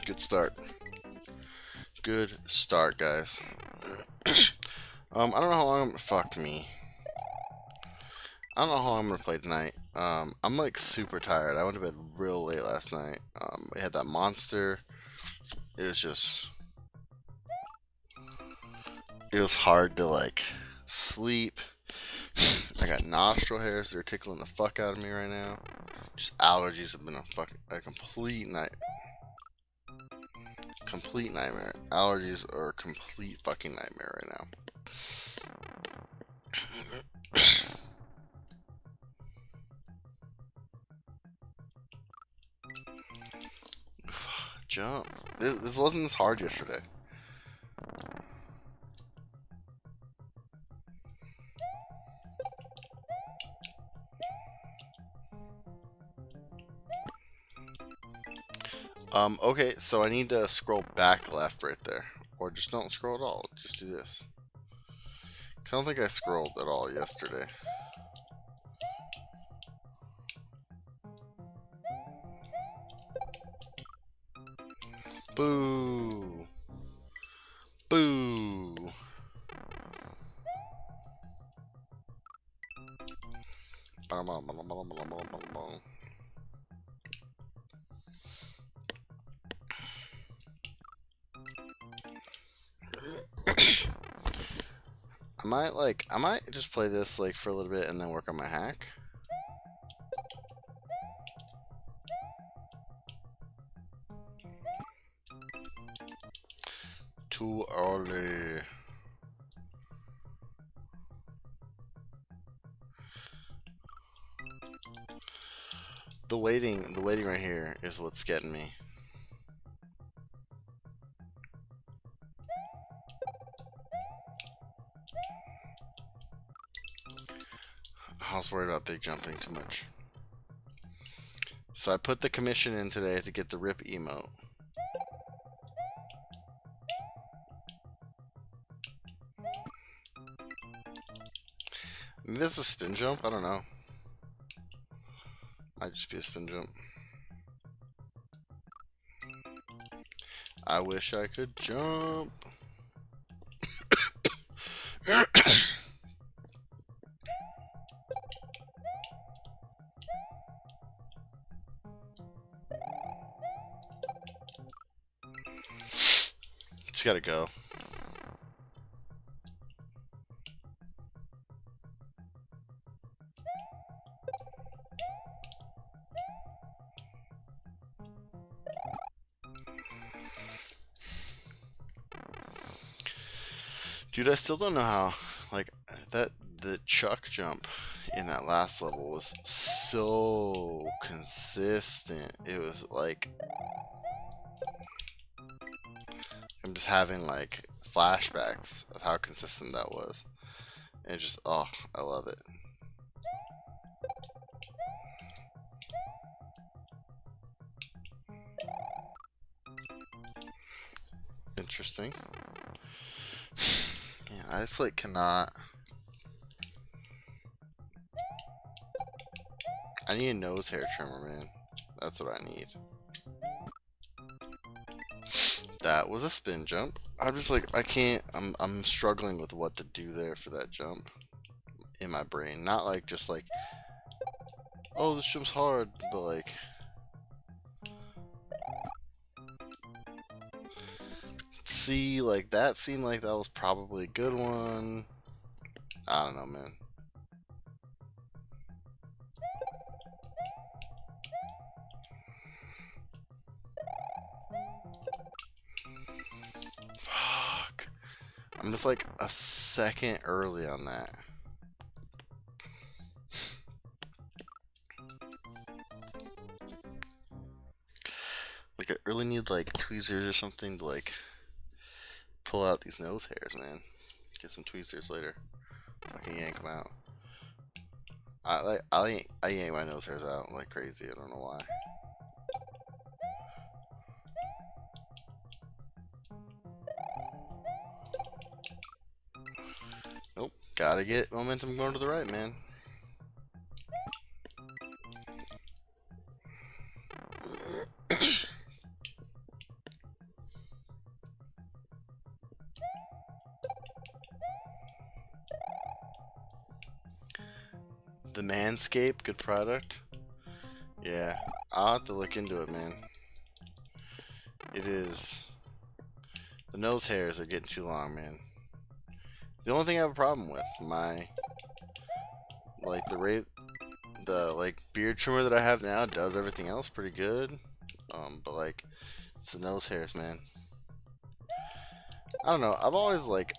Good start. Good start, guys. I don't know how long fuck me. I don't know how long I'm gonna play tonight. I'm like super tired. I went to bed real late last night. We had that monster. It was just it was hard to like sleep. I got nostril hairs. They're tickling the fuck out of me right now. Just allergies have been a complete nightmare. Allergies are a complete fucking nightmare right now. Jump. This wasn't this hard yesterday. Okay, so I need to scroll back left right there. Or just don't scroll at all. Just do this. I don't think I scrolled at all yesterday. Boo! Boo! I might just play this like for a little bit and then work on my hack. Too early. The waiting right here is what's getting me. I was worried about big jumping too much. So I put the commission in today to get the rip emote. Maybe that's a spin jump? I don't know. Might just be a spin jump. I wish I could jump. Just gotta go. Dude, I still don't know how, like, the chuck jump in that last level was so consistent. It was like, I'm just having like flashbacks of how consistent that was. And it just, oh, I love it. Interesting. Yeah, I just like cannot. I need a nose hair trimmer, man. That's what I need. That was a spin jump. I'm just like, I can't. I'm struggling with what to do there for that jump in my brain. Not like just like, oh, this jump's hard, but like, see, like that seemed like that was probably a good one. I don't know, man. Fuck. I'm just like a second early on that. Like I really need like tweezers or something to like pull out these nose hairs, man. Get some tweezers later. Fucking yank them out. I yank my nose hairs out like crazy. I don't know why. Nope. Gotta get momentum going to the right, man. The Manscaped, good product. Yeah, I'll have to look into it, man. It is. The nose hairs are getting too long, man. The only thing I have a problem with, the beard trimmer that I have now does everything else pretty good. But like, it's the nose hairs, man. I don't know. I've always liked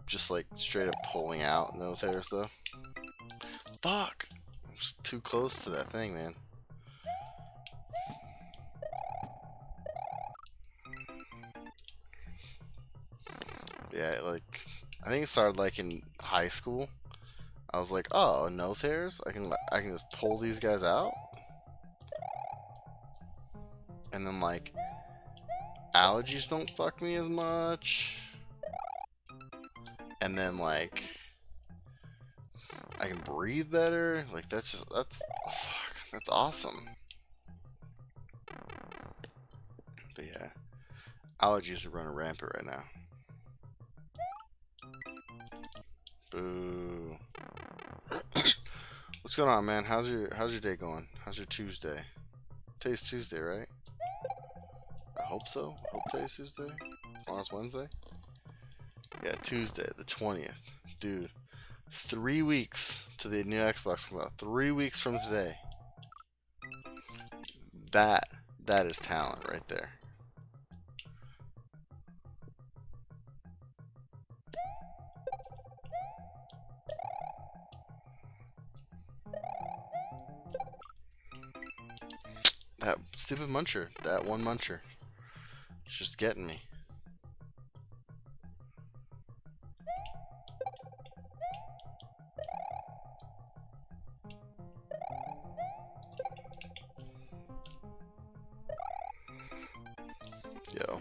just like straight up pulling out nose hairs though. Fuck! I'm just too close to that thing, man. Yeah, like, I think it started like in high school. I was like, oh, nose hairs? I can just pull these guys out, and then like allergies don't fuck me as much, and then like I can breathe better. Like that's oh, fuck, that's awesome. But yeah, allergies are running rampant right now. Boo. What's going on, man? How's your day going? How's your Tuesday? Today's Tuesday, right? I hope so. I hope today's Tuesday. Tomorrow's Wednesday. Yeah, Tuesday, the 20th. Dude, 3 weeks to the new Xbox come out. 3 weeks from today. That is talent right there. That stupid muncher. That one muncher. It's just getting me. Yo.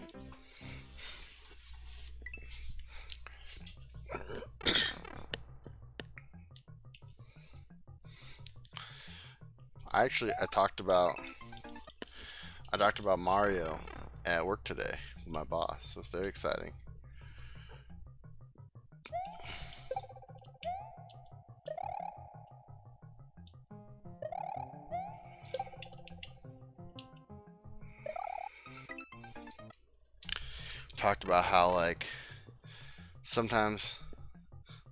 I talked about Mario at work today with my boss. So it's very exciting. Talked about how like sometimes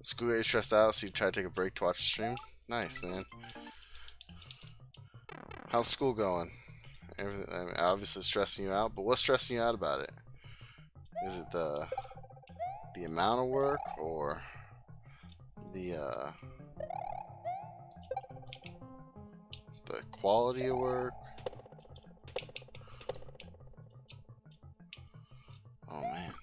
school gets stressed out, so you try to take a break to watch the stream. Nice, man. How's school going? I mean, obviously stressing you out, but what's stressing you out about it? Is it the amount of work or the quality of work? Oh man,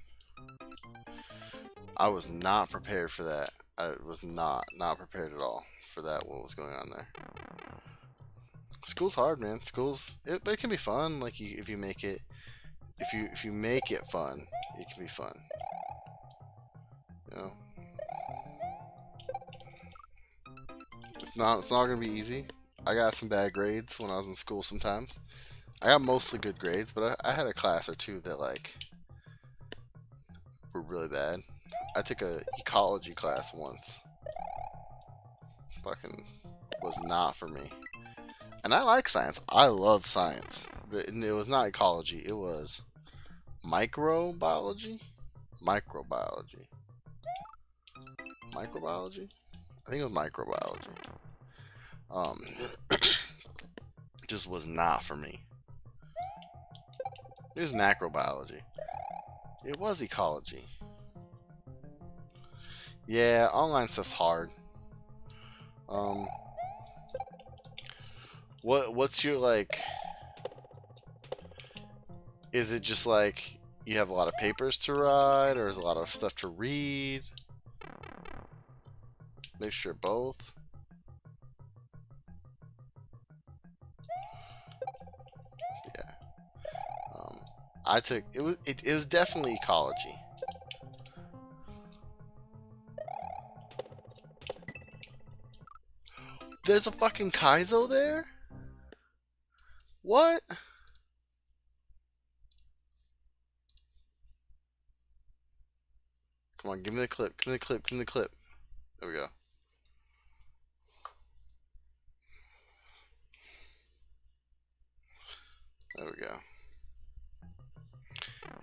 I was not prepared for that. I was not prepared at all for that. What was going on there? School's hard, man. But it can be fun. Like if you make it, if you make it fun, it can be fun. You know, it's not gonna be easy. I got some bad grades when I was in school. Sometimes I got mostly good grades, but I had a class or two that like were really bad. I took a ecology class once. Fucking was not for me. And I like science. I love science. But it was not ecology. It was microbiology. Microbiology. Microbiology. I think it was microbiology. Just was not for me. It was macrobiology. It was ecology. Yeah, online stuff's hard. What's your like? Is it just like you have a lot of papers to write, or is a lot of stuff to read? Mixture of both. Yeah. I took it was definitely ecology. There's a fucking Kaizo there? What? Come on, give me the clip. Give me the clip. Give me the clip. There we go. There we go.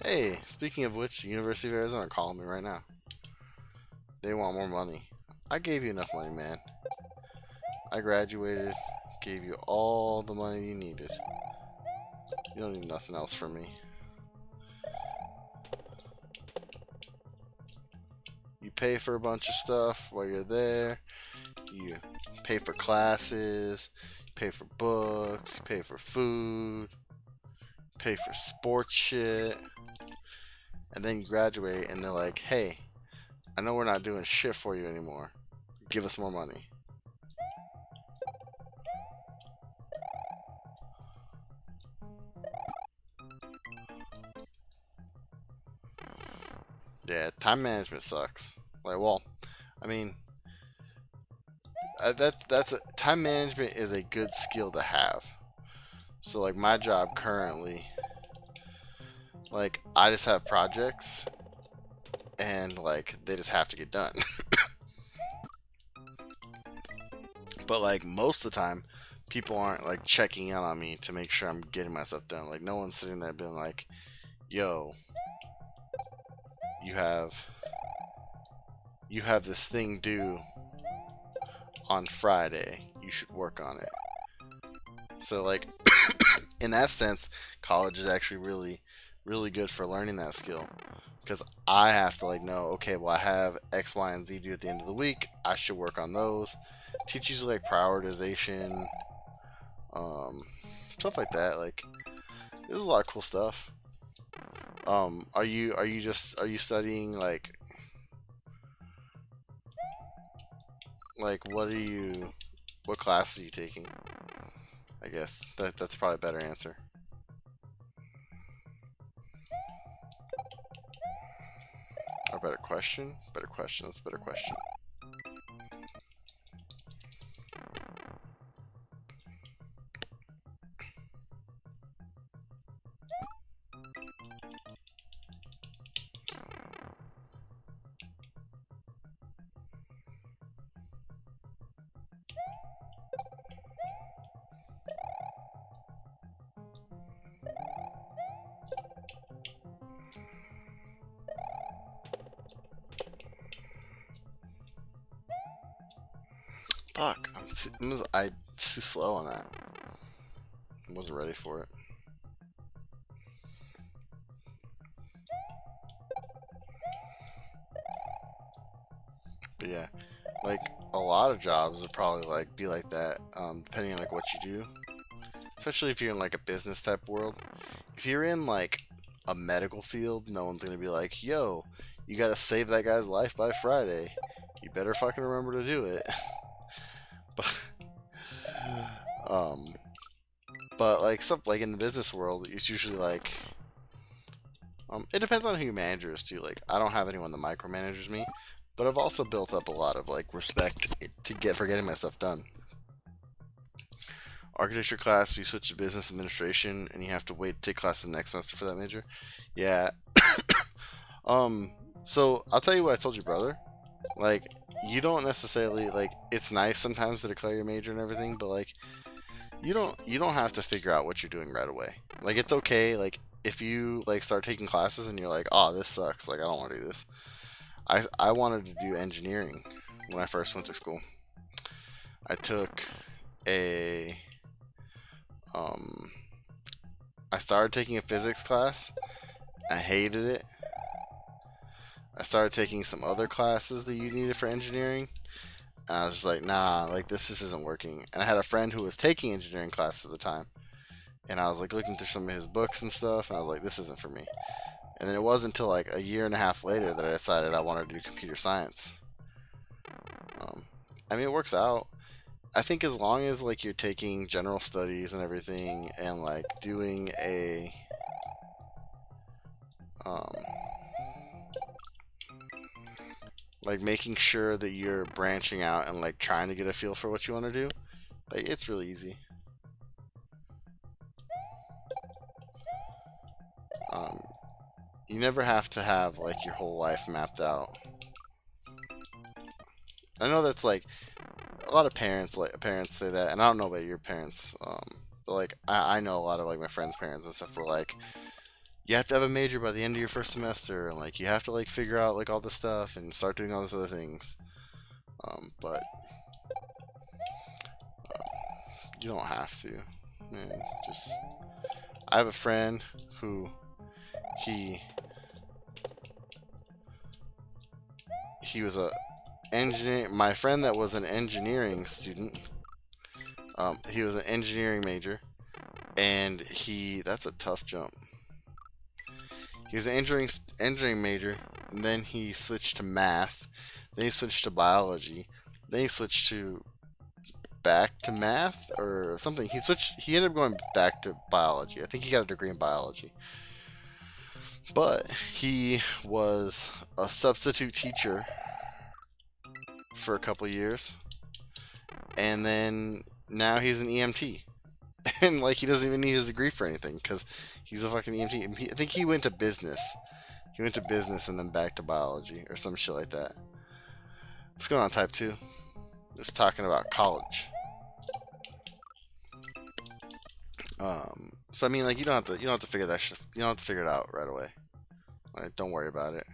Hey, speaking of which, the University of Arizona calling me right now. They want more money. I gave you enough money, man. I graduated, gave you all the money you needed. You don't need nothing else from me. You pay for a bunch of stuff while you're there. You pay for classes, you pay for books, you pay for food, you pay for sports shit. And then you graduate and they're like, hey, I know we're not doing shit for you anymore. Give us more money. Yeah, time management sucks. Like, well, I mean, time management is a good skill to have. So, like, my job currently, like, I just have projects, and like, they just have to get done. But like, most of the time, people aren't like checking in on me to make sure I'm getting my stuff done. Like, no one's sitting there being like, "Yo, you have this thing due on Friday. You should work on it." So like, in that sense, college is actually really good for learning that skill, because I have to like know, okay, well, I have X, Y, and Z due at the end of the week. I should work on those. Teaches you like prioritization, stuff like that. Like, there's a lot of cool stuff. Are you studying like what class are you taking? I guess that's probably a better answer. Or better question? Better question. That's a better question. Fuck, I'm too slow on that. I wasn't ready for it. But yeah, like, a lot of jobs would probably like be like that, depending on like what you do. Especially if you're in like a business type world. If you're in like a medical field, no one's gonna be like, "Yo, you gotta save that guy's life by Friday. You better fucking remember to do it." but, um, but like stuff like in the business world, it's usually like, it depends on who your manager is too. Like, I don't have anyone that micromanages me, but I've also built up a lot of like respect for getting my stuff done. Architecture class, if you switch to business administration and you have to wait to take classes next semester for that major. Yeah. um. So I'll tell you what I told your brother. Like, you don't necessarily like. It's nice sometimes to declare your major and everything, but like, you don't have to figure out what you're doing right away. Like, it's okay. Like, if you like start taking classes and you're like, oh, this sucks. Like, I don't want to do this. I wanted to do engineering when I first went to school. I took a I started taking a physics class. I hated it. I started taking some other classes that you needed for engineering. And I was just like, nah, like, this just isn't working. And I had a friend who was taking engineering classes at the time. And I was like looking through some of his books and stuff. And I was like, this isn't for me. And then it wasn't until like a year and a half later that I decided I wanted to do computer science. I mean, it works out. I think as long as like you're taking general studies and everything, and like doing a like making sure that you're branching out and like trying to get a feel for what you want to do, like, it's really easy. You never have to have like your whole life mapped out. I know that's like a lot of parents say that, and I don't know about your parents, But like I know a lot of like my friends' parents and stuff were like, you have to have a major by the end of your first semester, and like you have to like figure out like all this stuff and start doing all these other things. But you don't have to. Man, just I have a friend who he he was a engineer. My friend that was an engineering student. He was an engineering major, and that's a tough jump. He was an engineering major, and then he switched to math. Then he switched to biology. Then he switched to back to math or something. He ended up going back to biology. I think he got a degree in biology. But he was a substitute teacher for a couple years. And then now he's an EMT. And like he doesn't even need his degree for anything because he's a fucking EMT. I think he went to business. He went to business and then back to biology or some shit like that. What's going on, Type 2? Just talking about college. So I mean, like you don't have to figure that shit. You don't have to figure it out right away. Like, don't worry about it.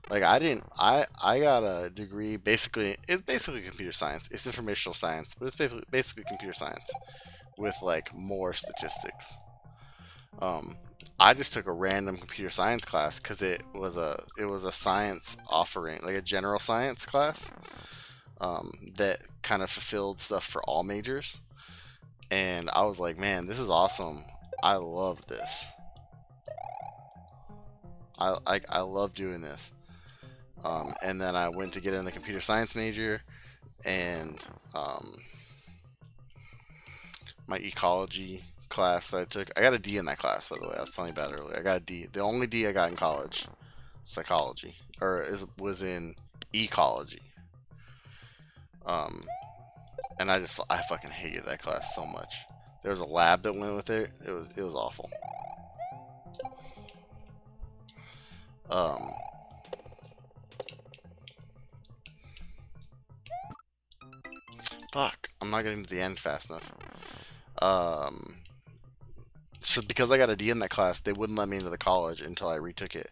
Like I got a degree. It's basically computer science. It's informational science, but it's basically computer science with like more statistics. Um, I just took a random computer science class because it was a science offering, like a general science class, that kind of fulfilled stuff for all majors. And I was like, man, this is awesome. I love this. I love doing this. And then I went to get in the computer science major, and my ecology class that I took, I got a D in that class, by the way. I was telling you about it earlier. I got a D. The only D I got in college, psychology, was in ecology. Um, and I fucking hated that class so much. There was a lab that went with it. It was awful. Um, Fuck, I'm not getting to the end fast enough. Um, so because I got a D in that class, they wouldn't let me into the college until I retook it.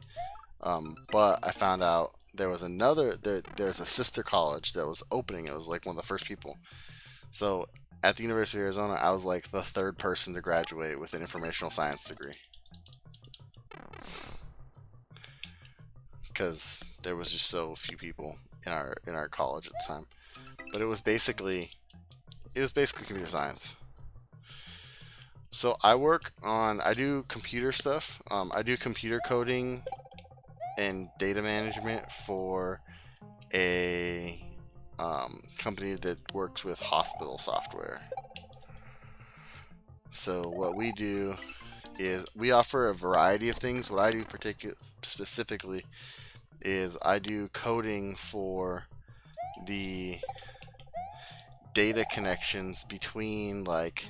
But I found out there's a sister college that was opening. It was like one of the first people. So at the University of Arizona, I was like the third person to graduate with an informational science degree. Because there was just so few people in our college at the time. But it was basically computer science. So I do computer stuff. I do computer coding and data management for a company that works with hospital software. So what we do is we offer a variety of things. What I do specifically is I do coding for the data connections between like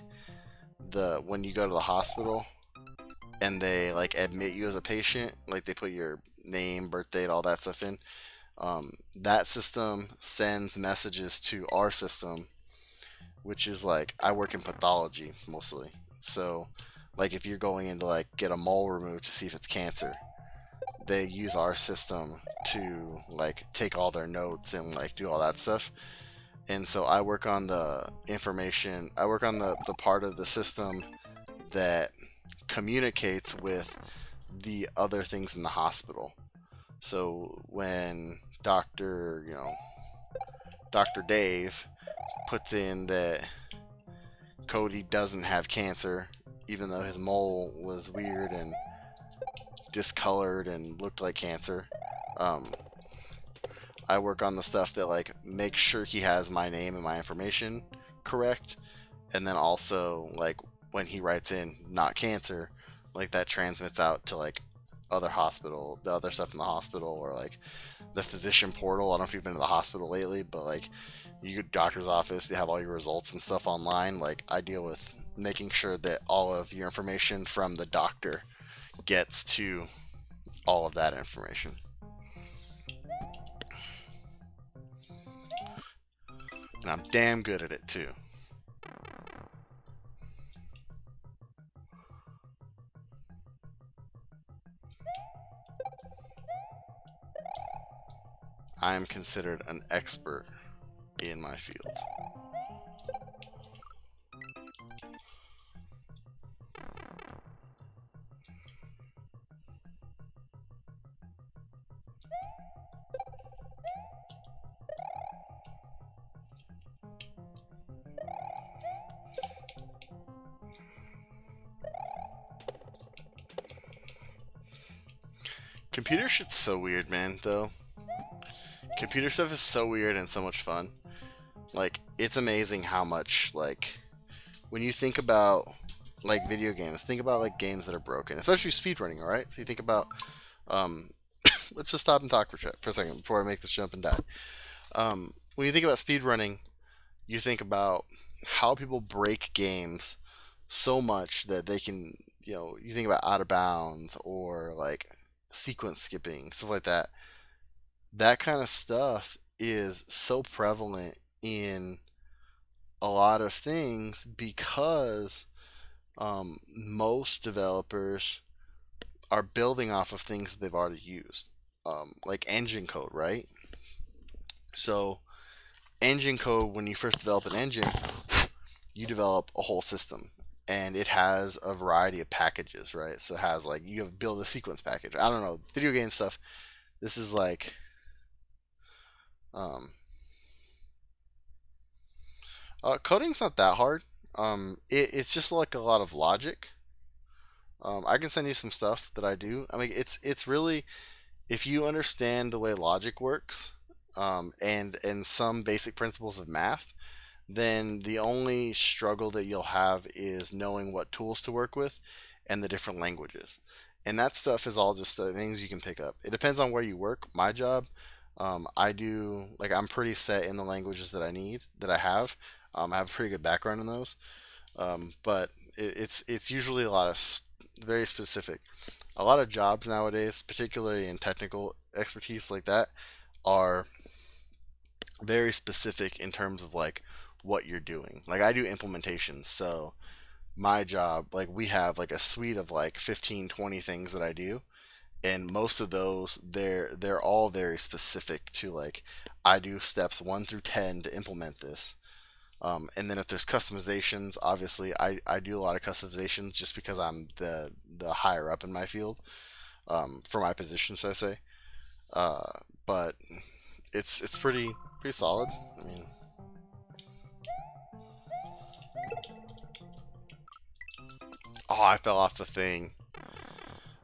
when you go to the hospital and they like admit you as a patient, like they put your name, birth date, all that stuff in. That system sends messages to our system, which is like I work in pathology mostly. So like if you're going in to like get a mole removed to see if it's cancer, they use our system to like take all their notes and like do all that stuff. And so I work on the information. I work on the part of the system that communicates with the other things in the hospital. So when Dr. Dave puts in that Cody doesn't have cancer, even though his mole was weird and discolored and looked like cancer. I work on the stuff that like makes sure he has my name and my information correct, and then also like when he writes in not cancer, like that transmits out to like the other stuff in the hospital, or like the physician portal. I don't know if you've been to the hospital lately, but like you go to doctor's office, you have all your results and stuff online. Like I deal with making sure that all of your information from the doctor gets to all of that information. And I'm damn good at it too. I am considered an expert in my field. Computer shit's so weird, man, though. Computer stuff is so weird and so much fun. Like, it's amazing how much, like, when you think about, like, video games, think about, like, games that are broken, especially speedrunning, alright? So you think about, let's just stop and talk for a second before I make this jump and die. When you think about speedrunning, you think about how people break games so much that they can, you think about out of bounds or, like, sequence skipping, stuff like that. That kind of stuff is so prevalent in a lot of things because most developers are building off of things that they've already used, like engine code, right? So, engine code, when you first develop an engine, you develop a whole system. And it has a variety of packages, right? So it has, like, you have build a sequence package. I don't know, video game stuff. This is like, coding's not that hard. It's just like a lot of logic. I can send you some stuff that I do. I mean, it's really, if you understand the way logic works, and some basic principles of math, then the only struggle that you'll have is knowing what tools to work with and the different languages. And that stuff is all just things you can pick up. It depends on where you work. My job, I do, like, I'm pretty set in the languages that I need, that I have. I have a pretty good background in those. But it's usually a lot of very specific. A lot of jobs nowadays, particularly in technical expertise like that, are very specific in terms of, like, what you're doing. Like, I do implementations, so my job, like, we have like a suite of like 15, 20 things that I do, and most of those, they're all very specific to, like, I do steps 1 through 10 to implement this. And then if there's customizations, obviously I do a lot of customizations just because I'm the higher up in my field, for my position, so I say. Uh, but it's pretty solid. I mean, oh, I fell off the thing.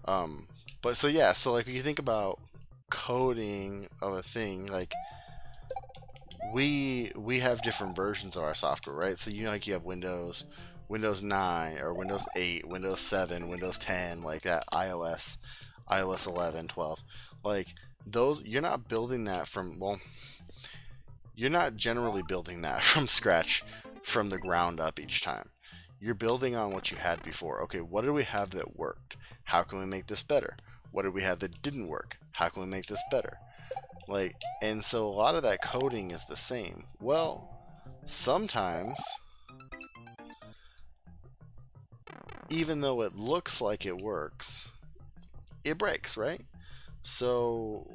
Um, but so yeah, so like, when you think about coding of a thing, like, we have different versions of our software, right? So, like, you have Windows 9 or Windows 8, Windows 7, Windows 10, like that, iOS 11, 12. Like, those, you're not building that from, well, you're not generally building that from scratch, from the ground up each time. You're building on what you had before. Okay, what did we have that worked? How can we make this better? What did we have that didn't work? How can we make this better? Like, and so a lot of that coding is the same. Well, sometimes, even though it looks like it works, it breaks, right? So,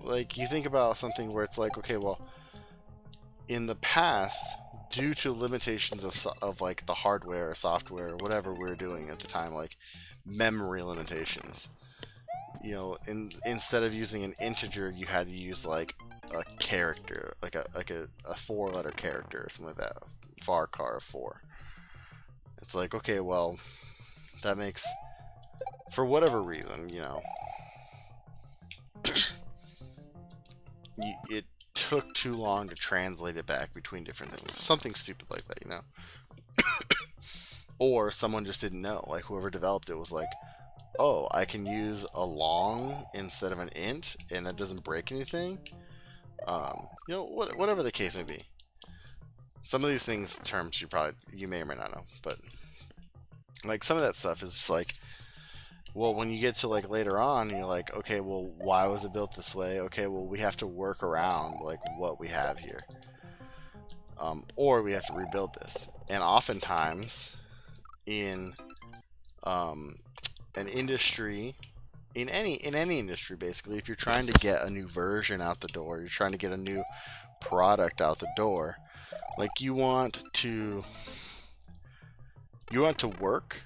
like, you think about something where it's like, okay, well, in the past, due to limitations of like the hardware or software or whatever we were doing at the time, like memory limitations, instead of using an integer, you had to use like a character, like a 4-letter character or something like that, varchar 4. It's like, okay, well, that makes, for whatever reason, it took too long to translate it back between different things. Something stupid like that. Or someone just didn't know. Like, whoever developed it was like, oh, I can use a long instead of an int, and that doesn't break anything. Whatever the case may be. Some of these things, terms you may or may not know, but like some of that stuff is just like, Well, when you get to like later on, you're like, okay, well, why was it built this way? Okay, well, we have to work around like what we have here, or we have to rebuild this. And oftentimes, in um, an industry, in any industry, basically, if you're trying to get a new version out the door, you're trying to get a new product out the door, like you want to work,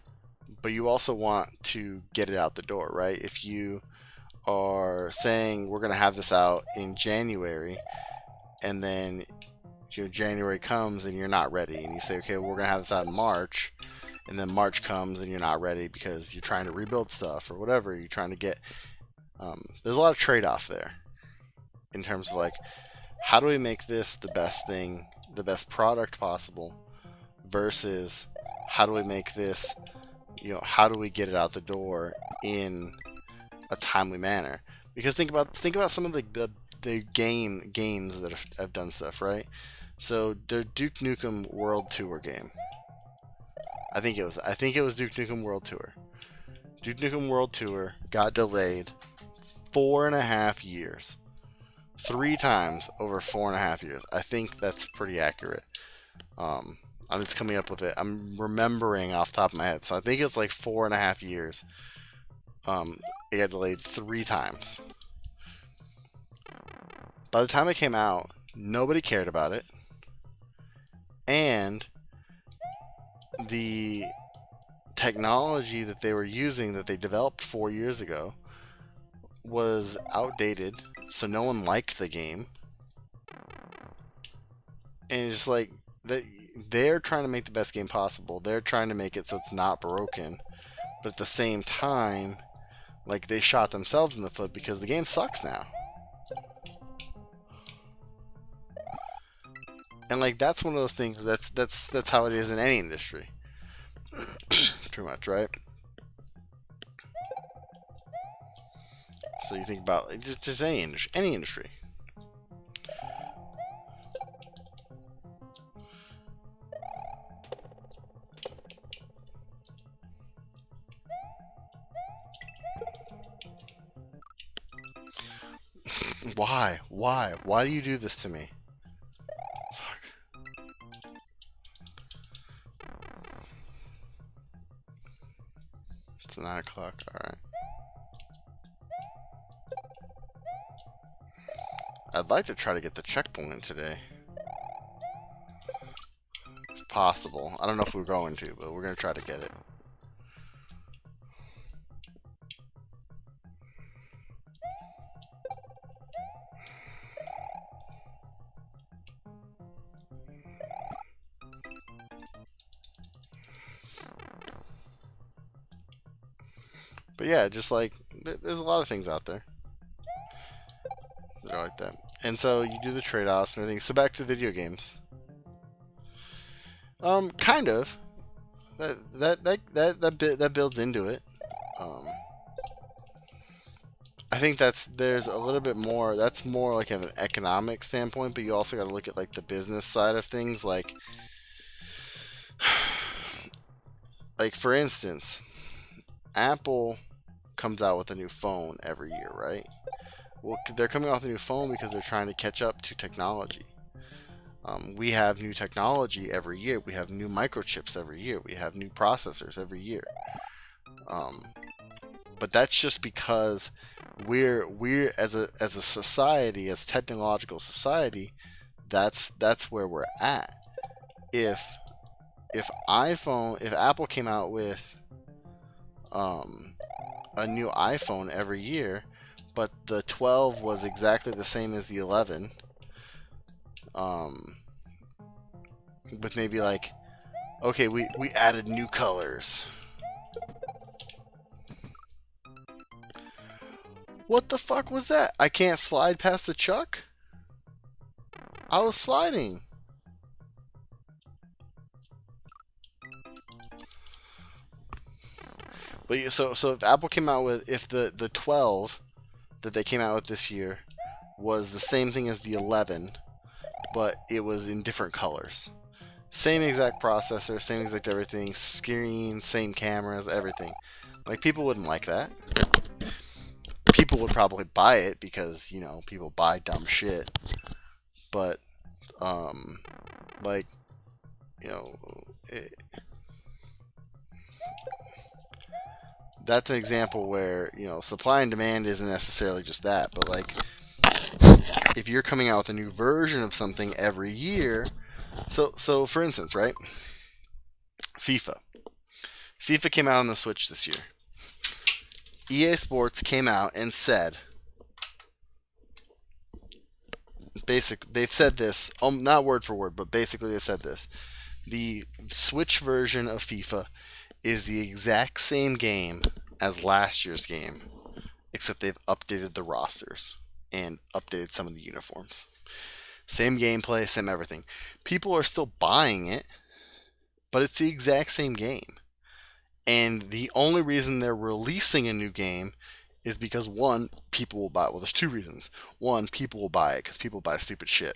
but you also want to get it out the door, right? If you are saying we're going to have this out in January, and then January comes and you're not ready, and you say, okay, we're going to have this out in March, and then March comes and you're not ready because you're trying to rebuild stuff or whatever you're trying to get. There's a lot of trade-off there in terms of like, how do we make this the best thing, the best product possible, versus how do we make this, how do we get it out the door in a timely manner? Because think about some of the games that have done stuff, right? So the Duke Nukem World Tour game. I think it was Duke Nukem World Tour. Duke Nukem World Tour got delayed 4.5 years. 3 times over 4.5 years. I think that's pretty accurate. I'm just coming up with it. I'm remembering off the top of my head. So I think it's like 4.5 years. It got delayed 3 times. By the time it came out, nobody cared about it. And the technology that they were using, that they developed 4 years ago, was outdated. So no one liked the game. And it's like they're trying to make the best game possible. They're trying to make it so it's not broken. But at the same time, like, they shot themselves in the foot because the game sucks now. And like, that's one of those things that's how it is in any industry. Pretty much, right? So you think about just any industry. Why? Why? Why do you do this to me? Fuck. It's 9 o'clock. Alright. I'd like to try to get the checkpoint today. If possible. I don't know if we're going to, but we're going to try to get it. But yeah, just like, there's a lot of things out there that are like that. And so you do the trade-offs and everything. So back to video games. Kind of. That builds into it. I think there's a little bit more. That's more like an economic standpoint, but you also got to look at like the business side of things. Like for instance, Apple comes out with a new phone every year, right? Well, they're coming out with a new phone because they're trying to catch up to technology. We have new technology every year. We have new microchips every year. We have new processors every year. But that's just because we're as a society, as technological society, that's where we're at. If Apple came out with a new iPhone every year, but the 12 was exactly the same as the 11, with maybe like, okay, we added new colors. What the fuck was that? I can't slide past the chuck? I was sliding. But so if Apple came out with, if the 12 that they came out with this year was the same thing as the 11, but it was in different colors. Same exact processor, same exact everything, screen, same cameras, everything. Like, people wouldn't like that. People would probably buy it because, you know, people buy dumb shit. But, like, you know, that's an example where, you know, supply and demand isn't necessarily just that. But, like, if you're coming out with a new version of something every year, so for instance, right? FIFA. FIFA came out on the Switch this year. EA Sports came out and said, they've said this, not word for word, but basically they've said this. The Switch version of FIFA is the exact same game as last year's game, except they've updated the rosters and updated some of the uniforms. Same gameplay, same everything. People are still buying it, but it's the exact same game. And the only reason they're releasing a new game is because, one, people will buy it. Well, there's two reasons. One, people will buy it because people buy stupid shit.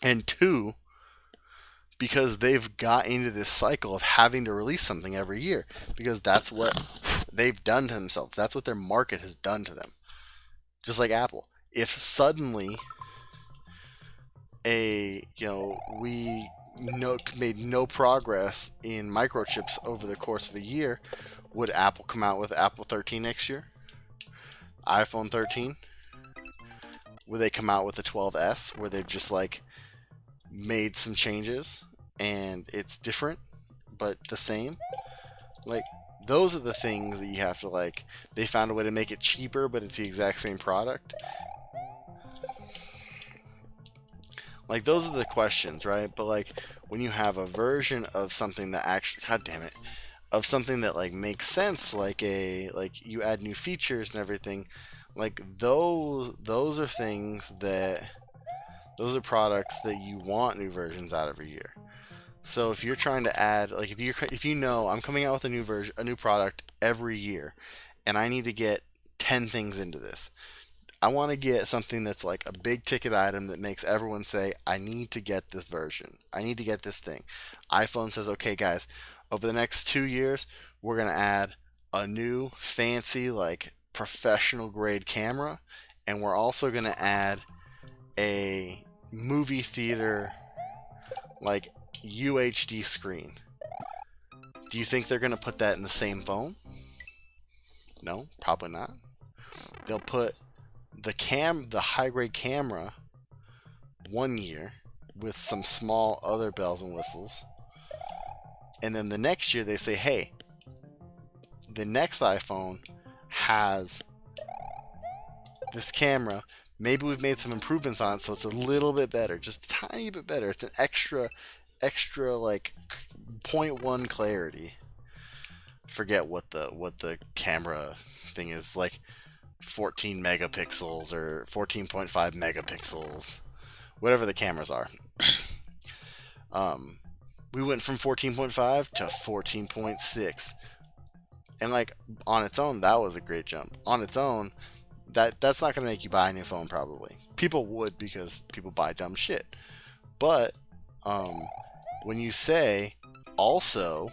And two, because they've got into this cycle of having to release something every year. Because that's what they've done to themselves. That's what their market has done to them. Just like Apple. If suddenly we made no progress in microchips over the course of a year, would Apple come out with Apple 13 next year? iPhone 13? Would they come out with a 12S where they've just like made some changes and it's different but the same? Like, those are the things that you have to, like, they found a way to make it cheaper but it's the exact same product. Like, those are the questions, right? But, like, when you have a version of something that actually, god damn it, of something that, like, makes sense, like you add new features and everything, like, those are things that, those are products that you want new versions out every year. So if you're trying to add, like, if you know I'm coming out with a new version, a new product every year, and I need to get 10 things into this, I want to get something that's like a big ticket item that makes everyone say, I need to get this version. I need to get this thing. iPhone says, okay, guys, over the next 2 years, we're going to add a new fancy, like, professional grade camera. And we're also going to add a movie theater, like, UHD screen. Do you think they're going to put that in the same phone? No, probably not. They'll put the high grade camera 1 year with some small other bells and whistles, and then the next year they say, hey, the next iPhone has this camera, maybe we've made some improvements on it so it's a little bit better, just a tiny bit better, it's an extra like 0.1 clarity. Forget what the camera thing is, like 14 megapixels or 14.5 megapixels, whatever the cameras are. We went from 14.5 to 14.6, and like on its own, that was a great jump. On its own, that's not gonna make you buy a new phone. Probably people would because people buy dumb shit. But when you say also,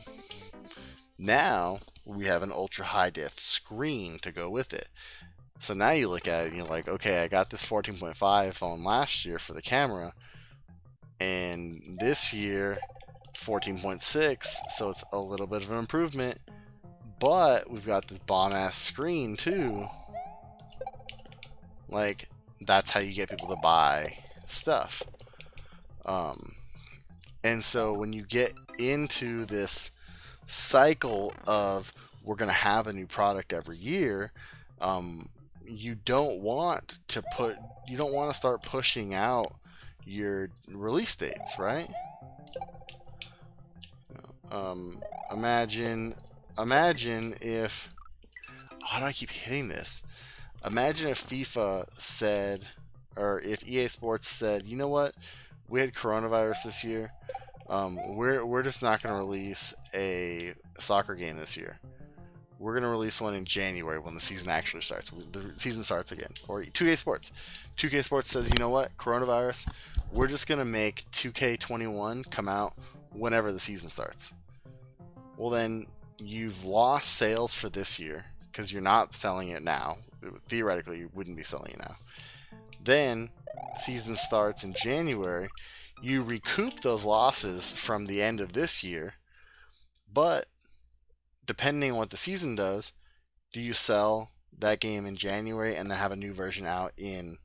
now we have an ultra high def screen to go with it. So now you look at it and you're like, okay, I got this 14.5 phone last year for the camera, and this year 14.6, so it's a little bit of an improvement, but we've got this bomb-ass screen too. Like, that's how you get people to buy stuff. And so when you get into this cycle of we're going to have a new product every year, you don't want to start pushing out your release dates, right? Imagine if, how do I keep hitting this? Imagine if FIFA said, or if EA Sports said, you know what, we had coronavirus this year, we're just not going to release a soccer game this year. We're going to release one in January when the season actually starts. The season starts again. Or 2K Sports. 2K Sports says, you know what? Coronavirus, we're just going to make 2K21 come out whenever the season starts. Well, then you've lost sales for this year because you're not selling it now. Theoretically, you wouldn't be selling it now. Then season starts in January. You recoup those losses from the end of this year, but depending on what the season does, do you sell that game in January and then have a new version out in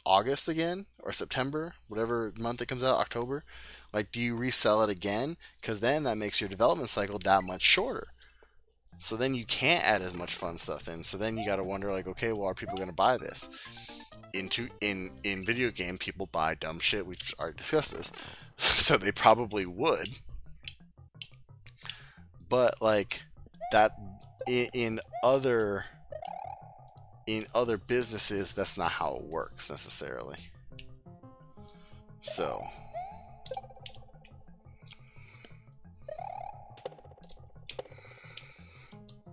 August again or September, whatever month it comes out, October? Like, do you resell it again? Because then that makes your development cycle that much shorter. So then you can't add as much fun stuff in. So then you got to wonder, like, okay, well, are people going to buy this? In video game, people buy dumb shit. We've already discussed this, so they probably would. But like that in other businesses, that's not how it works necessarily. So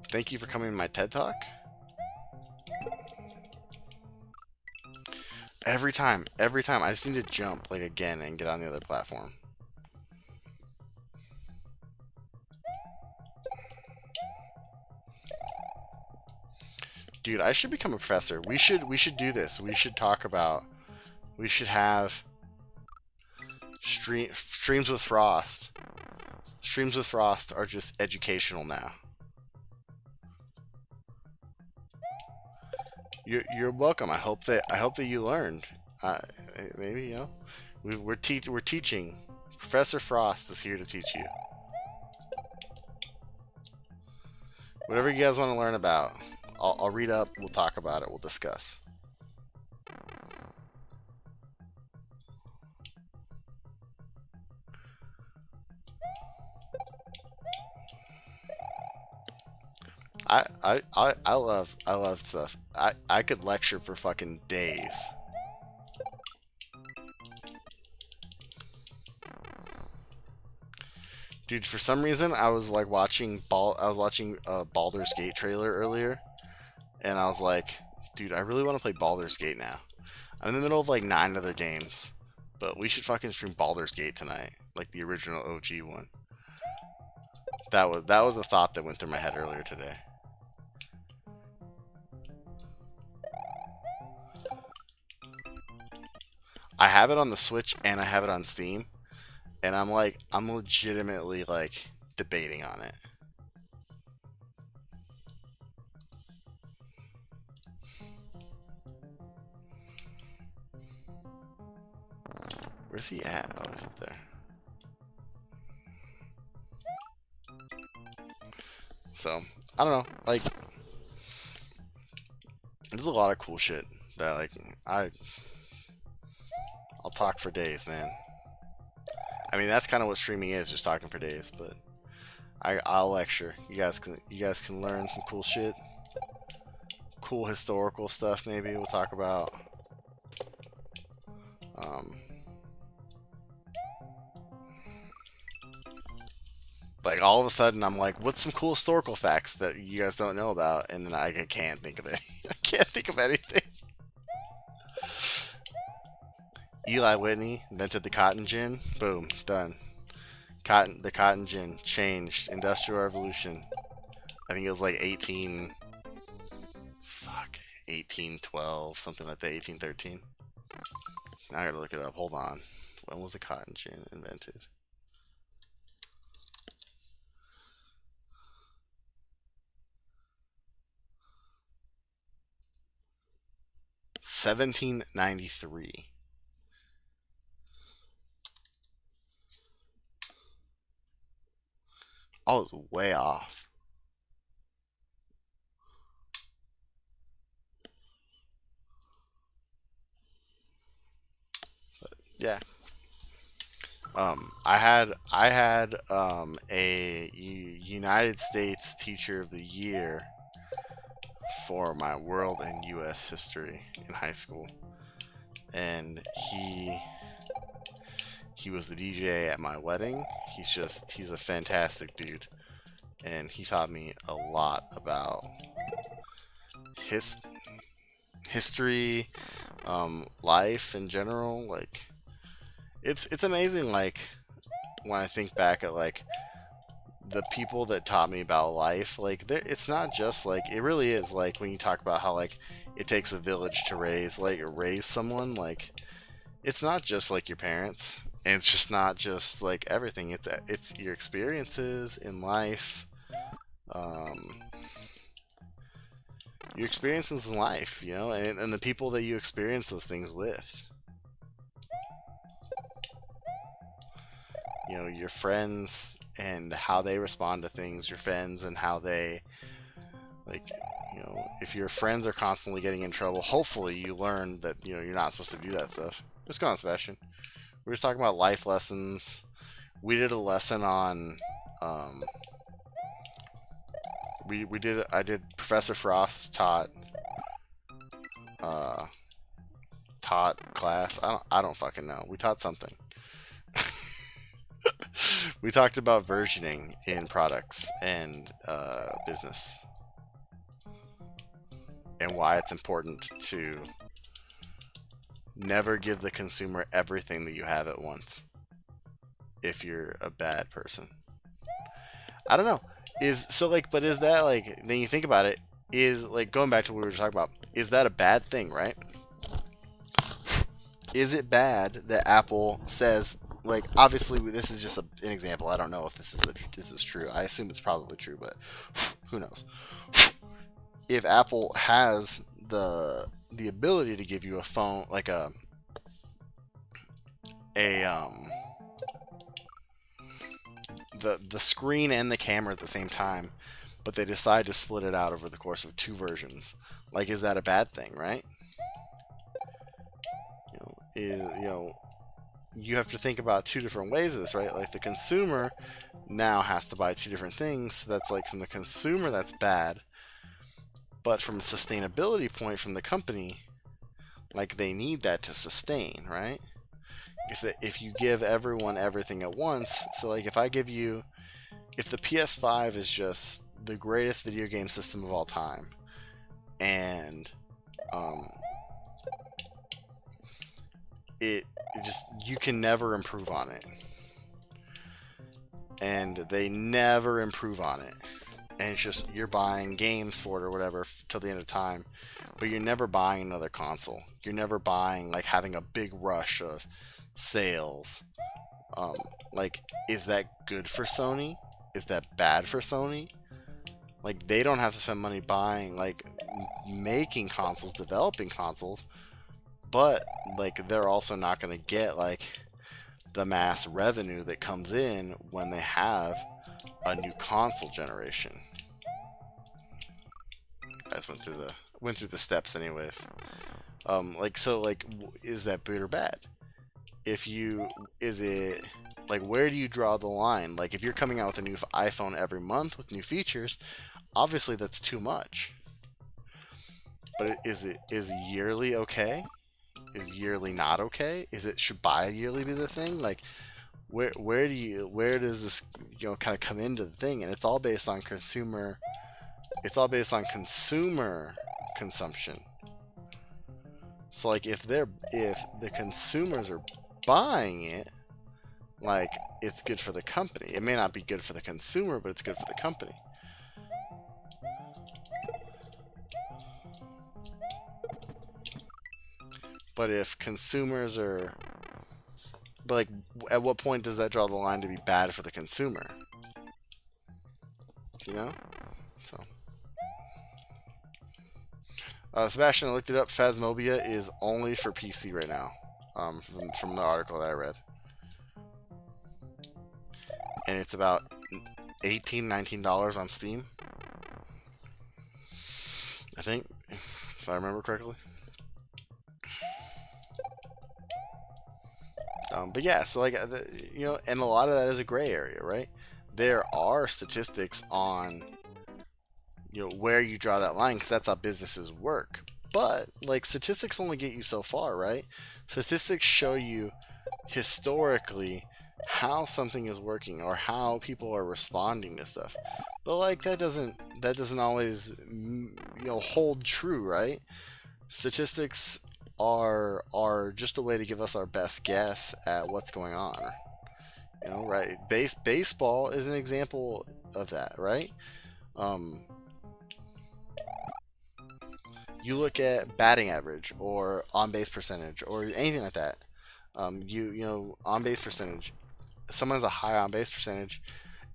thank you for coming to my TED Talk. Every time, I just need to jump like again and get on the other platform. Dude, I should become a professor. We should do this. We should talk about. We should have streams with Frost. Streams with Frost are just educational now. You're welcome. I hope that you learned. Maybe, you know, we're teaching. Professor Frost is here to teach you. Whatever you guys want to learn about, I'll read up. We'll talk about it. We'll discuss. I love stuff. I could lecture for fucking days. Dude, for some reason I was like watching Baldur's Gate trailer earlier, and I was like, dude, I really want to play Baldur's Gate now. I'm in the middle of like 9 other games, but we should fucking stream Baldur's Gate tonight, like the original OG one. That was a thought that went through my head earlier today. I have it on the Switch and I have it on Steam, and I'm legitimately like debating on it. Where's he at? Oh, he's up there. So, I don't know, like, there's a lot of cool shit that, like, I'll talk for days, man. I mean, that's kind of what streaming is, just talking for days, but I'll lecture. You guys can learn some cool shit. Cool historical stuff, maybe we'll talk about. Like, all of a sudden, I'm like, what's some cool historical facts that you guys don't know about? And then I can't think of it. I can't think of anything. Eli Whitney invented the cotton gin. Boom, done. The cotton gin changed. Industrial Revolution. I think it was like 1812, something like that, 1813. Now I gotta look it up. Hold on. When was the cotton gin invented? $1793. I was way off. But, yeah. I had a United States Teacher of the Year for my world and U.S. history in high school, and he was the DJ at my wedding. He's a fantastic dude, and he taught me a lot about history, life in general. Like, it's amazing, like, when I think back at like the people that taught me about life, like it's not just like, it really is like when you talk about how like it takes a village to raise someone, like it's not just like your parents, and it's just not just like everything. It's your experiences in life, um, your experiences in life, you know, and the people that you experience those things with. You know, your friends and how they respond to things, your friends and how they, like, you know, if your friends are constantly getting in trouble, hopefully you learn that, you know, you're not supposed to do that stuff. What's going on, Sebastian? We're just talking about life lessons. We did a lesson on, um, I did Professor Frost uh, taught class. I don't fucking know. We taught something. We talked about versioning in products and business, and why it's important to never give the consumer everything that you have at once if you're a bad person. I don't know. But is that like, then you think about it, is like going back to what we were talking about, is that a bad thing, right? Is it bad that Apple says, like, obviously this is just an example. I don't know if this is true. I assume it's probably true, but who knows? If Apple has the ability to give you a phone, like a the screen and the camera at the same time, but they decide to split it out over the course of two versions, like, is that a bad thing, right? You have to think about two different ways of this, right? Like, the consumer now has to buy two different things, so that's like, from the consumer, that's bad. But from a sustainability point from the company, like, they need that to sustain, right? If you give everyone everything at once, so like, if the PS5 is just the greatest video game system of all time, and it just, you can never improve on it, and they never improve on it, and it's just, you're buying games for it or whatever till the end of time, but you're never buying another console. You're never buying, like, having a big rush of sales. Like, is that good for Sony? Is that bad for Sony? Like, they don't have to spend money buying, like, making consoles, developing consoles, but like, they're also not going to get like the mass revenue that comes in when they have a new console generation. I just went through the steps anyways. Is that good or bad? Is it, like, where do you draw the line? Like, if you're coming out with a new iPhone every month with new features, obviously that's too much. But is yearly okay? Is yearly not okay? Should bi-yearly be the thing? Like, where does this, you know, kind of come into the thing? And it's all based on consumer. It's all based on consumer consumption. So like, if the consumers are buying it, like, it's good for the company. It may not be good for the consumer, but it's good for the company. But if consumers are, but like, at what point does that draw the line to be bad for the consumer? You know? So, Sebastian, I looked it up. Phasmophobia is only for PC right now, from the article that I read. And it's about $18, $19 on Steam, I think, if I remember correctly. But yeah, so like, you know, and a lot of that is a gray area, right? There are statistics on, you know, where you draw that line, because that's how businesses work. But like, statistics only get you so far, right? Statistics show you historically how something is working or how people are responding to stuff. But like, that doesn't always, you know, hold true, right? Statistics are just a way to give us our best guess at what's going on. You know, right? Baseball is an example of that, right? Um, you look at batting average or on base percentage or anything like that. You know, on base percentage. If someone has a high on base percentage,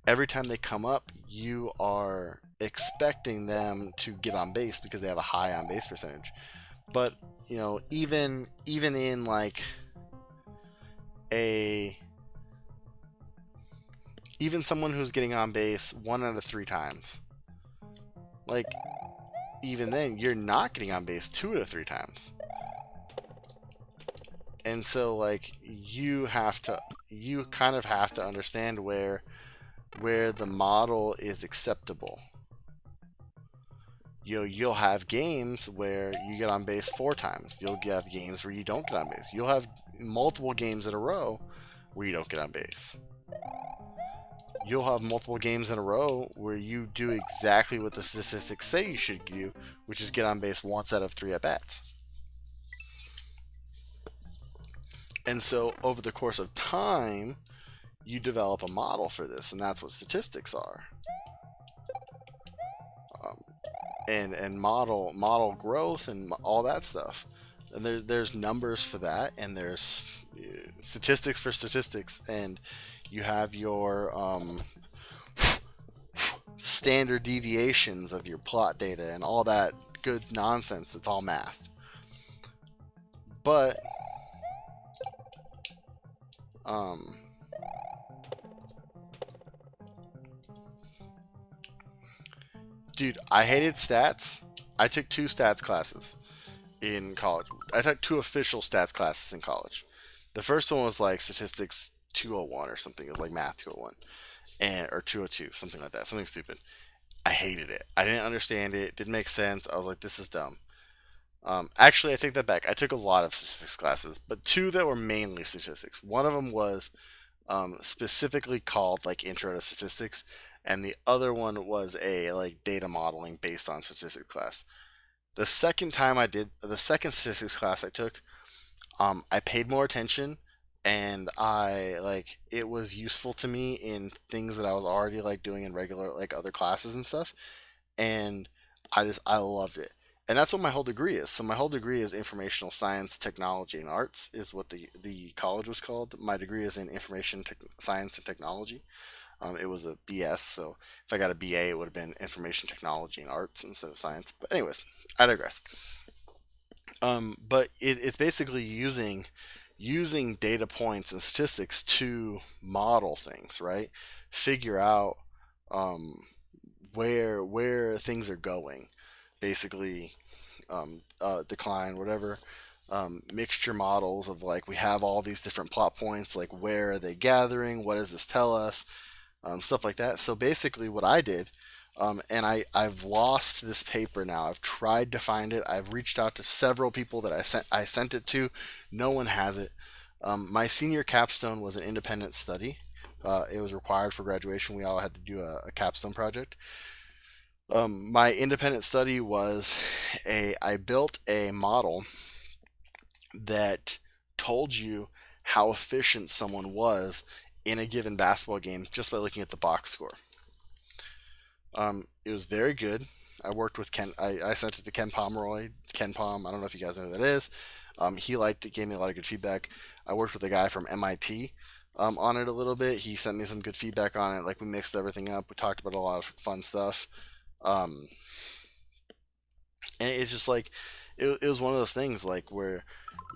every time they come up, you are expecting them to get on base because they have a high on base percentage. But you know, even in like a even someone who's getting on base 1 out of 3 times, like even then you're not getting on base 2 out of 3 times. And so like you kind of have to understand where the model is acceptable. You know, you'll have games where you get on base 4 times. You'll have games where you don't get on base. You'll have multiple games in a row where you don't get on base. You'll have multiple games in a row where you do exactly what the statistics say you should do, which is get on base once out of 3 at bats. And so over the course of time, you develop a model for this, and that's what statistics are. And model growth and all that stuff. And there's numbers for that, and there's statistics for statistics, and you have your standard deviations of your plot data and all that good nonsense. It's all math. But dude, I hated stats. I took 2 stats classes in college. I took 2 official stats classes in college. The first one was like statistics 201 or something. It was like math 201 or 202, something like that, something stupid. I hated it. I didn't understand it. Didn't make sense. I was like, this is dumb. Actually, I take that back. I took a lot of statistics classes, but 2 that were mainly statistics. One of them was specifically called like Intro to Statistics, and the other one was a like data modeling based on statistics class. The second statistics class I took, I paid more attention, and I like it was useful to me in things that I was already like doing in regular like other classes and stuff, and I loved it. And that's what my whole degree is. So my whole degree is informational science, technology, and arts is what the college was called. My degree is in science and technology. It was a BS, so if I got a BA, it would have been information technology and arts instead of science. But anyways, I digress. But it's basically using data points and statistics to model things, right? Figure out um, where things are going, basically decline, whatever. Mixture models of like we have all these different plot points, like where are they gathering? What does this tell us? Stuff like that. So basically, what I did, and I've lost this paper now. I've tried to find it. I've reached out to several people that I sent it to. No one has it. My senior capstone was an independent study. It was required for graduation. We all had to do a capstone project. My independent study was I built a model that told you how efficient someone was in a given basketball game just by looking at the box score. It was very good. I worked with Ken. I sent it to Ken Pomeroy. Ken Pom. I don't know if you guys know who that is. He liked it, gave me a lot of good feedback. I worked with a guy from MIT on it a little bit. He sent me some good feedback on it. Like we mixed everything up. We talked about a lot of fun stuff. Um, and it's just like it was one of those things like where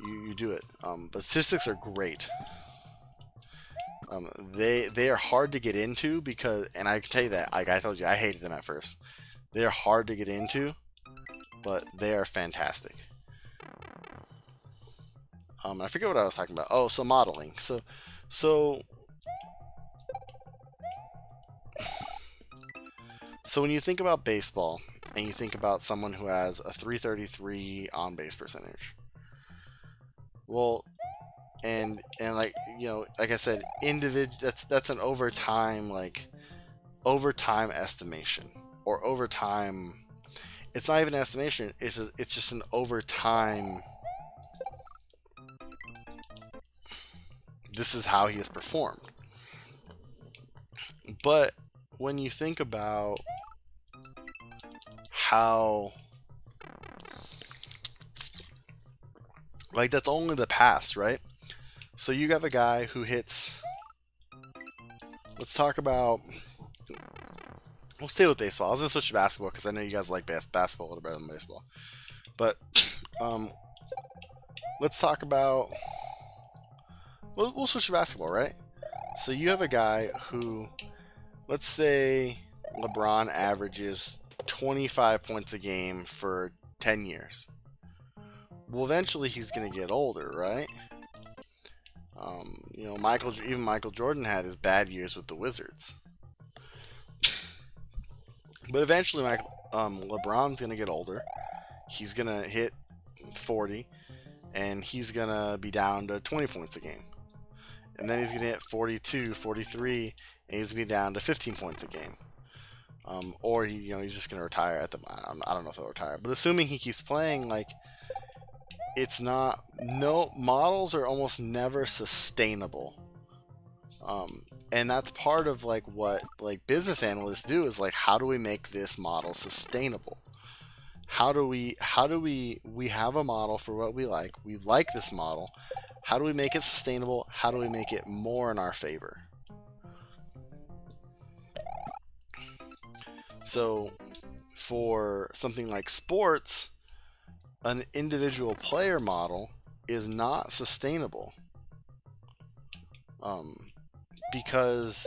you do it. But statistics are great. They are hard to get into because, and I can tell you that, like I told you, I hated them at first. They are hard to get into, but they are fantastic. I forget what I was talking about. Oh, so modeling. So, so when you think about baseball and you think about someone who has a 333 on base percentage, well, and like you know, like I said, that's an overtime estimation or overtime. It's not even an estimation. It's just an overtime. This is how he has performed. But when you think about how, like, that's only the past, right? So you have a guy who hits, let's talk about, we'll stay with baseball. I was going to switch to basketball because I know you guys like basketball a little better than baseball. But let's talk about, we'll switch to basketball, right? So you have a guy who, let's say LeBron averages 25 points a game for 10 years. Well, eventually he's going to get older, right? You know, even Michael Jordan had his bad years with the Wizards. But eventually LeBron's going to get older. He's going to hit 40, and he's going to be down to 20 points a game. And then he's going to hit 42, 43, and he's going to be down to 15 points a game. Or he's just going to retire at the. I don't know if he'll retire, but assuming he keeps playing, like, it's not. No, models are almost never sustainable. And that's part of like what like business analysts do is like, how do we make this model sustainable? How do we have a model for what we like? We like this model. How do we make it sustainable? How do we make it more in our favor? So for something like sports, an individual player model is not sustainable. Because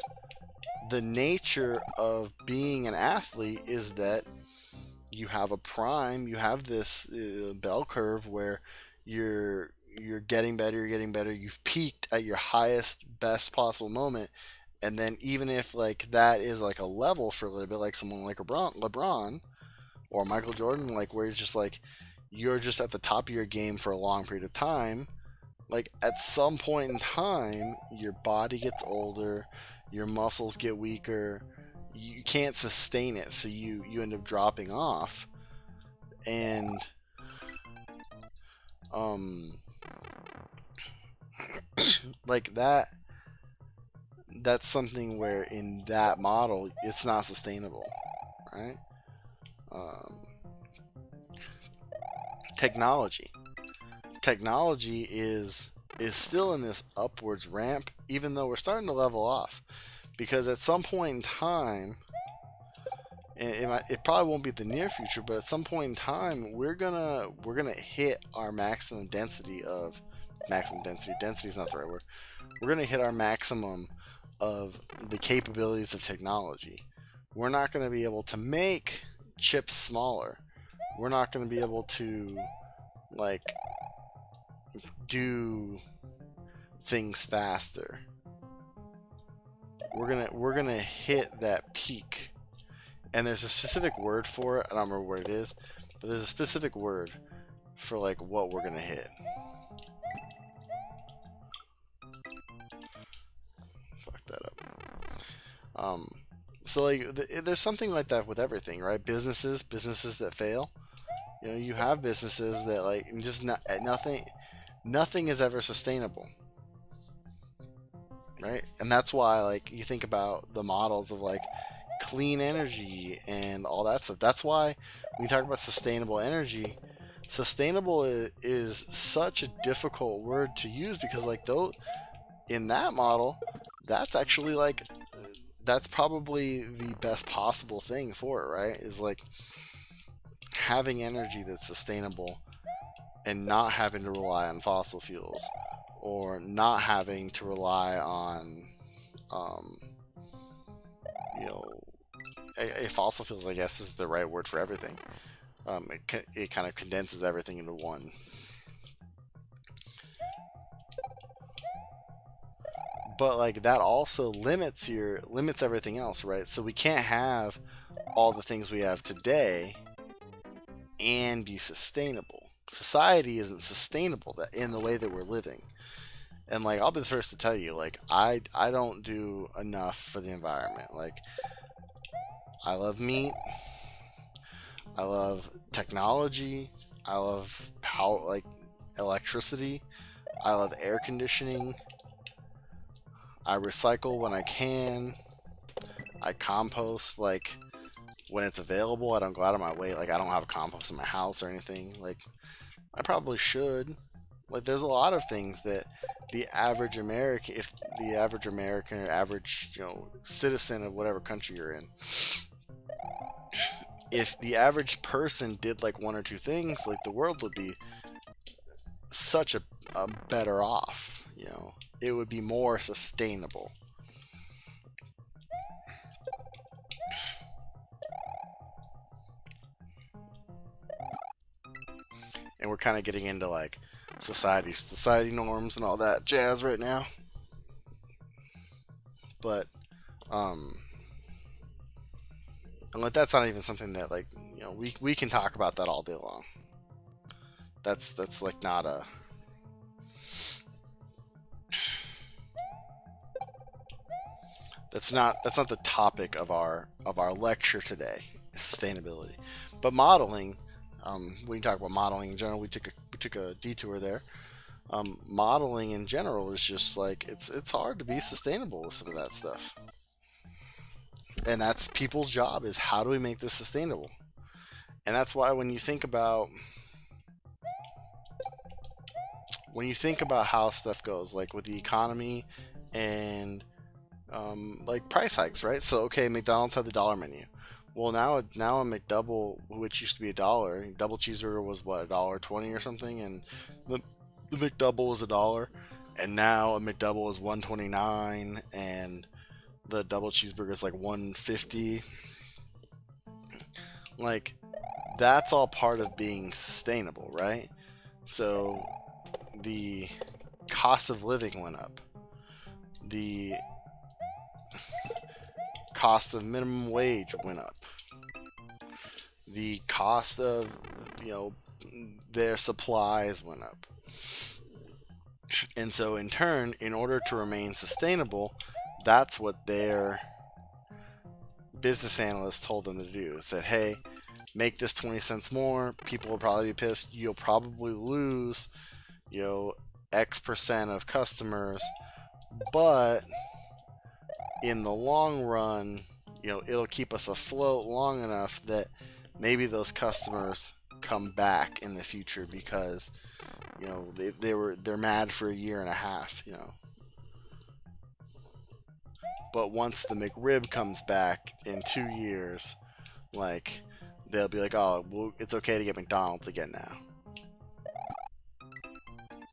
the nature of being an athlete is that you have a prime, you have this bell curve where you're getting better, you've peaked at your highest, best possible moment, and then even if like that is like a level for a little bit, like someone like LeBron or Michael Jordan, like where you're just at the top of your game for a long period of time, like at some point in time your body gets older, your muscles get weaker, you can't sustain it, so you end up dropping off. And like that's something where in that model it's not sustainable, right? Technology is still in this upwards ramp, even though we're starting to level off, because at some point in time, and it probably won't be the near future, but at some point in time we're gonna hit our maximum density. Density is not the right word. We're gonna hit our maximum of the capabilities of technology. We're not gonna be able to make chips smaller. We're not gonna be able to like do things faster. We're gonna hit that peak, and there's a specific word for it. I don't remember what it is, but there's a specific word for like what we're gonna hit. Fuck that up. So like there's something like that with everything, right? Businesses that fail. You know, you have businesses that like just nothing is ever sustainable, right? And that's why like you think about the models of like clean energy and all that stuff. That's why when you talk about sustainable energy, sustainable is such a difficult word to use, because like though in that model, that's actually like that's probably the best possible thing for it, right? Is like having energy that's sustainable and not having to rely on fossil fuels, or not having to rely on fossil fuels, I guess is the right word for everything. It kind of condenses everything into one. But like that also limits everything else, right? So we can't have all the things we have today and be sustainable. Society isn't sustainable that in the way that we're living. And like I'll be the first to tell you, like I don't do enough for the environment. Like I love meat, I love technology, I love power, like electricity, I love air conditioning, I recycle when I can. I compost like when it's available. I don't go out of my way. Like I don't have a compost in my house or anything. Like I probably should. Like there's a lot of things that the average American, if the average American or average, citizen of whatever country you're in, if the average person did like one or two things, like the world would be such a better off. It would be more sustainable. And we're kind of getting into like society norms and all that jazz right now. But and like that's not even something that like we can talk about that all day long. That's like not a that's not the topic of our lecture today. Sustainability, but modeling. We can talk about modeling in general. We took a detour there. Modeling in general is just like it's hard to be sustainable with some of that stuff, and that's people's job is how do we make this sustainable, and that's why when you think about how stuff goes, like with the economy and like price hikes, right? So okay, McDonald's had the dollar menu. Well, now a McDouble, which used to be $1, double cheeseburger was what, $1.20 or something, and the McDouble was $1, and now a McDouble is $1.29, and the double cheeseburger is like $1.50. Like that's all part of being sustainable, right? So the cost of living went up. The cost of minimum wage went up. The cost of their supplies went up. And so in turn, in order to remain sustainable, that's what their business analysts told them to do. It said, hey, make this 20 cents more, people will probably be pissed, you'll probably lose X percent of customers, but in the long run, it'll keep us afloat long enough that maybe those customers come back in the future because they're mad for a year and a half, but once the McRib comes back in 2 years, like they'll be like, oh, well, it's okay to get McDonald's again now.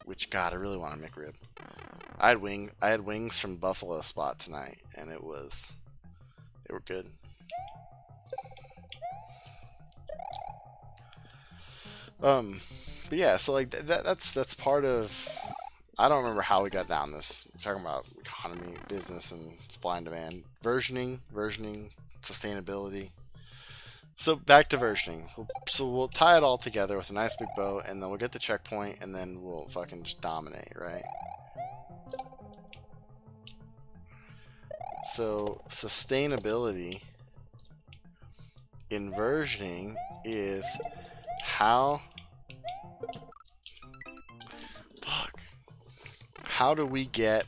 Which, God, I really want a McRib. I had wings from Buffalo Spot tonight, and they were good. But yeah, so like that's part of. I don't remember how we got down this. We're talking about economy, business, and supply and demand, versioning, sustainability. So back to versioning. So we'll tie it all together with a nice big bow, and then we'll get the checkpoint, and then we'll fucking just dominate, right? So sustainability in versioning is how do we get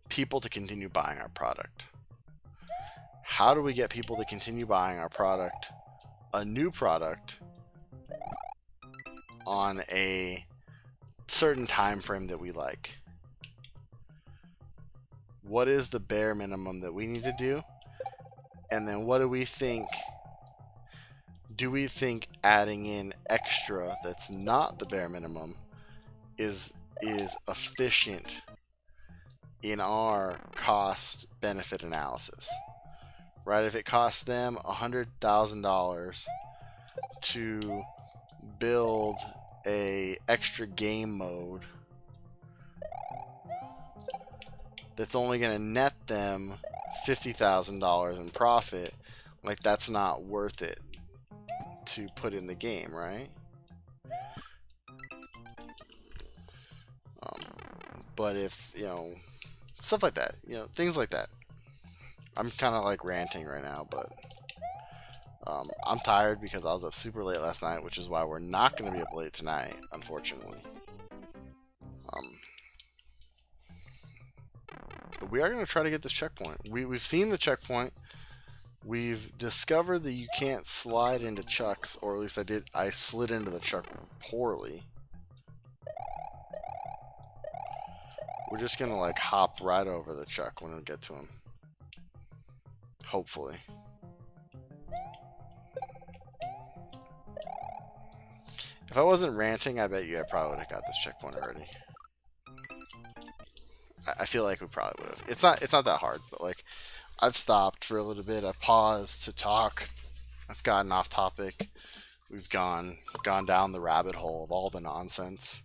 people to continue buying our product? How do we get people to continue buying our product, a new product, on a certain time frame that we like? What is the bare minimum that we need to do? And then what do we think? Do we think adding in extra that's not the bare minimum is efficient in our cost benefit analysis? Right? If it costs them $100,000 to build a extra game mode that's only going to net them $50,000 in profit, like that's not worth it to put in the game, right? But if, stuff like that, things like that. I'm kind of like ranting right now, but I'm tired because I was up super late last night, which is why we're not going to be up late tonight, unfortunately. But we are going to try to get this checkpoint. We've seen the checkpoint. We've discovered that you can't slide into chucks, or at least I did. I slid into the chuck poorly. We're just going to like hop right over the chuck when we get to him. Hopefully. If I wasn't ranting, I bet you I probably would have got this checkpoint already. I feel like we probably would have. It's not that hard, but like I've stopped for a little bit. I've paused to talk. I've gotten off topic. We've gone down the rabbit hole of all the nonsense.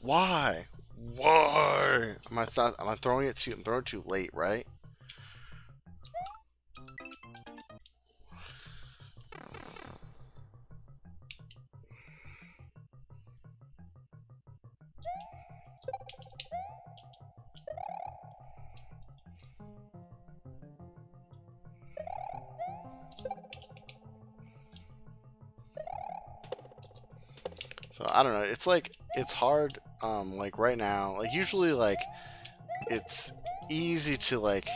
Why? Why? Am I throwing it too? I'm throwing it too late, right? So I don't know. It's like it's hard. Like right now, like usually, like it's easy to like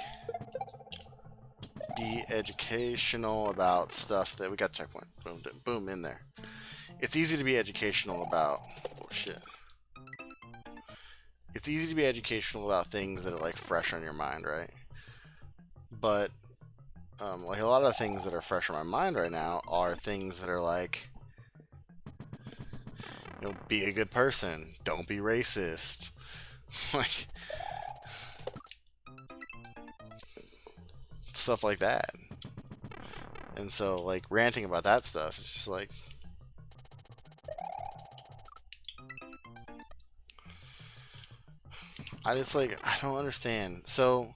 be educational about stuff that we got checkpoint. Boom, boom, in there. It's easy to be educational about. Oh shit. It's easy to be educational about things that are like fresh on your mind, right? But like a lot of things that are fresh on my mind right now are things that are like, you know, be a good person, don't be racist, like stuff like that. And so like ranting about that stuff is just like, I don't understand. So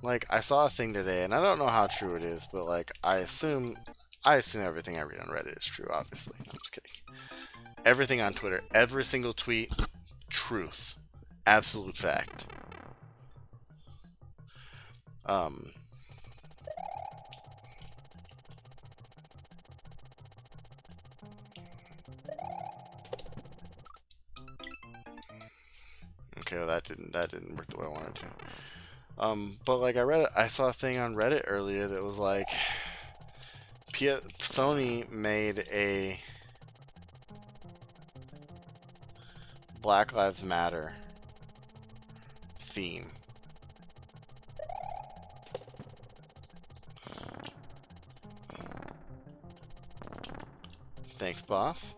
like I saw a thing today, and I don't know how true it is, but like I assume everything I read on Reddit is true, obviously. I'm just kidding. Everything on Twitter, every single tweet, truth. Absolute fact. Okay, well that didn't work the way I wanted to. But like I saw a thing on Reddit earlier that was like Sony made a Black Lives Matter theme. Thanks, boss.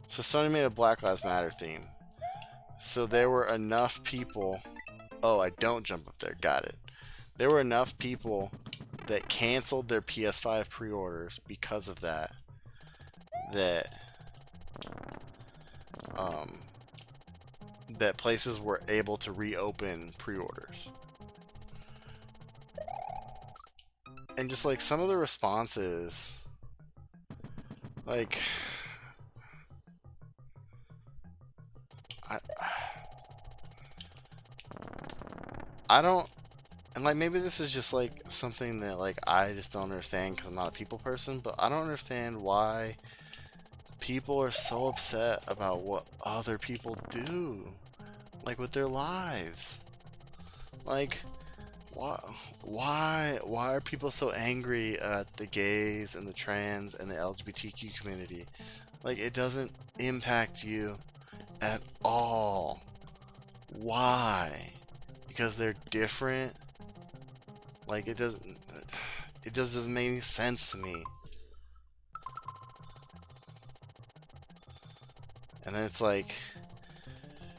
So Sony made a Black Lives Matter theme. So there were enough people. Oh, I don't jump up there. Got it. There were enough people that canceled their PS5 pre-orders because of that. That places were able to reopen pre-orders. And just like some of the responses, like I don't, and like maybe this is just like something that like I just don't understand because I'm not a people person, but I don't understand why people are so upset about what other people do, like with their lives. Like, why are people so angry at the gays and the trans and the LGBTQ community? Like, it doesn't impact you at all. Why? Because they're different? Like, it just doesn't make any sense to me. And then it's like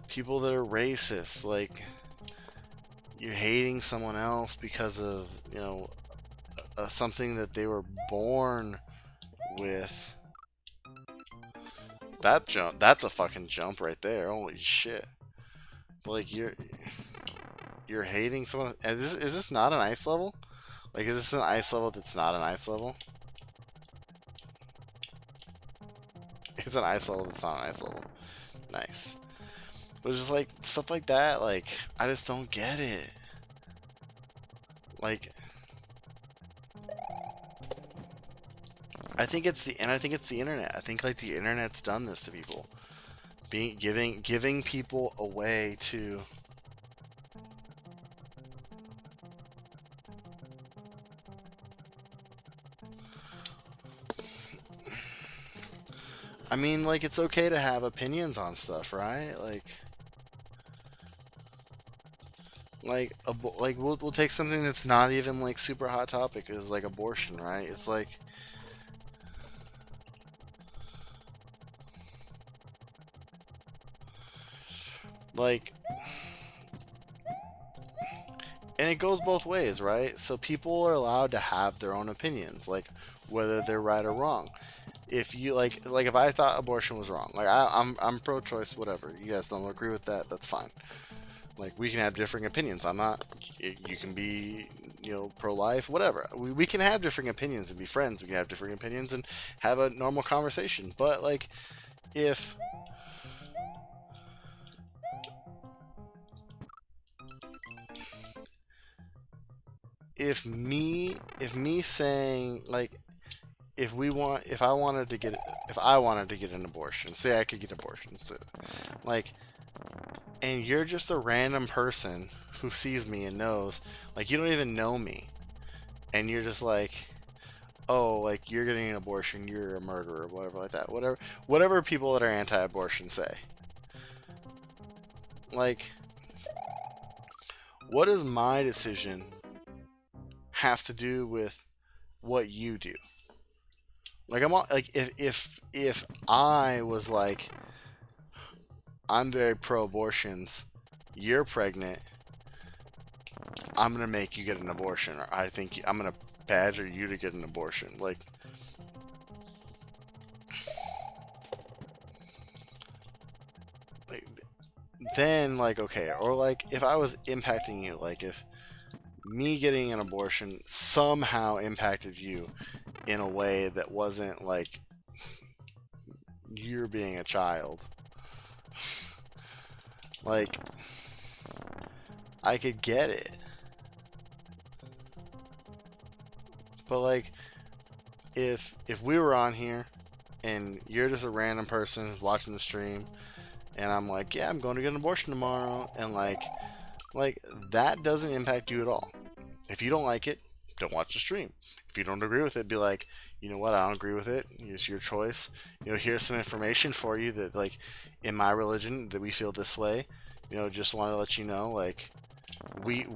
people that are racist, like you're hating someone else because of, you know, something that they were born with. That's a fucking jump right there. Holy shit. But like you're hating someone. Is this not an ice level? Like, is this an ice level that's not an ice level? it's an ice level that's not an ice level. Nice. But it's just like stuff like that, like I just don't get it. Like I think it's the internet. I think like the internet's done this to people. Giving people a way to I mean, like, it's okay to have opinions on stuff, right? Like we'll take something that's not even like super hot topic is like abortion, right? It's like and it goes both ways, right? So people are allowed to have their own opinions, like whether they're right or wrong. If you like if I thought abortion was wrong, like I'm pro-choice, whatever. You guys don't agree with that, that's fine. Like we can have differing opinions. I'm not. You can be, pro-life, whatever. We can have differing opinions and be friends. We can have differing opinions and have a normal conversation. But like, if if me saying like if I wanted to get an abortion, say I could get abortion, so, like, and you're just a random person who sees me and knows, like, you don't even know me, and you're just like, oh, like, you're getting an abortion, you're a murderer, whatever, like that, whatever people that are anti-abortion say. Like, what does my decision have to do with what you do? Like, I'm all, like, if I was like, I'm very pro-abortions, you're pregnant, I'm gonna make you get an abortion, or I think I'm gonna badger you to get an abortion. Like, then, like, okay, or like if I was impacting you, like if me getting an abortion somehow impacted you in a way that wasn't like you're being a child, like, I could get it. But like, if we were on here and you're just a random person watching the stream, and I'm like, yeah, I'm going to get an abortion tomorrow, and like that doesn't impact you at all. If you don't like it, don't watch the stream. If you don't agree with it, be like, you know what, I don't agree with it. It's your choice. Here's some information for you that, like, in my religion, that we feel this way. Just want to let you know, like, we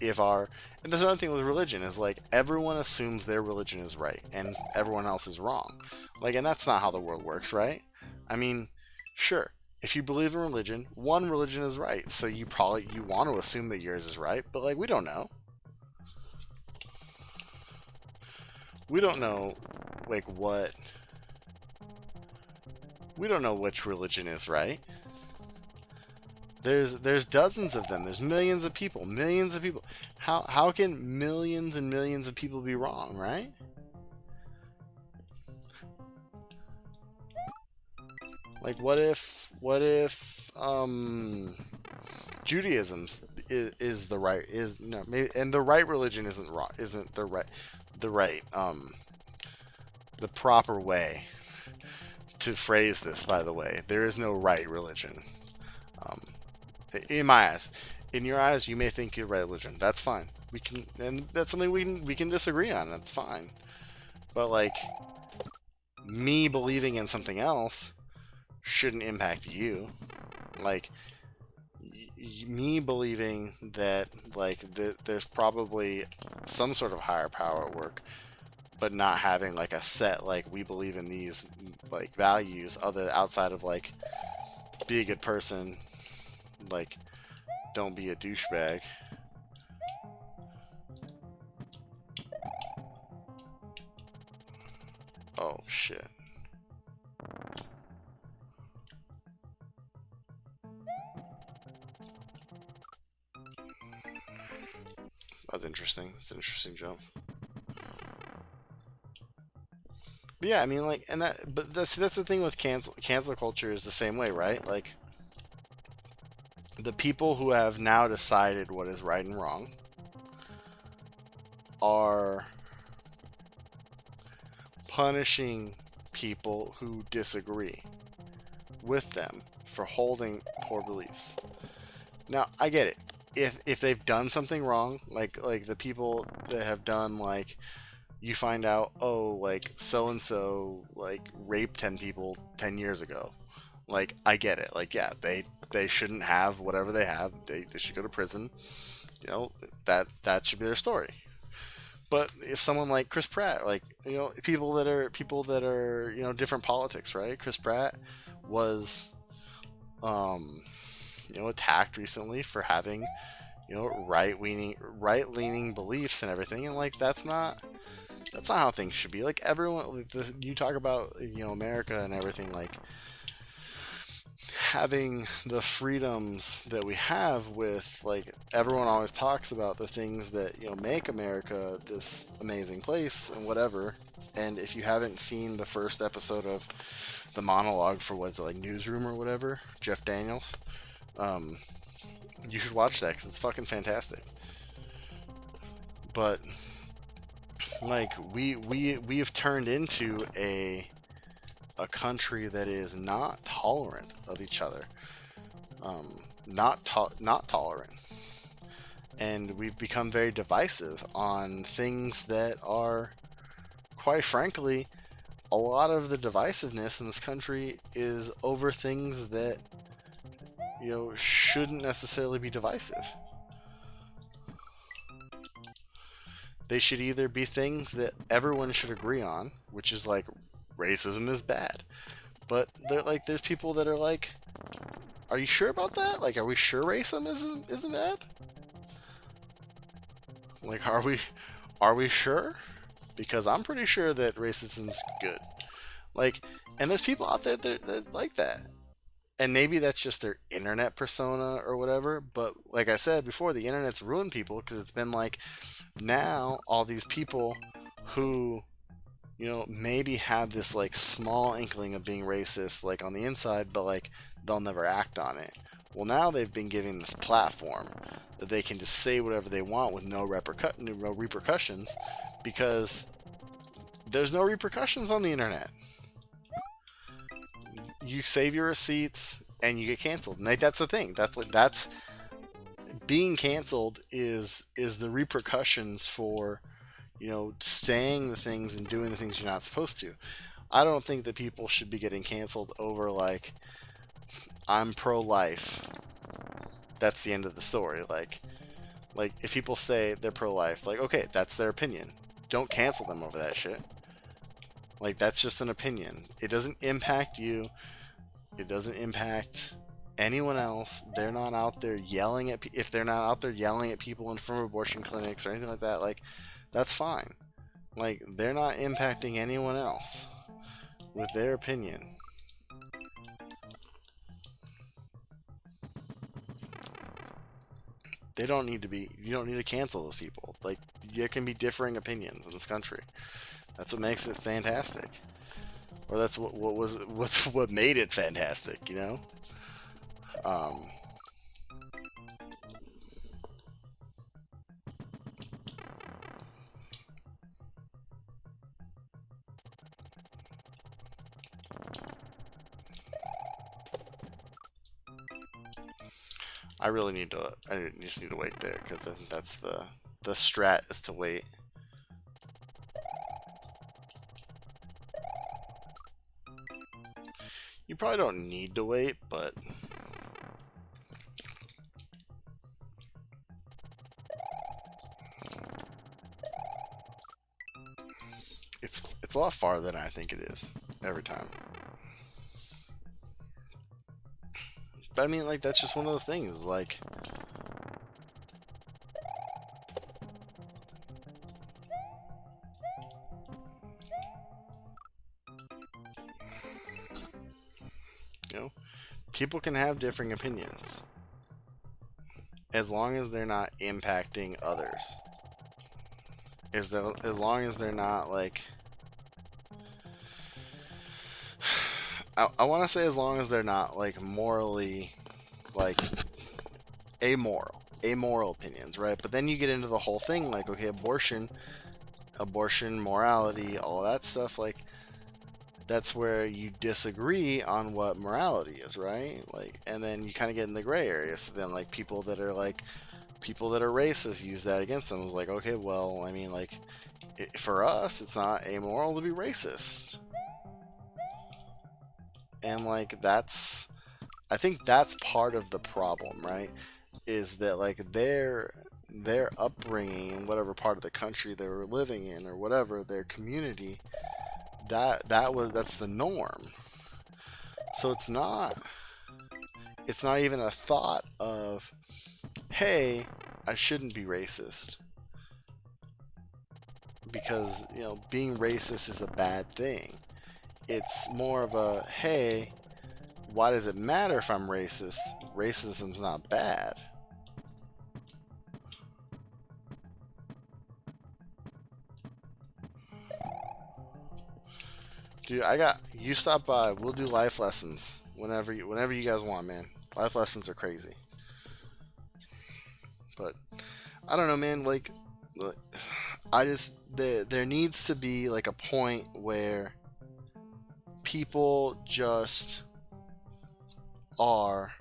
if our and there's another thing with religion is like everyone assumes their religion is right and everyone else is wrong. Like, and that's not how the world works, right? I mean, sure, if you believe in religion, one religion is right, so you want to assume that yours is right, but like, we don't know. We don't know, like, we don't know which religion is right. There's dozens of them. There's millions of people. Millions of people. How can millions and millions of people be wrong, right? Like, what if Judaism is the right, is no, maybe, and the right religion isn't wrong, isn't the right the proper way to phrase this, by the way. There is no right religion. Um, in my eyes. In your eyes, you may think you're right religion. That's fine. And that's something we can disagree on. That's fine. But like, me believing in something else shouldn't impact you. Like, me believing that, like, there's probably some sort of higher power at work, but not having like a set, like, we believe in these, like, values other outside of like, be a good person, like, don't be a douchebag. Oh shit. That's interesting. It's an interesting jump. But yeah, I mean, like, and but that's the thing with cancel culture is the same way, right? Like, the people who have now decided what is right and wrong are punishing people who disagree with them for holding poor beliefs. Now, I get it. If they've done something wrong, like the people that have done, like, you find out, oh, like, so and so like raped 10 people 10 years ago. Like, I get it. Like, yeah, they shouldn't have whatever they have. They should go to prison. You know, that should be their story. But if someone like Chris Pratt, like, you know, people that are different politics, right? Chris Pratt was attacked recently for having right leaning beliefs and everything, and like that's not how things should be. Like, everyone, like, you talk about America and everything, like having the freedoms that we have with, like, everyone always talks about the things that make America this amazing place and whatever. And if you haven't seen the first episode of the monologue for what's it, like, Newsroom or whatever, Jeff Daniels, um, you should watch that because it's fucking fantastic. But like we've turned into a country that is not tolerant of each other, not tolerant, and we've become very divisive on things that are, quite frankly, a lot of the divisiveness in this country is over things that shouldn't necessarily be divisive. They should either be things that everyone should agree on, which is like racism is bad. But there's people that are like, are you sure about that? Like, are we sure racism isn't bad? Like, are we sure? Because I'm pretty sure that racism's good. Like, and there's people out there that like that. And maybe that's just their internet persona or whatever. But like I said before, the internet's ruined people because it's been like, now all these people who maybe have this like small inkling of being racist like on the inside, but like they'll never act on it. Well, now they've been given this platform that they can just say whatever they want with no repercussions, because there's no repercussions on the internet. You save your receipts and you get canceled. And like, that's the thing. That's being canceled is the repercussions for saying the things and doing the things you're not supposed to. I don't think that people should be getting canceled over, like, I'm pro-life. That's the end of the story. Like if people say they're pro-life, like, okay, that's their opinion. Don't cancel them over that shit. Like, that's just an opinion. It doesn't impact you. It doesn't impact anyone else. They're not out there yelling at if they're not out there yelling at people in front of abortion clinics or anything like that, like, that's fine. Like, they're not impacting anyone else with their opinion. They don't need to be, you don't need to cancel those people. Like, there can be differing opinions in this country. That's what makes it fantastic. Or that's what made it fantastic, I just need to wait there, because I think that's the strat, is to wait. You probably don't need to wait, but it's a lot farther than I think it is every time. But I mean, like, that's just one of those things. Like, people can have differing opinions as long as they're not impacting others. As long as they're not, like, I want to say as long as they're not like morally like amoral opinions, right? But then you get into the whole thing like, okay, abortion, morality, all that stuff, like that's where you disagree on what morality is, right? Like, and then you kind of get in the gray area. So then, like, people that are racist use that against them. It's like, okay, well, I mean, like, for us, it's not amoral to be racist, and like I think that's part of the problem, right? Is that like their upbringing in whatever part of the country they were living in or whatever their community, that's the norm. So it's not even a thought of, hey, I shouldn't be racist because, you know, being racist is a bad thing. It's more of a, hey, why does it matter if I'm racist? Racism's not bad. Dude, I got you stop by. We'll do life lessons whenever you guys want, man. Life lessons are crazy. But I don't know, man, like I just there needs to be like a point where people just are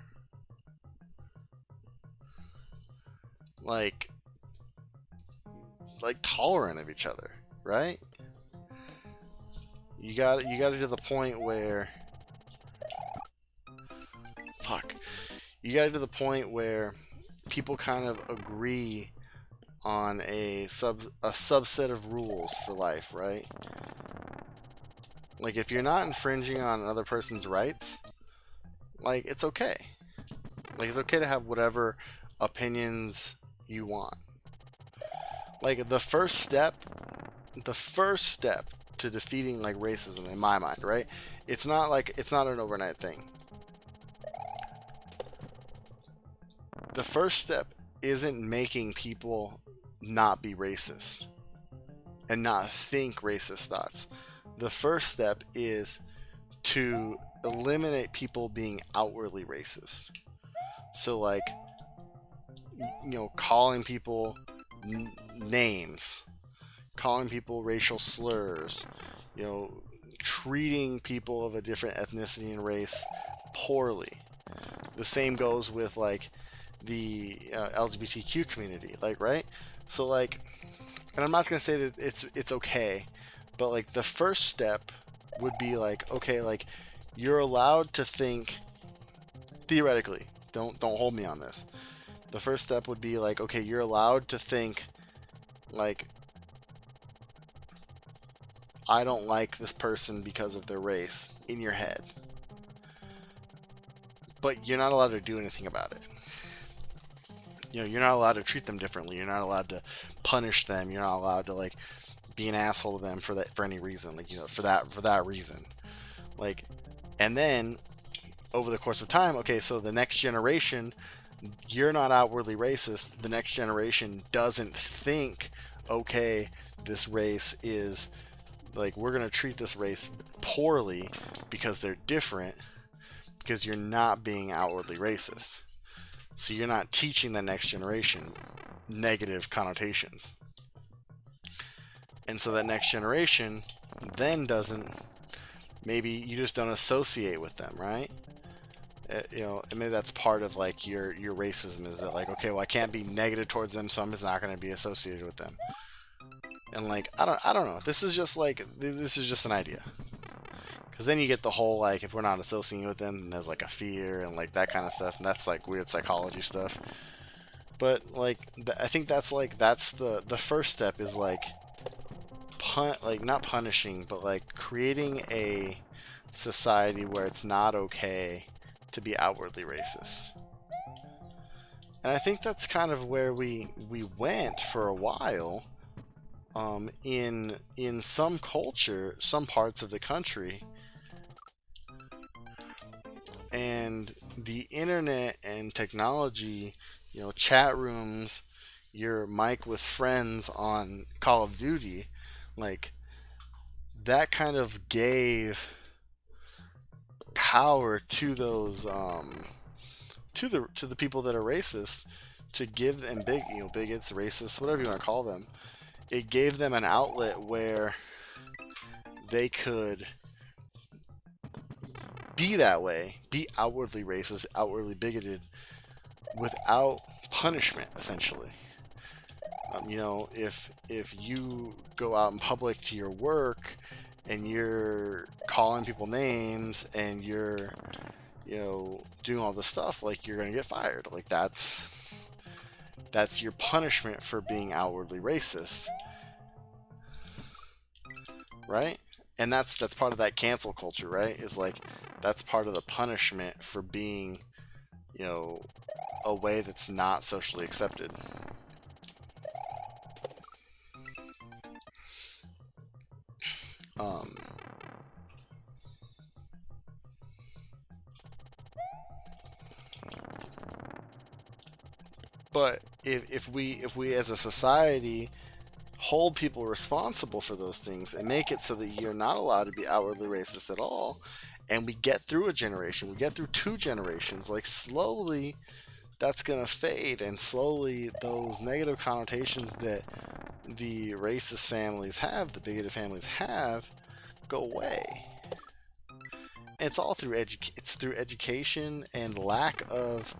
like tolerant of each other, right? You got to to the point where fuck. You got to the point where people kind of agree on a subset of rules for life, right? Like if you're not infringing on another person's rights, like it's okay. Like it's okay to have whatever opinions you want. Like the first step to defeating like racism in my mind, right? It's not an overnight thing. The first step isn't making people not be racist and not think racist thoughts. The first step is to eliminate people being outwardly racist. So like, you know, calling people names, calling people racial slurs, you know, treating people of a different ethnicity and race poorly. The same goes with like the LGBTQ community, like, right? So like, and I'm not gonna say that it's okay, but like the first step would be like, okay, like you're allowed to think theoretically. Don't hold me on this. The first step would be like, okay, you're allowed to think like, I don't like this person because of their race in your head. But you're not allowed to do anything about it. You know, you're not allowed to treat them differently. You're not allowed to punish them. You're not allowed to like be an asshole to them for any reason. Like, you know, for that reason. Like, and then over the course of time, okay, so the next generation, you're not outwardly racist. The next generation doesn't think, okay, this race is like, we're going to treat this race poorly because they're different, because you're not being outwardly racist. So you're not teaching the next generation negative connotations. And so that next generation then doesn't, maybe you just don't associate with them, right? You know, and maybe that's part of like your racism, is that like, okay, well, I can't be negative towards them, so I'm just not going to be associated with them. And like, I don't know. This is just an idea. Because then you get the whole like, if we're not associating with them, then there's like a fear and like that kind of stuff, and that's like weird psychology stuff. But like, I think that's the first step is like, like not punishing, but like creating a society where it's not okay to be outwardly racist. And I think that's kind of where we went for a while. In some culture, some parts of the country, and the internet and technology, you know, chat rooms, your mic with friends on Call of Duty, like that kind of gave power to those to the people that are racist, to give them bigots, racists, whatever you want to call them. It gave them an outlet where they could be that way, be outwardly racist, outwardly bigoted, without punishment, essentially. If you go out in public to your work and you're calling people names and you're, doing all this stuff, like, you're gonna get fired. Like, that's your punishment for being outwardly racist, right? And that's part of that cancel culture, right? Is like, that's part of the punishment for being, a way that's not socially accepted. But if we as a society hold people responsible for those things and make it so that you're not allowed to be outwardly racist at all, and we get through a generation, we get through 2 generations, like, slowly that's gonna fade, and slowly those negative connotations that the racist families have, the bigoted families have, go away. And it's all through it's through education and lack of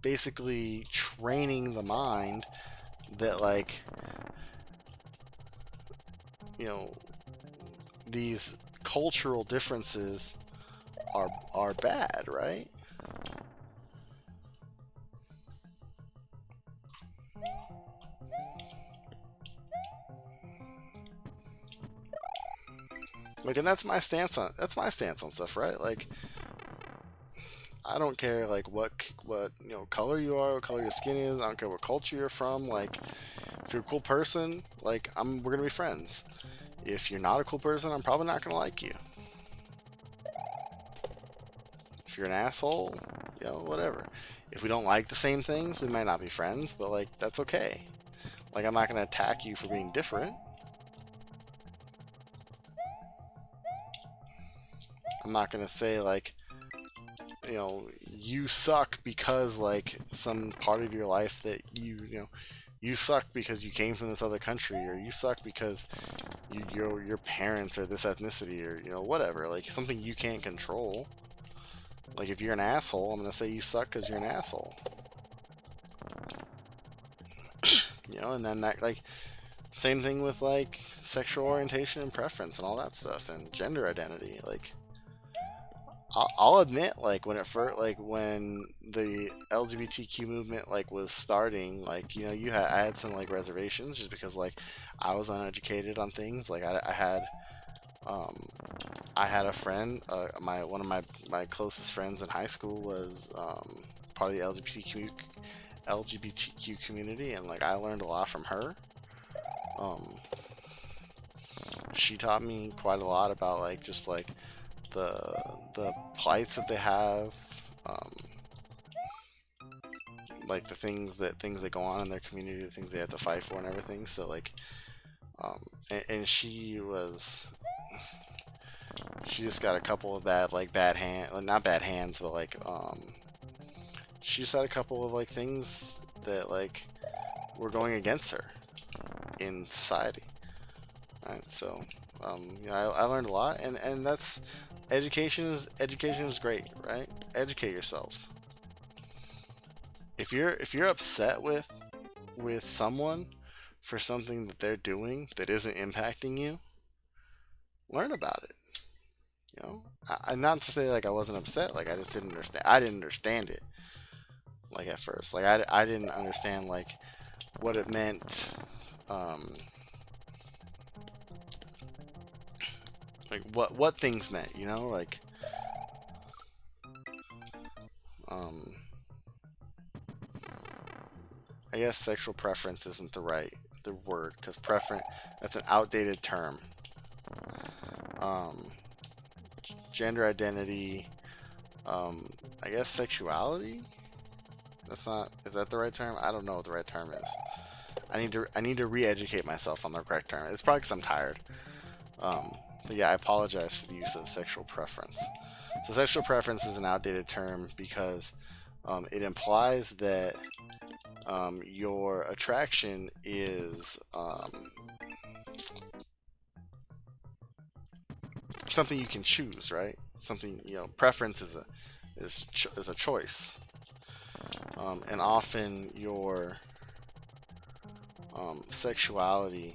basically training the mind that, like, these cultural differences are bad, right? Like, and that's my stance on stuff, right? Like, I don't care, like, what color you are, what color your skin is. I don't care what culture you're from. Like, if you're a cool person, like, we're gonna be friends. If you're not a cool person, I'm probably not gonna like you. If you're an asshole, whatever. If we don't like the same things, we might not be friends, but, like, that's okay. Like, I'm not gonna attack you for being different. I'm not gonna say, like, you suck because, like, some part of your life that you suck because you came from this other country, or you suck because your parents are this ethnicity, or whatever. Like, something you can't control. Like, if you're an asshole, I'm gonna say you suck because you're an asshole. And then that, like, same thing with, like, sexual orientation and preference and all that stuff, and gender identity. Like, I'll admit, like, when the LGBTQ movement, like, was starting, like, I had some, like, reservations, just because, like, I was uneducated on things. Like, I had a friend, one of my closest friends in high school was part of the LGBTQ community, and, like, I learned a lot from her. She taught me quite a lot about, like, just, like, the plights that they have, like, the things that go on in their community, the things they have to fight for and everything. So, like, and she just got a couple of bad hands, not bad hands, but, like, she just had a couple of, like, things that, like, were going against her in society. Right? So, I learned a lot, and that's education is great, right? Educate yourselves. If you're upset with someone for something that they're doing that isn't impacting you, learn about it. I'm not to say, like, I wasn't upset. Like, I just didn't understand. I didn't understand it, like, at first. Like, I didn't understand, like, what it meant. Like, what things meant, like, I guess sexual preference isn't the word, because that's an outdated term. Gender identity, I guess sexuality. Is that the right term? I don't know what the right term is. I need to re-educate myself on the correct term. It's probably because I'm tired. But yeah, I apologize for the use of sexual preference. So sexual preference is an outdated term because it implies that your attraction is something you can choose, right? Something, you know, preference is a choice, and often your sexuality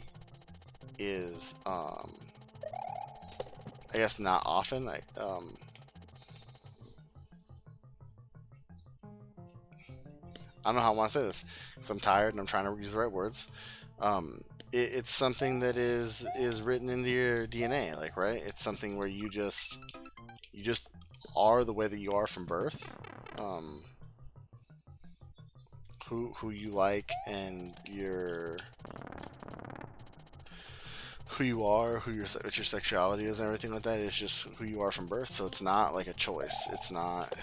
is I guess not often. I don't know how I want to say this because I'm tired and I'm trying to use the right words. It's something that is written into your DNA, like, right? It's something where you just are the way that you are from birth. Who you like and your who you are, what your sexuality is, and everything like that is just who you are from birth. So it's not like a choice. It's not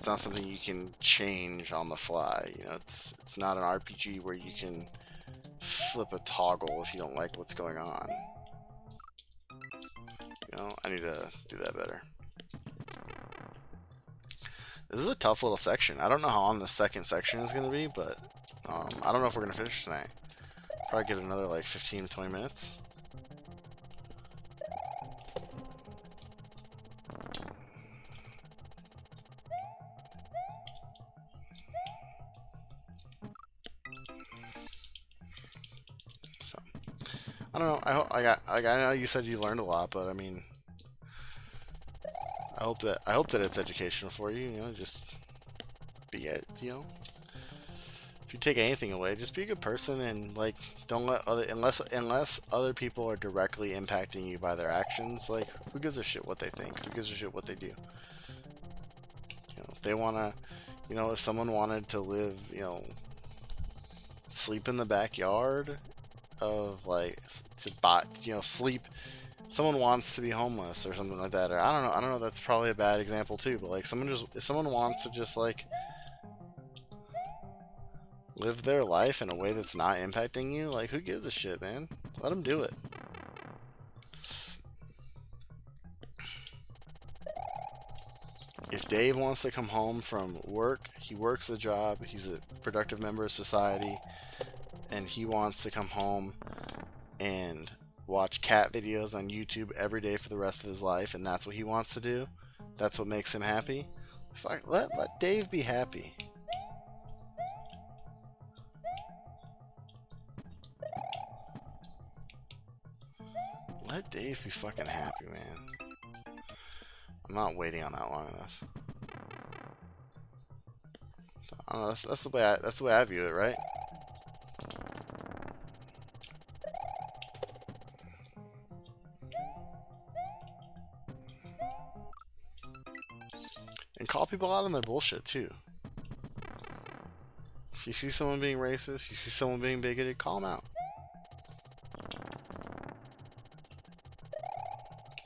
something you can change on the fly. You know, it's not an RPG where you can flip a toggle if you don't like what's going on. You know, I need to do that better. This is a tough little section. I don't know how long the second section is going to be, but I don't know if we're going to finish tonight. Probably get another like 15 to 20 minutes. So, I don't know. I know you said you learned a lot, but I mean, I hope that it's educational for you. You know, just be it. You know, if you take anything away, just be a good person and like don't let unless other people are directly impacting you by their actions. Like, who gives a shit what they think? Who gives a shit what they do? You know, if they wanna, you know, if someone wanted to live, you know, sleep in the backyard of like sleep. Someone wants to be homeless or something like that, or I don't know. That's probably a bad example too. But like, if someone wants to just like live their life in a way that's not impacting you, like, who gives a shit, man? Let them do it. If Dave wants to come home from work, he works a job, he's a productive member of society, and he wants to come home and watch cat videos on YouTube every day for the rest of his life, and that's what he wants to do, that's what makes him happy, let Dave be happy. Let Dave be fucking happy, man. I'm not waiting on that long enough. I don't know, that's the way I view it, right? And call people out on their bullshit too. If you see someone being racist, you see someone being bigoted, call them out.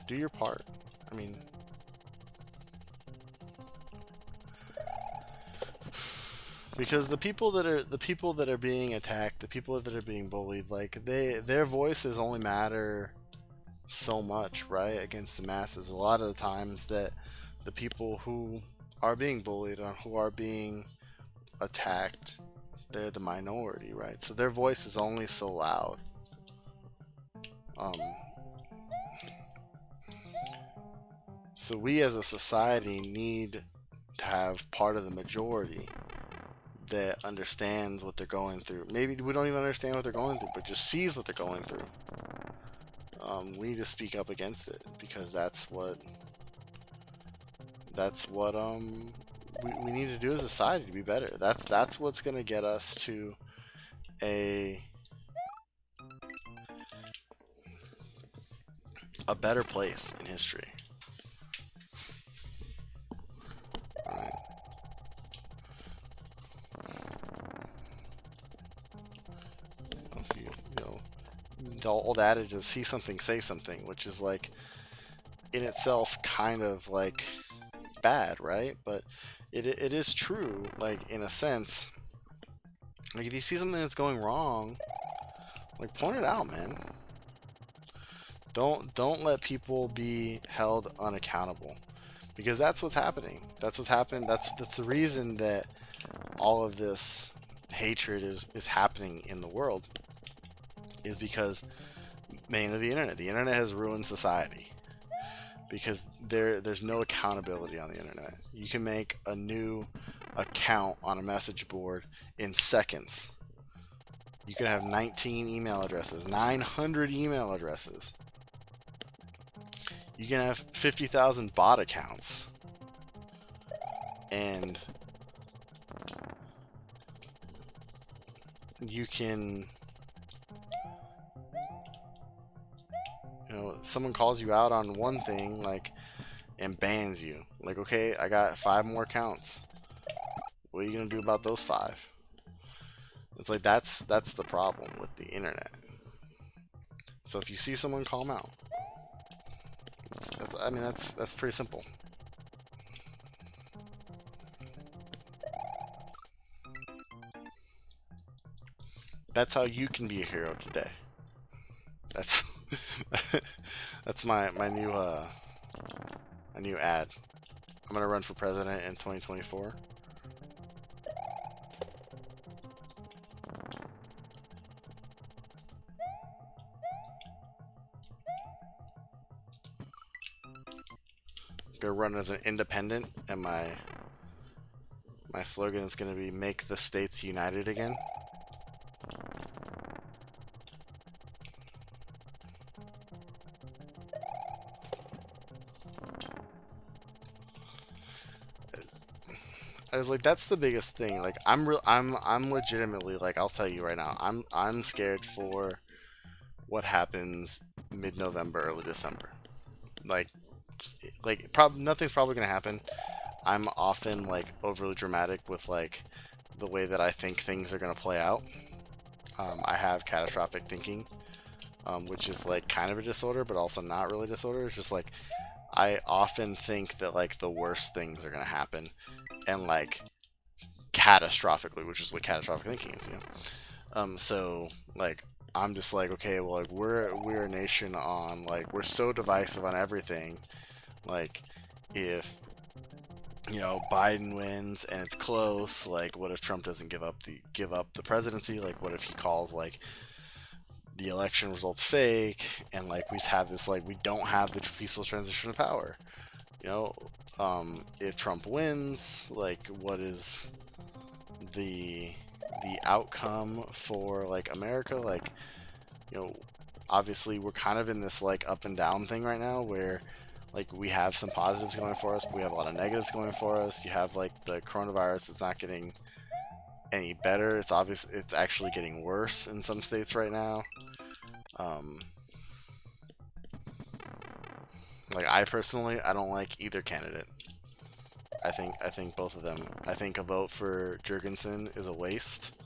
Do your part. I mean, because the people that are being attacked, the people that are being bullied, like their voices only matter so much, right? Against the masses. A lot of the times that the people who are being bullied or who are being attacked, they're the minority, right? So their voice is only so loud. So we as a society need to have part of the majority that understands what they're going through. Maybe we don't even understand what they're going through, but just sees what they're going through. We need to speak up against it because that's what we need to do as a society to be better. That's what's gonna get us to a better place in history. Right. You know, the old adage of see something, say something, which is like in itself kind of like bad, right? But it is true, like, in a sense. Like, if you see something that's going wrong, like, point it out, man. Don't let people be held unaccountable, because that's what's happening. That's what's happened. That's the reason that all of this hatred is happening in the world, is because mainly the internet. The internet has ruined society because there's no accountability on the internet. You can make a new account on a message board in seconds. You can have 19 email addresses, 900 email addresses. You can have 50,000 bot accounts. And you can, someone calls you out on one thing, like, and bans you. Like, okay, I got 5 more accounts. What are you gonna do about those 5? It's like that's the problem with the internet. So if you see someone, call them out. I mean, that's pretty simple. That's how you can be a hero today. That's that's my new ad. I'm gonna run for president in 2024. Gonna run as an independent, and my slogan is gonna be "Make the states united again." I was like, that's the biggest thing. Like, I'm legitimately, like, I'll tell you right now, I'm scared for what happens mid-November, early December. Like, nothing's probably gonna happen. I'm often like overly dramatic with like the way that I think things are gonna play out. I have catastrophic thinking, which is like kind of a disorder, but also not really a disorder. It's just like I often think that like the worst things are gonna happen, and like catastrophically, which is what catastrophic thinking is, so like I'm just like, okay, well, like we're a nation on, like, we're so divisive on everything. Like, if Biden wins and it's close, like, what if Trump doesn't give up the presidency? Like, what if he calls like the election results fake, and like we just have this, like, we don't have the peaceful transition of power. If Trump wins, like, what is the outcome for like America? Like, obviously we're kind of in this like up and down thing right now, where like we have some positives going for us, but we have a lot of negatives going for us. You have like the coronavirus is not getting any better. It's obvious it's actually getting worse in some states right now. Like, I personally, I don't like either candidate. I think both of them. I think a vote for Jurgensen is a waste.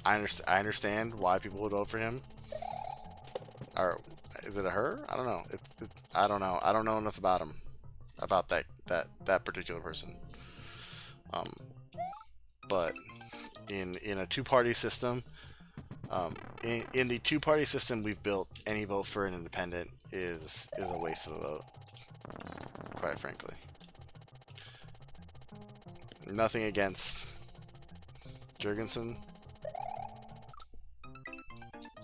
I understand why people would vote for him. Or is it a her? I don't know. I don't know. I don't know enough about him, about that particular person. Um, but in a two-party system, in the two-party system we've built, any vote for an independent is a waste of a vote, quite frankly. Nothing against Jurgensen.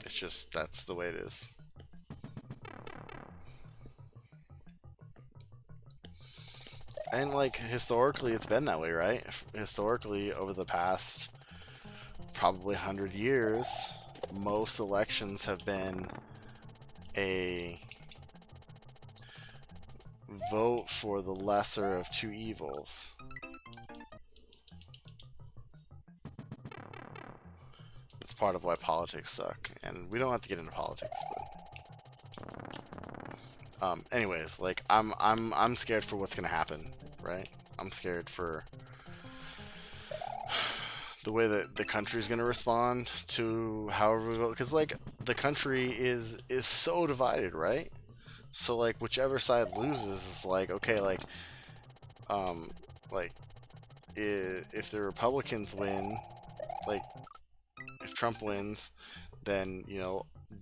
It's just, that's the way it is. And like, historically it's been that way, right? Historically, over the past probably 100 years, most elections have been a vote for the lesser of two evils. It's part of why politics suck, and we don't have to get into politics, but anyways, like, I'm scared for what's gonna happen, right? I'm scared for the way that the country's gonna respond to however we vote, because like the country is so divided, right? So like whichever side loses is like, okay, like like if the Republicans win, like if Trump wins, then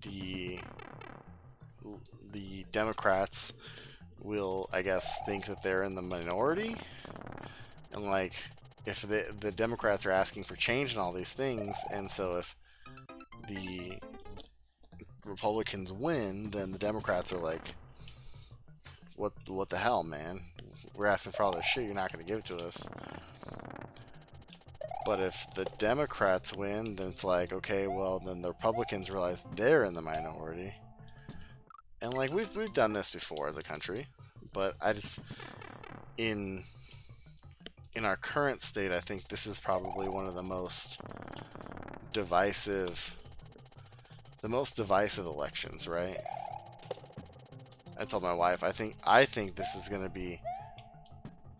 the the Democrats will, I guess, think that they're in the minority, and like if the Democrats are asking for change and all these things, and so if the Republicans win, then the Democrats are like, what the hell, man? We're asking for all this shit, you're not going to give it to us. But if the Democrats win, then it's like, okay, well, then the Republicans realize they're in the minority. And like we've done this before as a country, but I just in our current state, I think this is probably one of the most divisive elections, right? I told my wife, I think this is going to be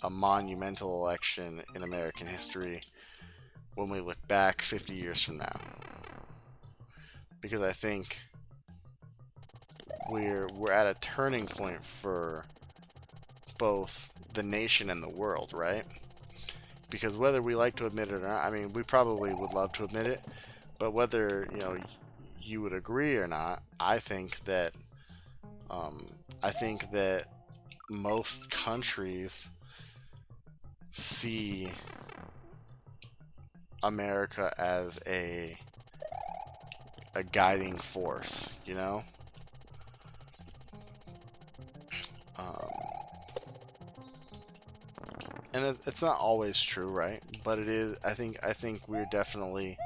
a monumental election in American history when we look back 50 years from now. Because I think we're at a turning point for both the nation and the world, right? Because whether we like to admit it or not, I mean, we probably would love to admit it, but whether, you would agree or not, I think that most countries see America as a guiding force, and it's not always true, right? But it is. I think we're definitely.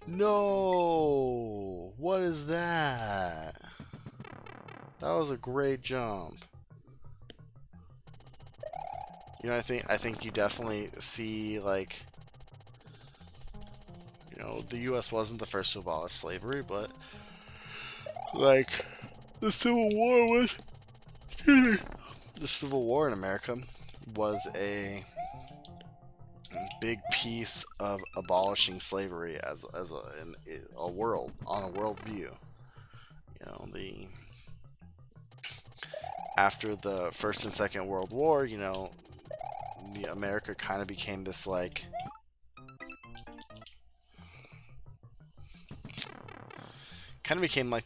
No! What is that? That was a great jump. I think you definitely see, like, the U.S. wasn't the first to abolish slavery, but like the Civil War was. The Civil War in America was a big piece of abolishing slavery as a world view. The after the First and Second World War, the America kind of became this like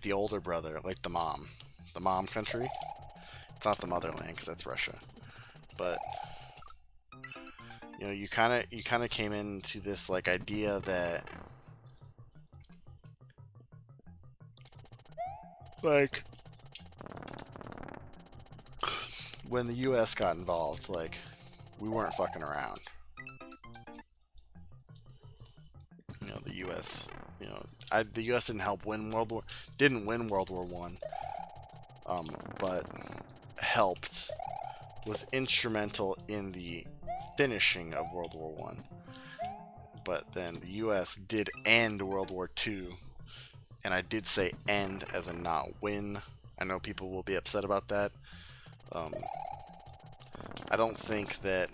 the older brother, like the mom country. It's not the motherland because that's Russia, but you kind of came into this like idea that like when the U.S. got involved, like we weren't fucking around. The U.S. The U.S. didn't win World War One, but was instrumental in the finishing of World War One. But then the U.S. did end World War Two, and I did say end as in not win. I know people will be upset about that. I don't think that,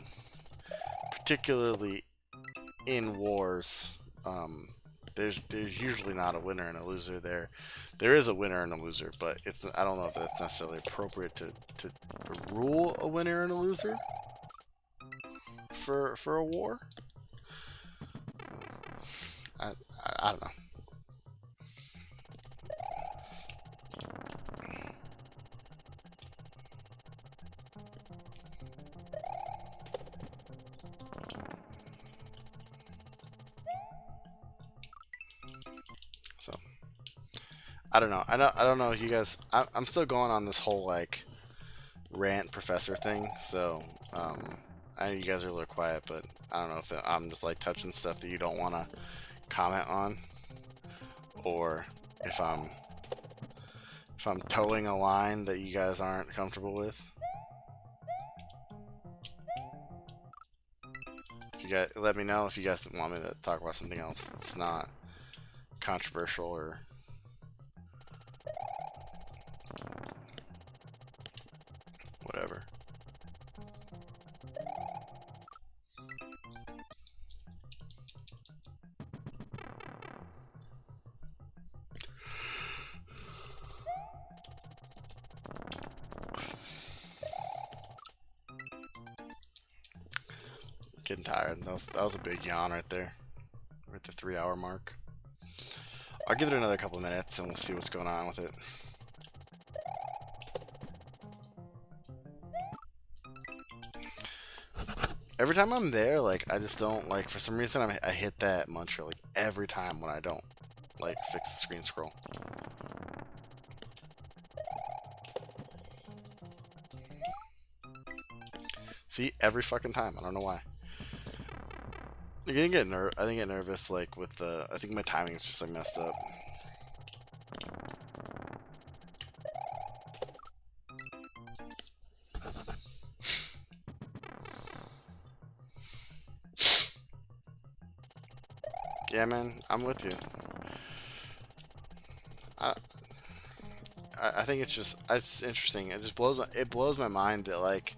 particularly in wars, there's usually not a winner and a loser there. There is a winner and a loser, but I don't know if that's necessarily appropriate to rule a winner and a loser for a war. I don't know. So I don't know. I don't know if you guys. I'm still going on this whole like rant professor thing. So I know you guys are a little quiet, but I don't know if I'm just like touching stuff that you don't want to comment on, or if I'm towing a line that you guys aren't comfortable with. If you guys let me know if you guys want me to talk about something else. It's not controversial or whatever. getting tired. That was a big yawn right there. We're at the 3-hour mark. I'll give it another couple of minutes and we'll see what's going on with it. Every time I'm there, like, I just don't, like, for some reason I hit that muncher, like, every time when I don't, like, fix the screen scroll. See, every fucking time. I don't know why. You're gonna get I think I get nervous, like, with the, I think my timing is just, like, messed up. Yeah, man, I'm with you. I think it's interesting. It blows my mind that, like,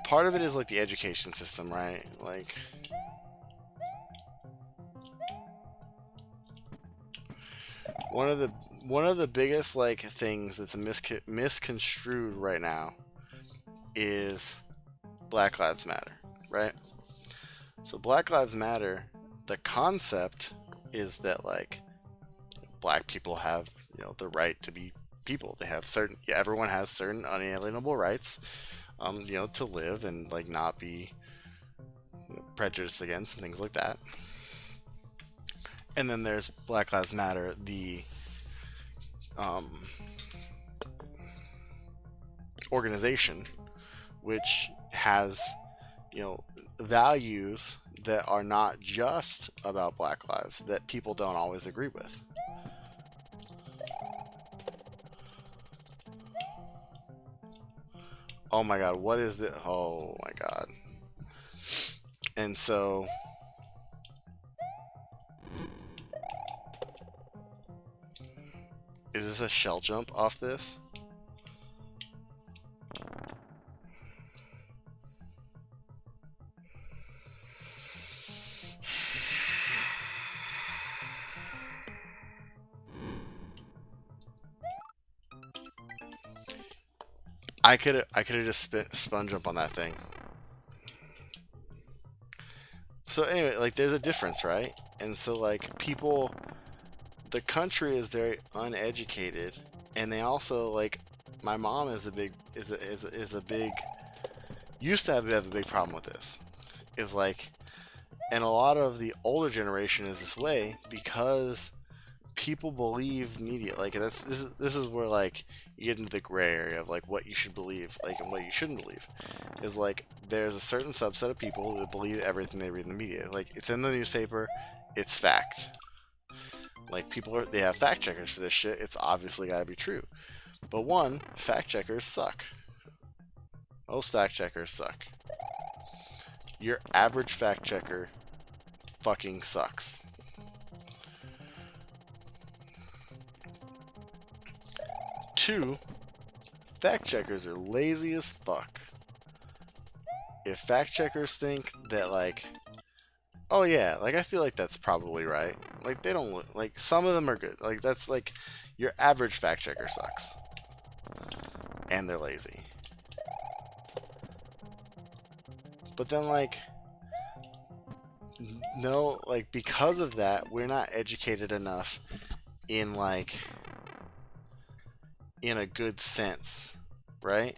part of it is like the education system, right? Like, one of the biggest, like, things that's misconstrued right now is Black Lives Matter, right? So Black Lives Matter, the concept is that, like, black people have, the right to be people. They have everyone has certain unalienable rights, to live and, like, not be prejudiced against and things like that. And then there's Black Lives Matter, the organization, which has, values that are not just about Black lives, that people don't always agree with. Oh my god, what is it? Oh my god. And so, is this a shell jump off this? I could have just spun jump on that thing. So anyway, like, there's a difference, right? And so, like, people, the country is very uneducated, and they also, like, my mom is a big used to have a big problem with this. Is like, and a lot of the older generation is this way because people believe media, like, this is where, like, you get into the gray area of, like, what you should believe, like, and what you shouldn't believe. Is like, there's a certain subset of people that believe everything they read in the media. Like, it's in the newspaper, it's fact. Like, they have fact checkers for this shit. It's obviously gotta be true. But one, fact checkers suck. Most fact checkers suck. Your average fact checker fucking sucks. Two, fact checkers are lazy as fuck. If fact checkers think that, like, oh yeah, like, I feel like that's probably right, like, they don't, like, some of them are good. Like, that's, like, your average fact checker sucks. And they're lazy. But then, like, no, like, because of that, we're not educated enough in, like, in a good sense, right?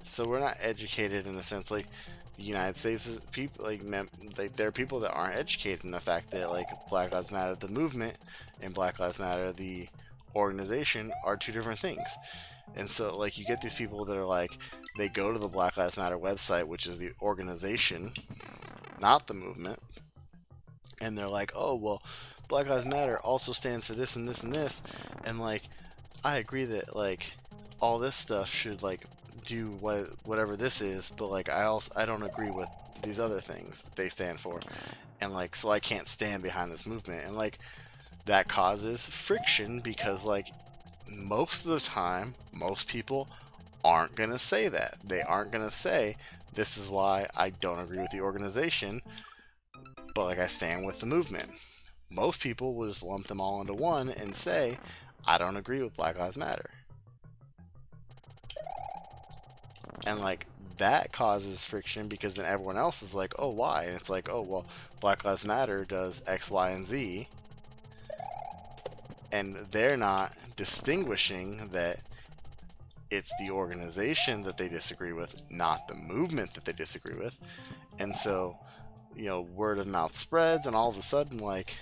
So we're not educated in a sense, like, the United States is people, like, there are people that aren't educated in the fact that, like, Black Lives Matter the movement and Black Lives Matter the organization are two different things. And so, like, you get these people that are like, they go to the Black Lives Matter website, which is the organization, not the movement, and they're like, oh, well, Black Lives Matter also stands for this and this and this, and, like, I agree that, like, all this stuff should, like, do whatever this is, but, like, I don't agree with these other things that they stand for, and, like, so I can't stand behind this movement. And, like, that causes friction because, like, most of the time, most people aren't gonna say that. They aren't gonna say, this is why I don't agree with the organization, but, like, I stand with the movement. Most people will just lump them all into one and say, I don't agree with Black Lives Matter. And like that causes friction because then everyone else is like, oh, why? And it's like, oh, well, Black Lives Matter does X, Y, and Z, and they're not distinguishing that it's the organization that they disagree with, not the movement that they disagree with. And so, word of mouth spreads, and all of a sudden, like,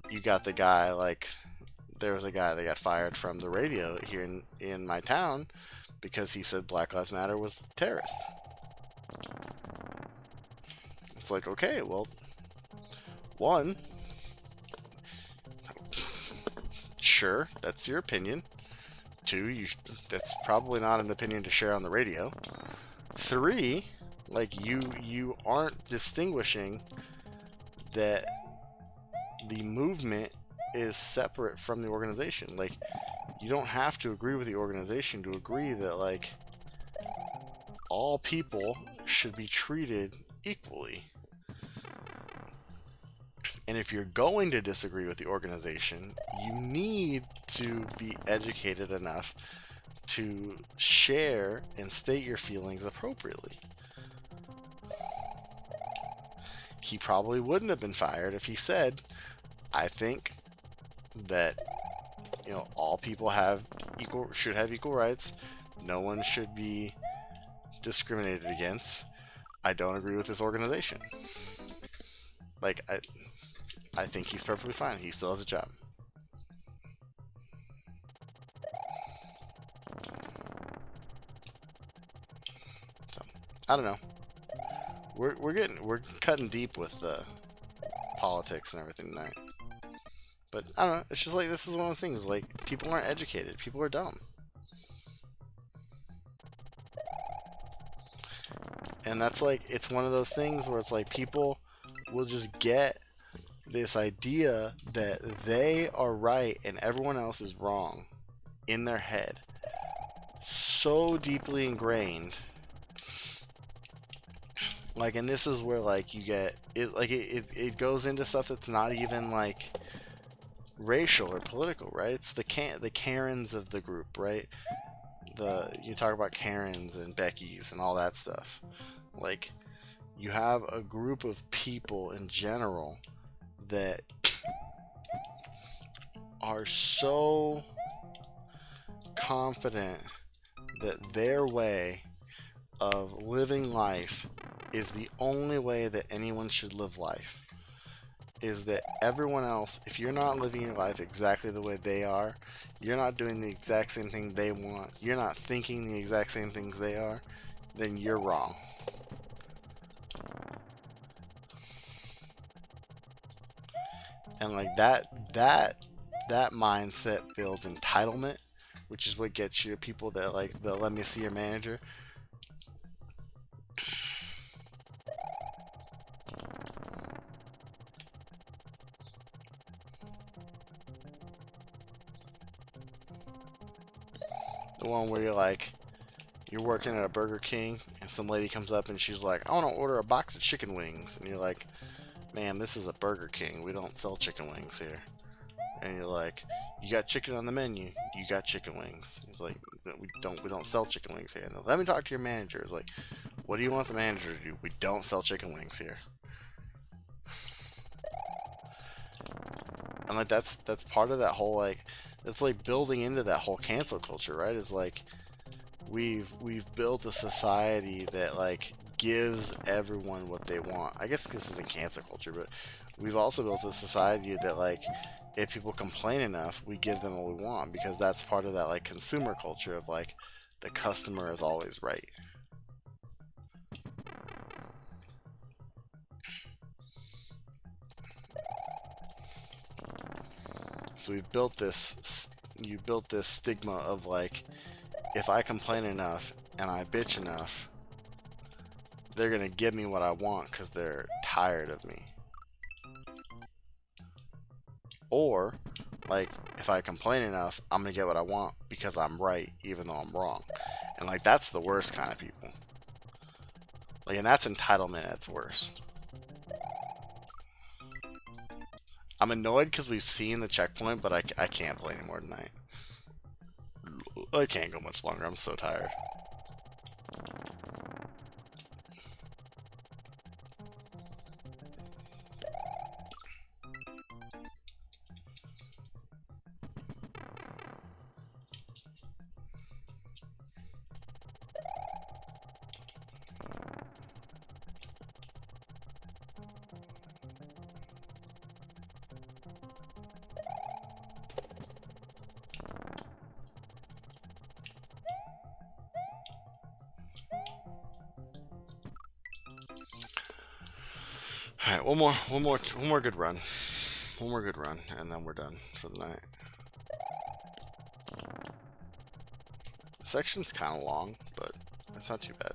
you got the guy, like, there was a guy that got fired from the radio here in my town because he said Black Lives Matter was terrorist. It's like, okay, well, one, sure, that's your opinion. Two, that's probably not an opinion to share on the radio. Three, like, you aren't distinguishing that the movement is separate from the organization. Like, you don't have to agree with the organization to agree that, like, all people should be treated equally. And if you're going to disagree with the organization, you need to be educated enough to share and state your feelings appropriately. He probably wouldn't have been fired if he said, I think that all people should have equal rights. No one should be discriminated against. I don't agree with this organization. Like, I think he's perfectly fine. He still has a job. So, I don't know. We're cutting deep with politics and everything tonight. But I don't know. It's just like, this is one of those things. Like, people aren't educated. People are dumb. And that's like, it's one of those things where it's like people will just get this idea that they are right and everyone else is wrong in their head, so deeply ingrained. Like, and this is where, like, you get it, like, it goes into stuff that's not even like racial or political, right? It's the Karens of the group, right? You talk about Karens and Beckys and all that stuff. Like, you have a group of people in general that are so confident that their way of living life is the only way that anyone should live life. Is that everyone else, if you're not living your life exactly the way they are, you're not doing the exact same thing they want, you're not thinking the exact same things they are, then you're wrong. And like that mindset builds entitlement, which is what gets you to people that like the let me see your manager. The one where you're working at a Burger King and some lady comes up and she's like, I want to order a box of chicken wings. And you're like, ma'am, this is a Burger King. We don't sell chicken wings here. And you're like, you got chicken on the menu. You got chicken wings. It's like, we don't sell chicken wings here. And let me talk to your manager. It's like, what do you want the manager to do? We don't sell chicken wings here. And like that's part of that whole like, that's like building into that whole cancel culture, right? It's like we've built a society that like gives everyone what they want. I guess this isn't cancel culture, but we've also built a society that like if people complain enough, we give them what we want, because that's part of that like consumer culture of like the customer is always right. So we've built this stigma of like, if I complain enough and I bitch enough, they're gonna give me what I want because they're tired of me. Or, like, if I complain enough, I'm gonna get what I want because I'm right, even though I'm wrong. And like, that's the worst kind of people. Like, and that's entitlement at its worst. I'm annoyed because we've seen the checkpoint, but I can't play anymore tonight. I can't go much longer. I'm so tired. All right, one more good run. One more good run, and then we're done for the night. The section's kind of long, but it's not too bad.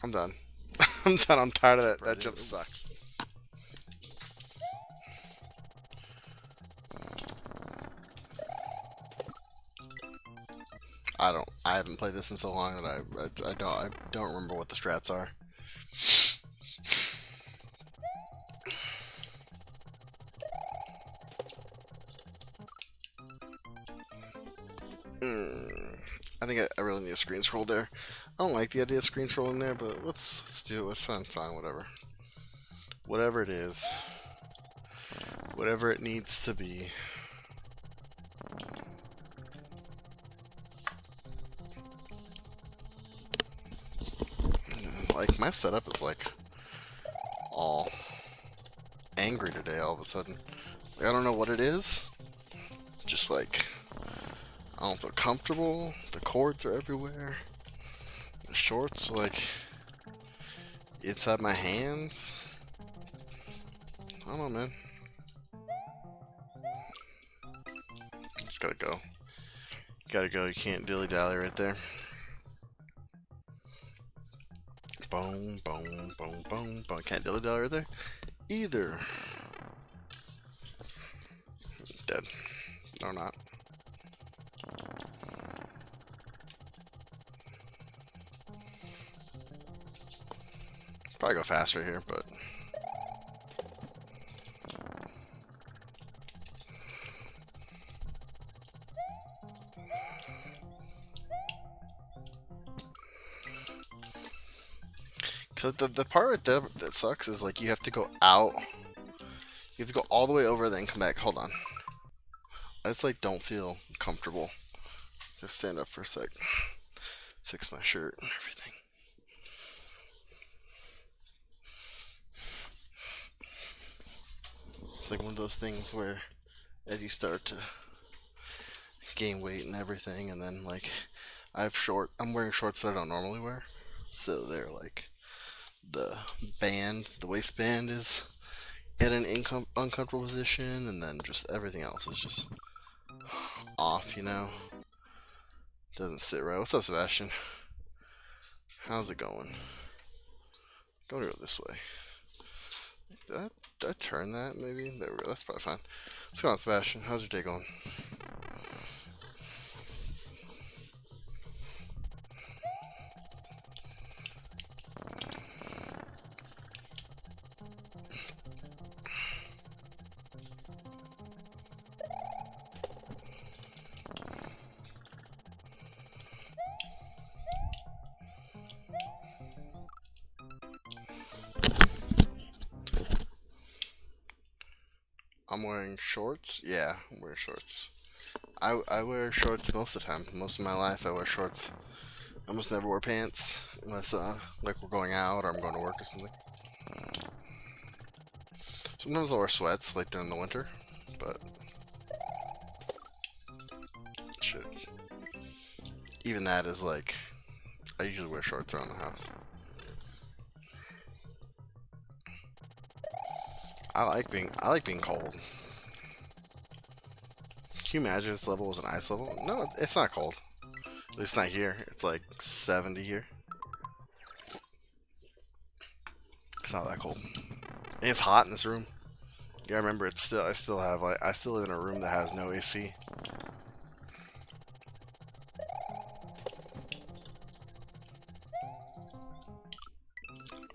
I'm done. I'm done. I'm tired of that. That jump sucks. I haven't played this in so long that I don't remember what the strats are. I think I really need a screen scroll there. I don't like the idea of screen scrolling there, but let's do it. It's fine, whatever. Whatever it is. Whatever it needs to be. Like, my setup is like all angry today all of a sudden. Like, I don't know what it is. Just like, I don't feel comfortable. The cords are everywhere. The shorts, like, inside my hands. I don't know, man. Just gotta go. Gotta go. You can't dilly-dally right there. Boom, boom, boom, boom, boom. Can't dilly-dally right there either. Dead. No, not. Probably go faster here, but because the part right there that sucks is like you have to go out. You have to go all the way over, then come back. Hold on. I just like don't feel comfortable. Just stand up for a sec. Fix my shirt and everything. It's like one of those things where as you start to gain weight and everything, and then like I'm wearing shorts that I don't normally wear, so they're like the waistband is at an uncomfortable position, and then just everything else is just off, you know. Doesn't sit right. What's up, Sebastian? How's it going? Don't go this way. Did I turn that maybe? There we go. That's probably fine. What's going on, Sebastian? How's your day going? I'm wearing shorts? Yeah, I'm wearing shorts. I wear shorts most of the time. Most of my life I wear shorts. I almost never wear pants unless like we're going out or I'm going to work or something. Sometimes I'll wear sweats like during the winter, but shit. Even that is like I usually wear shorts around the house. I like being cold. Can you imagine this level was an ice level? No, it's not cold. At least not here. It's like 70 here. It's not that cold. And it's hot in this room. Yeah, I remember I still live in a room that has no AC.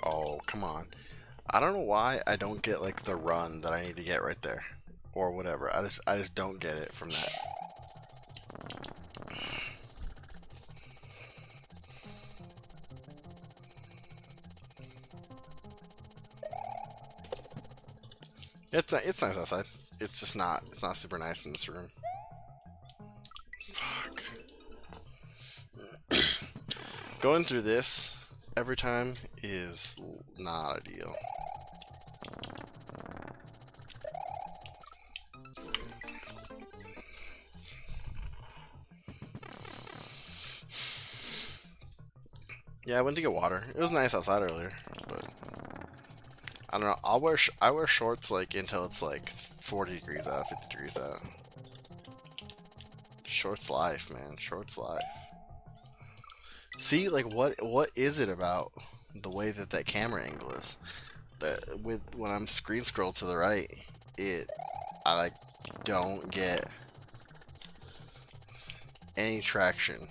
Oh, come on. I don't know why I don't get like the run that I need to get right there. Or whatever. I just don't get it from that. It's nice outside. It's just not super nice in this room. Fuck. Going through this every time is not ideal. Yeah, I went to get water. It was nice outside earlier, but I don't know. I wear shorts like until it's like 40 degrees out, 50 degrees out. Shorts life, man. Shorts life. See, like what is it about the way that that camera angle is? That with when I'm screen scroll to the right, I like don't get any traction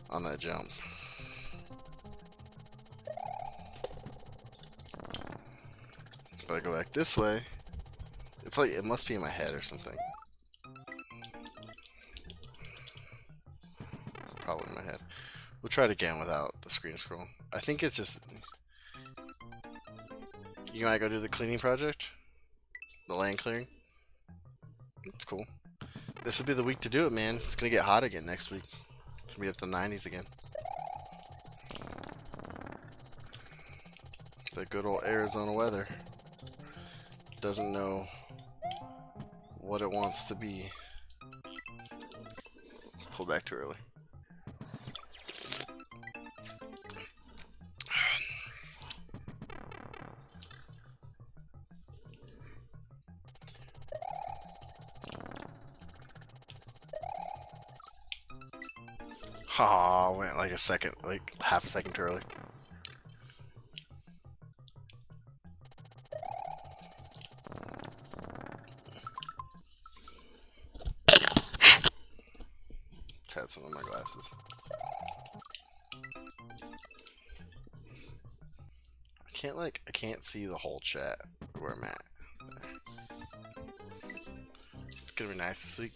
on that jump. But I go back this way. It's like it must be in my head or something. Probably in my head. We'll try it again without the screen scroll. I think it's just... You might go do the cleaning project? The land clearing? It's cool. This will be the week to do it, man. It's gonna get hot again next week. It's gonna be up to the 90s again. The good old Arizona weather doesn't know what it wants to be. Pull back too early. Ha, went like a second, like half a second too early. Had some of my glasses. I can't see the whole chat where I'm at. It's gonna be nice this week.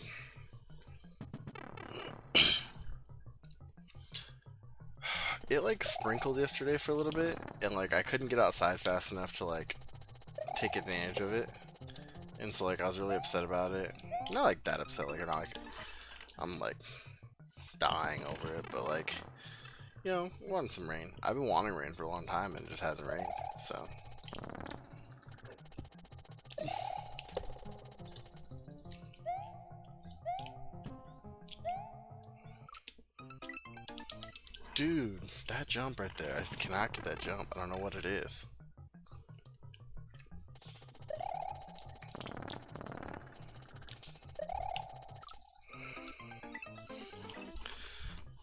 It like sprinkled yesterday for a little bit, and like I couldn't get outside fast enough to like take advantage of it, and so like I was really upset about it. Not like that upset, like I'm like dying over it, but like, you know, wanting some rain. I've been wanting rain for a long time, and it just hasn't rained. So. Dude, that jump right there. I just cannot get that jump. I don't know what it is.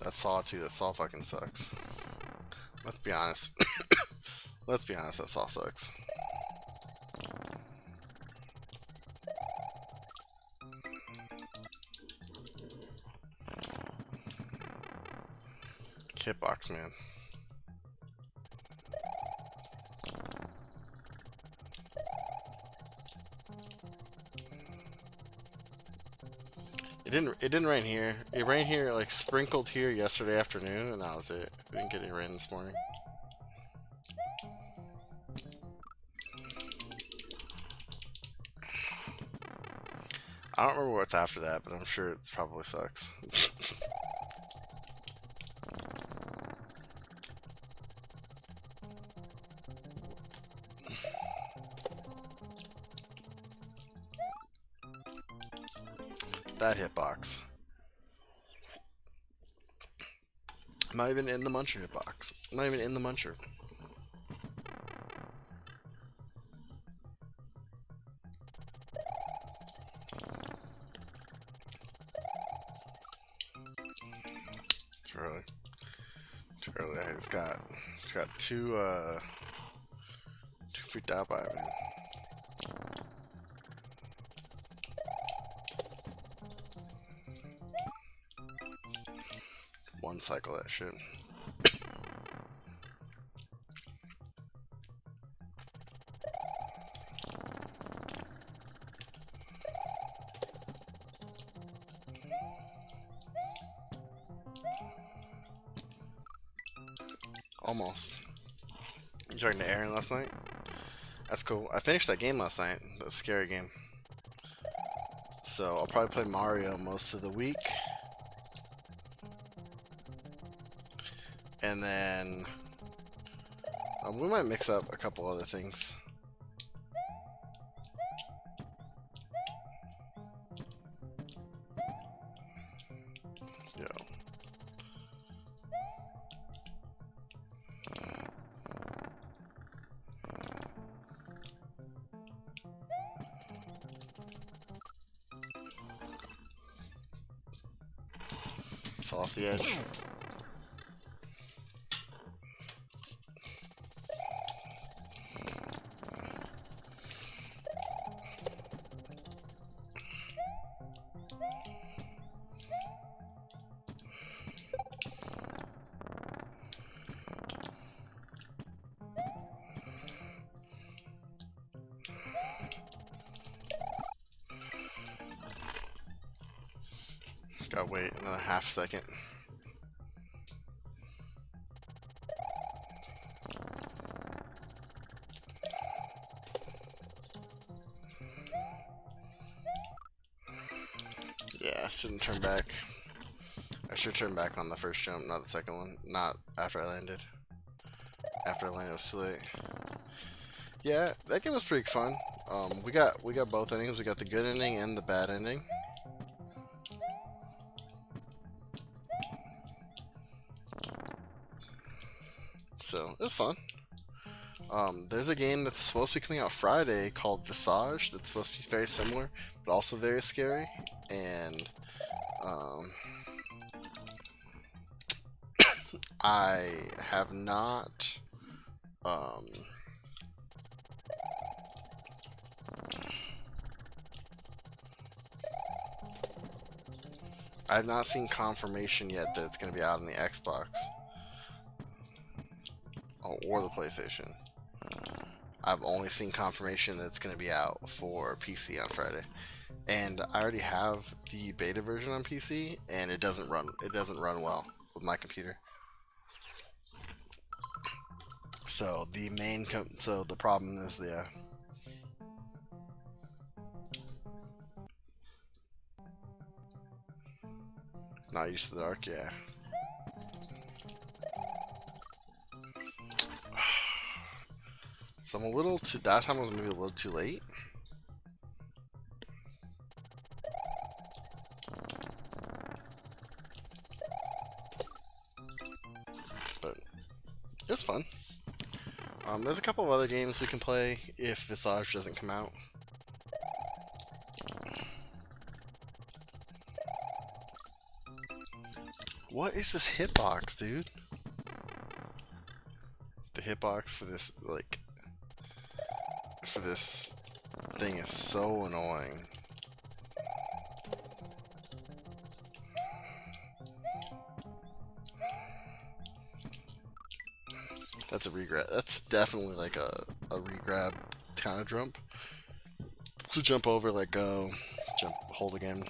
That saw too. That saw fucking sucks. Let's be honest. Let's be honest, that saw sucks. Hitbox, man. It didn't rain here. It rained here, like sprinkled here yesterday afternoon, and that was it. We didn't get any rain this morning. I don't remember what's after that, but I'm sure it probably sucks. That hitbox. I'm not even in the muncher hitbox. I'm not even in the muncher. Too early. Too early. It's got two freaked out by it, man. One cycle that shit. Almost. You talking to Aaron last night? That's cool. I finished that game last night. That scary game. So I'll probably play Mario most of the week. And then We might mix up a couple other things. Yo. Fall off the edge. Gotta wait another half second. Yeah, I shouldn't turn back. I should turn back on the first jump, not the second one. Not after I landed. After I landed, it was too late. Yeah, that game was pretty fun. We got both endings. We got the good ending and the bad ending. So it was fun. There's a game that's supposed to be coming out Friday called Visage that's supposed to be very similar, but also very scary. And I have not I have not seen confirmation yet that it's going to be out on the Xbox or the PlayStation. I've only seen confirmation that it's going to be out for PC on Friday, and I already have the beta version on PC, and it doesn't run well with my computer. So the problem is not used to the dark, yeah. So I'm a little too. That time was maybe a little too late. But it was fun. There's a couple of other games we can play if Visage doesn't come out. What is this hitbox, dude? The hitbox for this, like, for this thing is so annoying. That's a regrab. That's definitely like a regrab kind of jump. So jump over, let go, jump, hold again.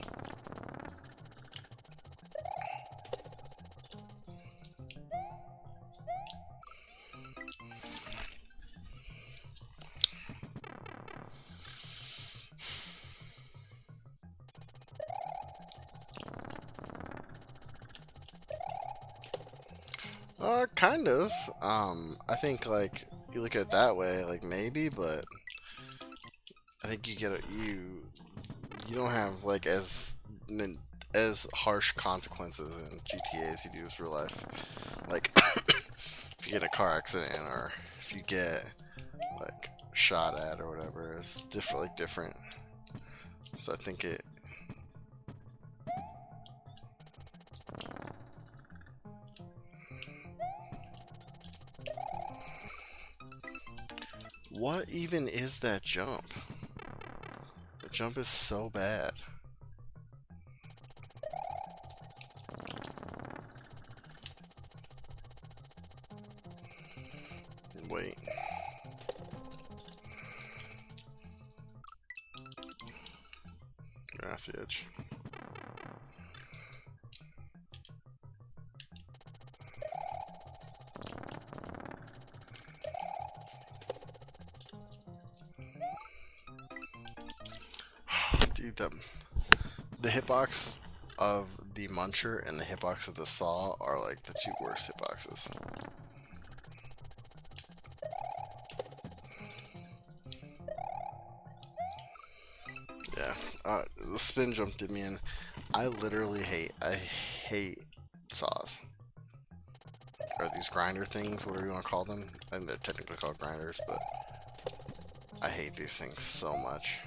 Kind of. I think like you look at it that way, like maybe, but I think you get you don't have like as harsh consequences in GTA as you do with real life. Like if you get in a car accident or if you get like shot at or whatever, it's different. So I think it. What even is that jump? The jump is so bad. Wait. You're off the edge. Dude, the hitbox of the Muncher and the hitbox of the Saw are like the two worst hitboxes. Yeah. The spin jump did me in. I hate saws. Or these grinder things, whatever you want to call them. I think they're technically called grinders, but I hate these things so much.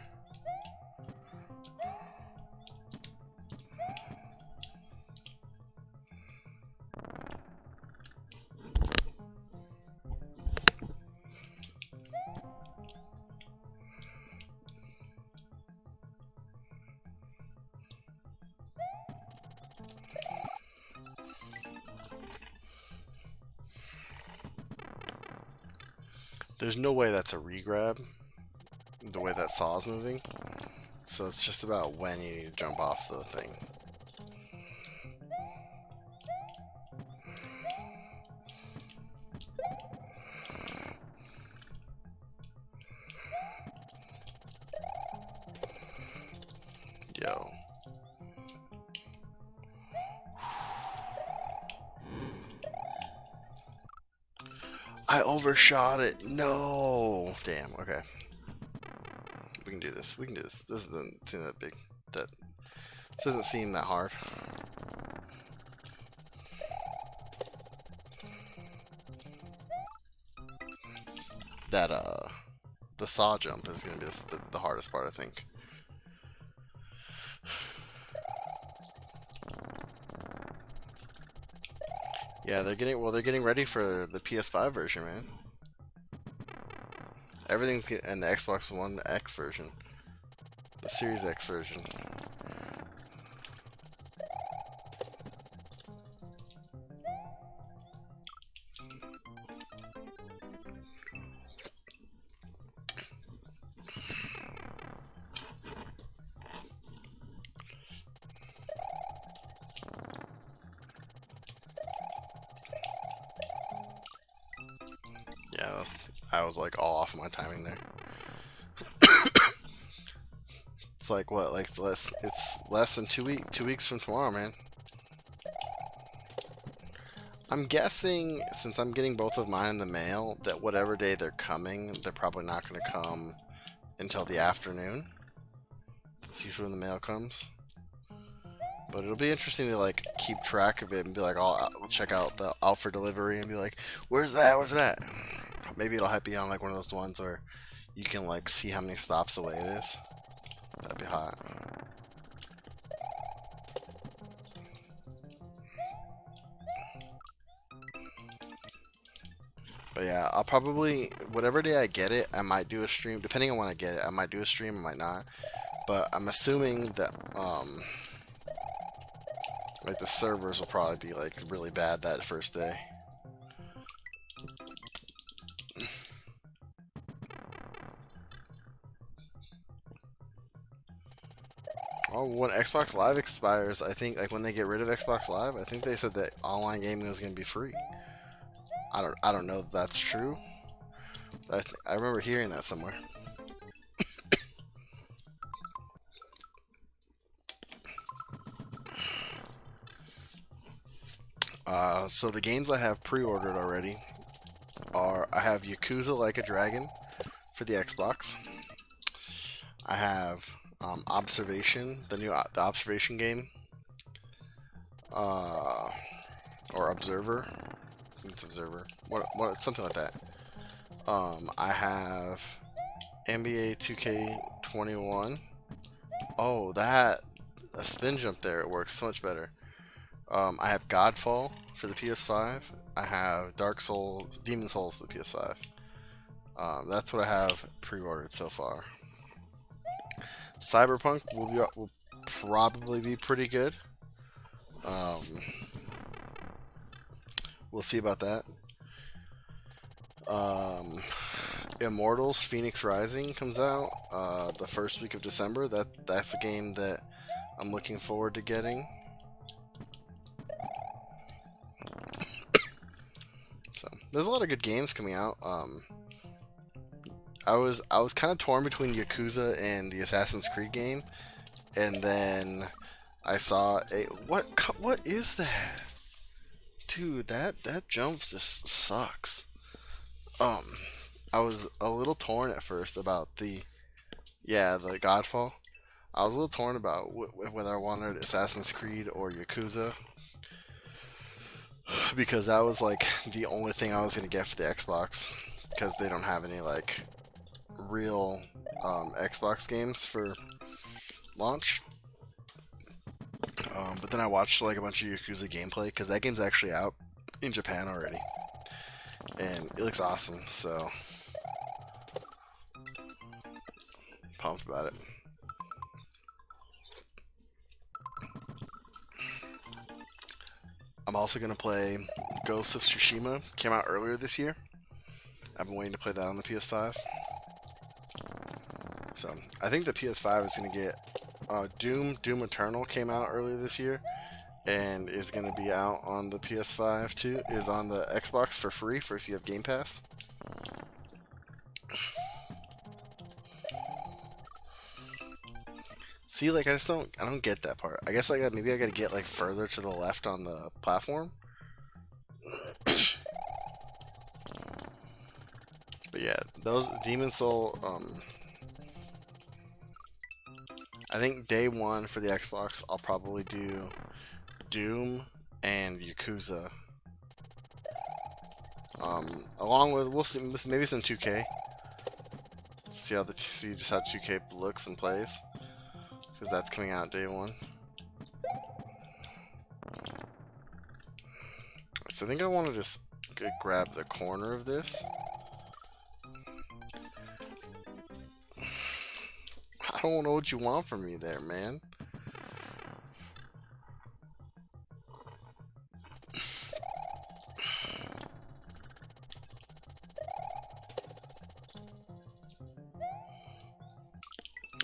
There's no way that's a regrab, the way that saw's moving. So it's just about when you need to jump off the thing. Yo. I overshot it. No. Damn. Okay. We can do this. We can do this. This doesn't seem that big. This doesn't seem that hard. That the saw jump is gonna be the hardest part, I think. Yeah, they're getting ready for the PS5 version, man. Everything's in the Xbox One X version, the Series X version. Yeah, I was like all off my timing there. It's like what, like it's less than 2 weeks from tomorrow, man. I'm guessing, since I'm getting both of mine in the mail, that whatever day they're coming, they're probably not going to come until the afternoon. That's usually when the mail comes. But it'll be interesting to like keep track of it and be like, I'll check out the out for delivery and be like, where's that? Where's that? Maybe it'll hype you on like one of those ones where you can like see how many stops away it is. That'd be hot. But yeah, I'll probably, whatever day I get it, I might do a stream. Depending on when I get it, I might do a stream, I might not. But I'm assuming that, like the servers will probably be like really bad that first day. Oh, when Xbox Live expires, I think like when they get rid of Xbox Live, I think they said that online gaming was going to be free. I don't know if that's true. But I remember hearing that somewhere. So the games I have pre-ordered already are, I have Yakuza Like a Dragon for the Xbox. I have Observation, the Observation game, or Observer. I think it's Observer. What something like that. I have NBA 2K21. Oh, a spin jump there. It works so much better. I have Godfall for the PS5. I have Demon Souls for the PS5. That's what I have pre-ordered so far. Cyberpunk will probably be pretty good. We'll see about that. Immortals Phoenix Rising comes out the first week of December. That's a game that I'm looking forward to getting. So there's a lot of good games coming out. I was kind of torn between Yakuza and the Assassin's Creed game, and then I saw what is that? Dude, that jump just sucks. I was a little torn at first about the Godfall. I was a little torn about whether I wanted Assassin's Creed or Yakuza, because that was like the only thing I was gonna get for the Xbox, because they don't have any like real Xbox games for launch. But then I watched like a bunch of Yakuza gameplay, because that game's actually out in Japan already, and it looks awesome. So pumped about it. I'm also gonna play Ghost of Tsushima. Came out earlier this year. I've been waiting to play that on the PS5. So I think the PS5 is gonna get Doom Eternal came out earlier this year, and is gonna be out on the PS5 too. Is on the Xbox for free if you have Game Pass. See, like I don't get that part. I guess maybe I gotta get like further to the left on the platform. But yeah, those Demon Soul. I think day one for the Xbox, I'll probably do Doom and Yakuza. Along with we'll see maybe some 2K. See just how 2K looks and plays, because that's coming out day one. So I think I want to just grab the corner of this. I don't know what you want from me there, man.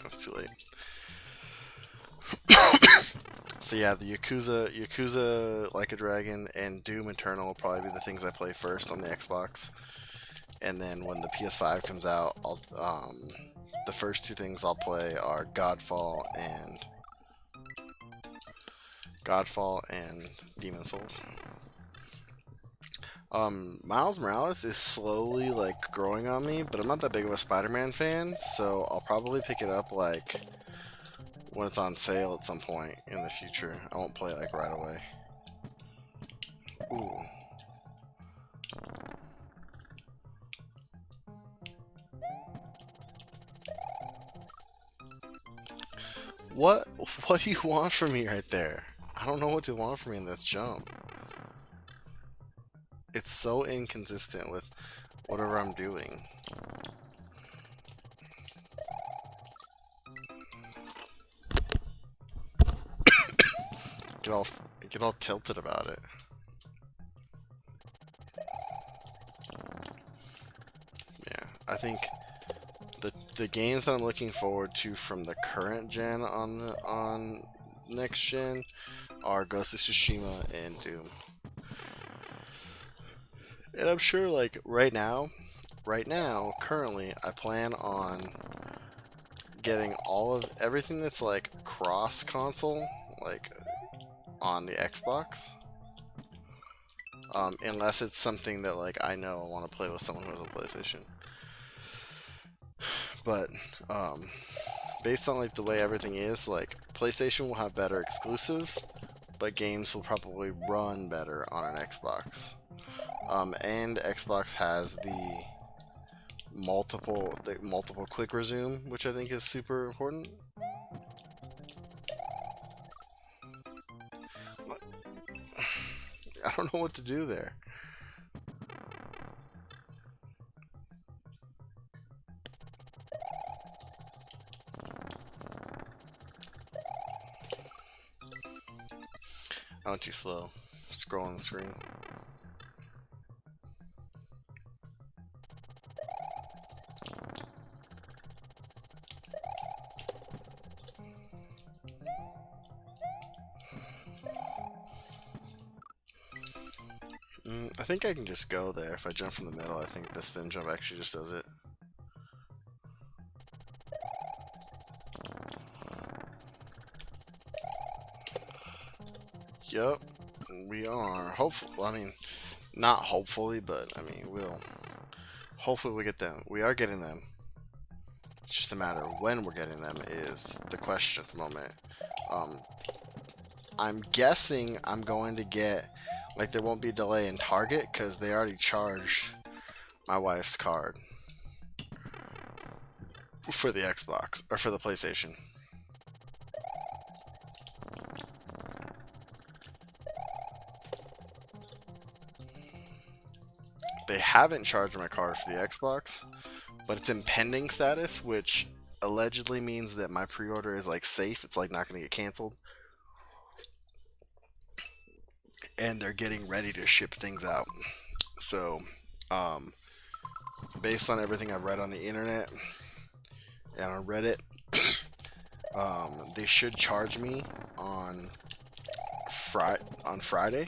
That's too late. So yeah, the Yakuza Like a Dragon, and Doom Eternal will probably be the things I play first on the Xbox. And then when the PS5 comes out, the first two things I'll play are Godfall and Demon Souls. Miles Morales is slowly like growing on me, but I'm not that big of a Spider-Man fan, so I'll probably pick it up like when it's on sale at some point in the future. I won't play it like right away. Ooh. What do you want from me right there? I don't know what you want from me in this jump. It's so inconsistent with whatever I'm doing. Get all tilted about it. Yeah, I think the games that I'm looking forward to from the current gen on next gen are Ghost of Tsushima and Doom. And I'm sure like right now, currently, I plan on getting everything that's like cross console, like on the Xbox. Unless it's something that like I know I want to play with someone who has a PlayStation. But based on like the way everything is, like PlayStation will have better exclusives, but games will probably run better on an Xbox. And Xbox has the multiple quick resume, which I think is super important. I don't know what to do there. I'm too slow. Scrolling the screen. I think I can just go there. If I jump from the middle, I think the spin jump actually just does it. Yep, we are. Hopefully, well, I mean, not hopefully, but I mean, hopefully we get them. We are getting them. It's just a matter of when we're getting them is the question at the moment. I'm guessing I'm going to get, like, there won't be a delay in Target because they already charged my wife's card for the Xbox, or for the PlayStation. They haven't charged my card for the Xbox, but it's in pending status, which allegedly means that my pre-order is like safe. It's like not going to get canceled. And they're getting ready to ship things out. So, based on everything I've read on the internet and on Reddit, they should charge me on Friday,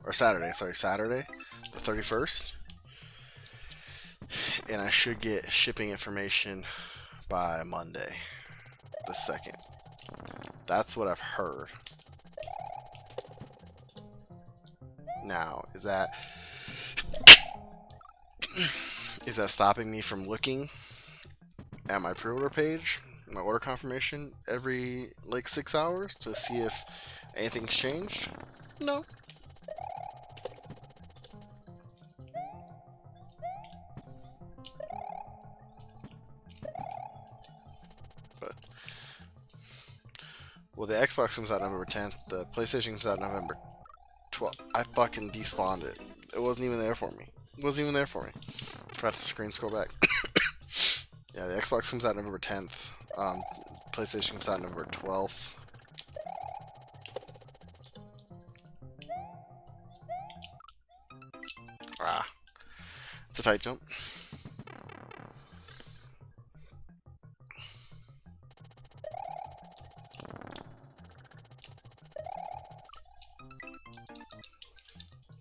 or Saturday, Saturday, the 31st. And I should get shipping information by Monday, the 2nd. That's what I've heard. Now, is that stopping me from looking at my pre-order page, my order confirmation, every like 6 hours to see if anything's changed? No. But, well, the Xbox comes out November 10th. The PlayStation comes out November 12th. I fucking despawned it. It wasn't even there for me. It wasn't even there for me. Forgot to screen scroll back. Yeah, the Xbox comes out November 10th. PlayStation comes out November 12th. Ah, it's a tight jump.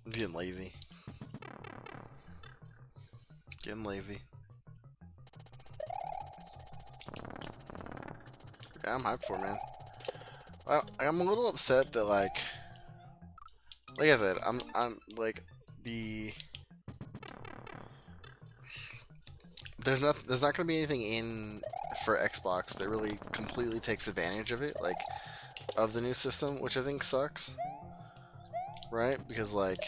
I'm getting lazy. Getting lazy. Yeah, I'm hyped for it, man. I'm a little upset that like I said, I'm like there's not gonna be anything in for Xbox that really completely takes advantage of it, like of the new system, which I think sucks. Right? Because like,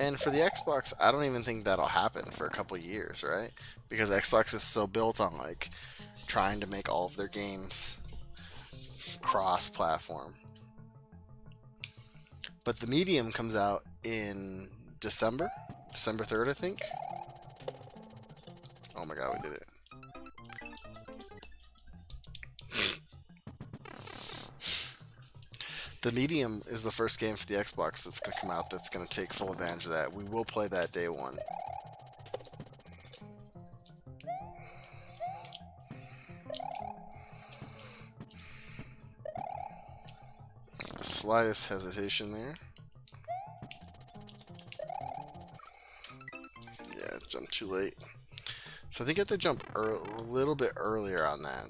and for the Xbox, I don't even think that'll happen for a couple years, right? Because Xbox is so built on like trying to make all of their games cross-platform. But the Medium comes out in December 3rd, I think. Oh my god, we did it. The Medium is the first game for the Xbox that's going to come out that's going to take full advantage of that. We will play that day one. Slightest hesitation there. Yeah, jumped too late. So I think I have to jump a little bit earlier on that.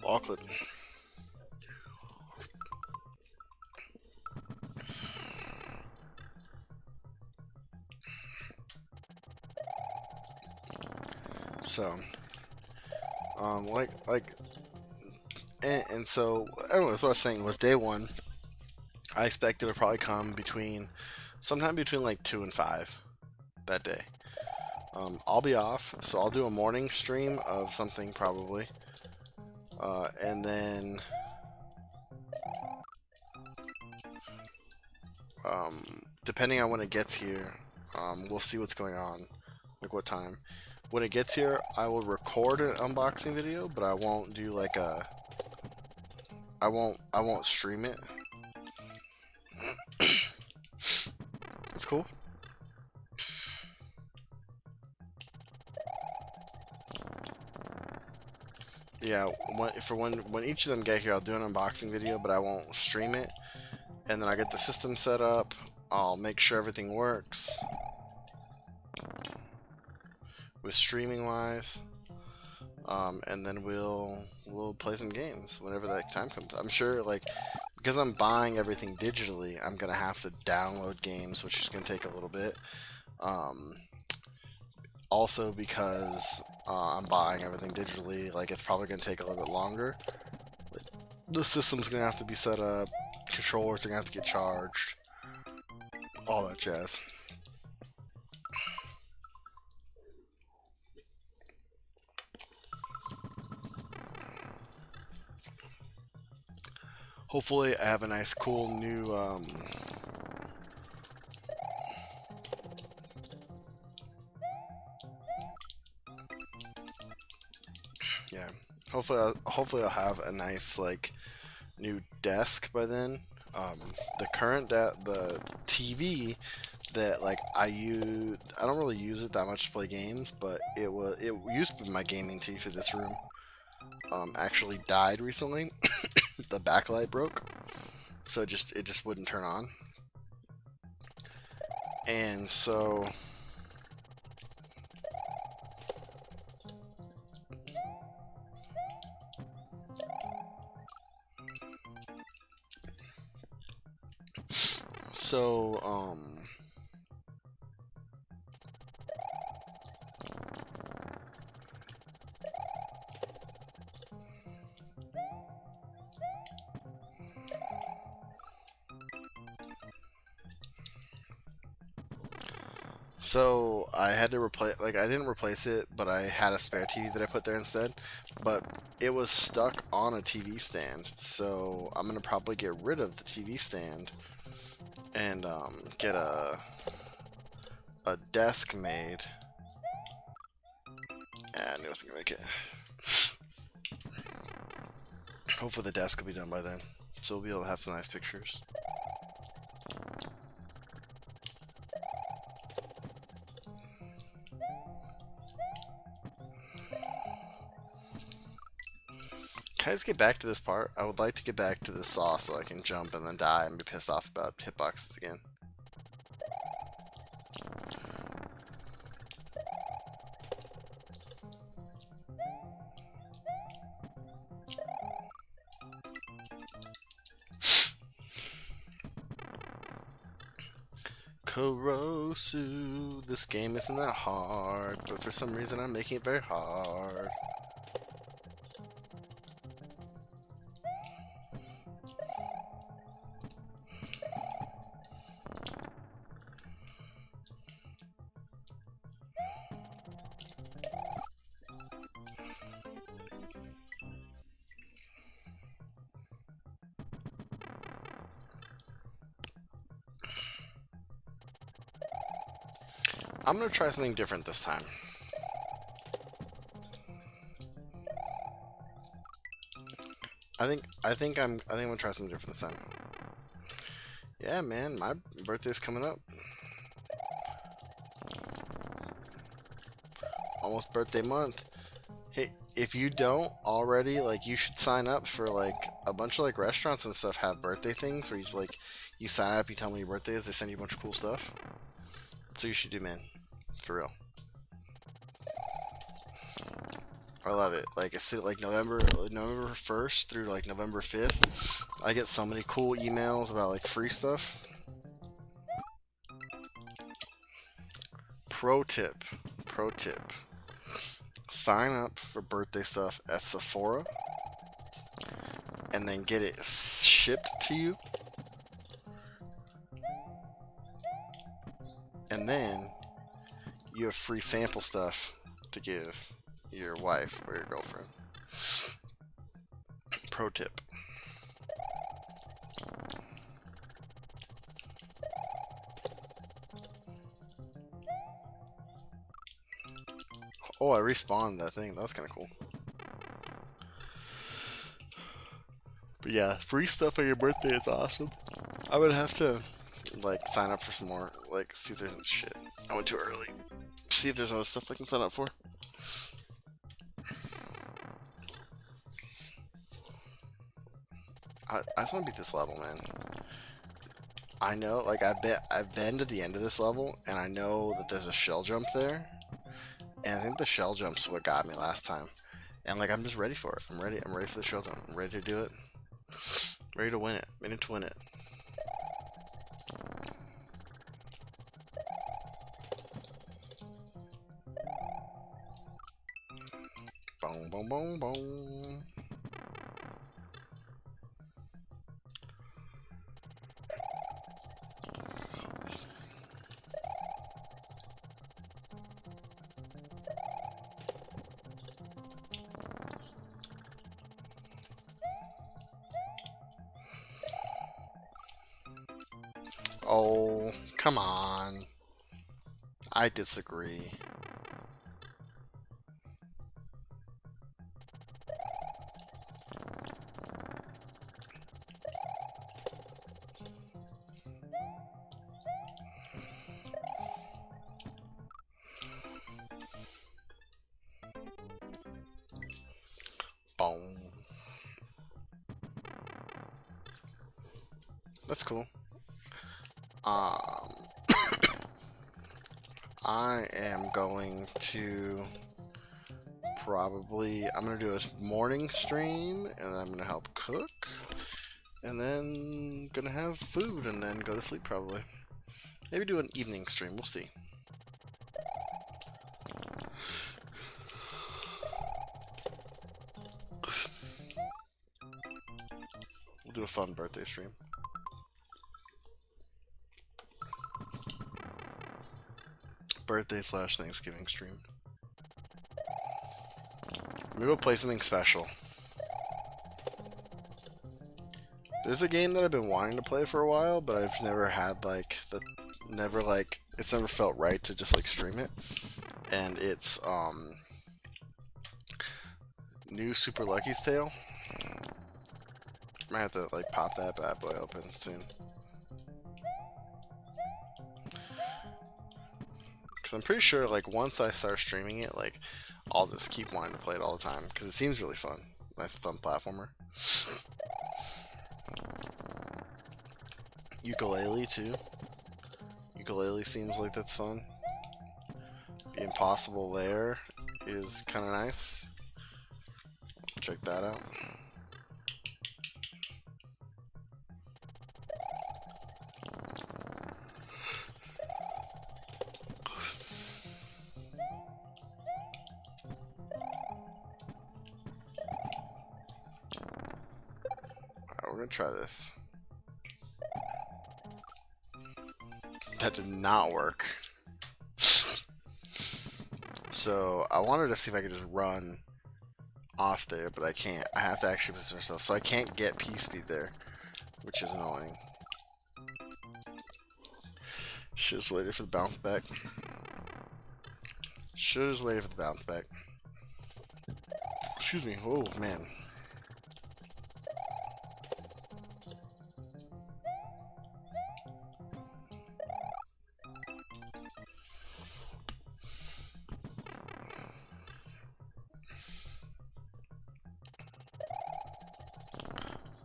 Awkward. So, and so, anyway, what I was saying was day one, I expected to probably come sometime between like 2 and 5 that day. I'll be off, so I'll do a morning stream of something probably. And then, depending on when it gets here, we'll see what's going on, like what time. When it gets here, I will record an unboxing video, but I won't do like I won't stream it. It's cool. yeah, when each of them get here, I'll do an unboxing video, but I won't stream it. And then I get the system set up. I'll make sure everything works with streaming wise. And then we'll play some games whenever that time comes. I'm sure, like, because I'm buying everything digitally, I'm gonna have to download games, which is gonna take a little bit. Also because I'm buying everything digitally, like, it's probably gonna take a little bit longer. The system's gonna have to be set up, controllers are gonna have to get charged, all that jazz. Hopefully I have a nice cool new yeah, hopefully I'll have a nice, like, new desk by then. The current the TV that, like, I don't really use it that much to play games, but it used to be my gaming TV for this room. Actually died recently. The backlight broke, so it just wouldn't turn on, and so so So I had to replace, like, I didn't replace it, but I had a spare TV that I put there instead. But it was stuck on a TV stand, so I'm gonna probably get rid of the TV stand and get a desk made. And it wasn't gonna make it. Hopefully the desk will be done by then, so we'll be able to have some nice pictures. Can I just get back to this part? I would like to get back to this saw so I can jump and then die and be pissed off about hitboxes again. Korosu, this game isn't that hard, but for some reason I'm making it very hard. I'm gonna try something different this time. I think I'm gonna try something different this time. Yeah, man, my birthday's coming up. Almost birthday month. Hey, if you don't already, like, you should sign up for, like, a bunch of, like, restaurants and stuff have birthday things where you sign up, you tell them your birthday is, they send you a bunch of cool stuff. So you should do, man. For real. I love it. Like, it's like November 1st through, like, November 5th. I get so many cool emails about, like, free stuff. Pro tip. Sign up for birthday stuff at Sephora and then get it shipped to you. And then you have free sample stuff to give your wife or your girlfriend. Pro tip. Oh, I respawned that thing. That was kind of cool. But yeah, free stuff on your birthday is awesome. I would have to, like, sign up for some more. Like, see if there's shit. I went too early. See if there's other stuff I can sign up for. I just want to beat this level, man. I know, like, I've been to the end of this level, and I know that there's a shell jump there. And I think the shell jump's what got me last time. And, like, I'm just ready for it. I'm ready for the shell jump. I'm ready to do it. Ready to win it. Ready to win it. Boom, boom, boom, boom. Oh, come on. I disagree. Boom. That's cool. I am going to I'm gonna do a morning stream, and then I'm gonna help cook, and then gonna have food, and then go to sleep probably. Maybe do an evening stream, we'll see. We'll do a fun birthday stream. Birthday / Thanksgiving stream. Maybe we'll play something special. There's a game that I've been wanting to play for a while, but I've never had it's never felt right to just like stream it. And it's new Super Lucky's Tale. Might have to like pop that bad boy open soon. Cause I'm pretty sure like once I start streaming it, like I'll just keep wanting to play it all the time because it seems really fun. Nice fun platformer. Ukulele too. Ukulele seems like that's fun. The Impossible Lair is kind of nice. Check that out. Alright, we're gonna try this. That did not work. So I wanted to see if I could just run off there, but I can't. I have to actually position myself, so I can't get P-speed there, which is annoying. Should've just waited for the bounce back. Should've just waited for the bounce back. Excuse me. Oh man.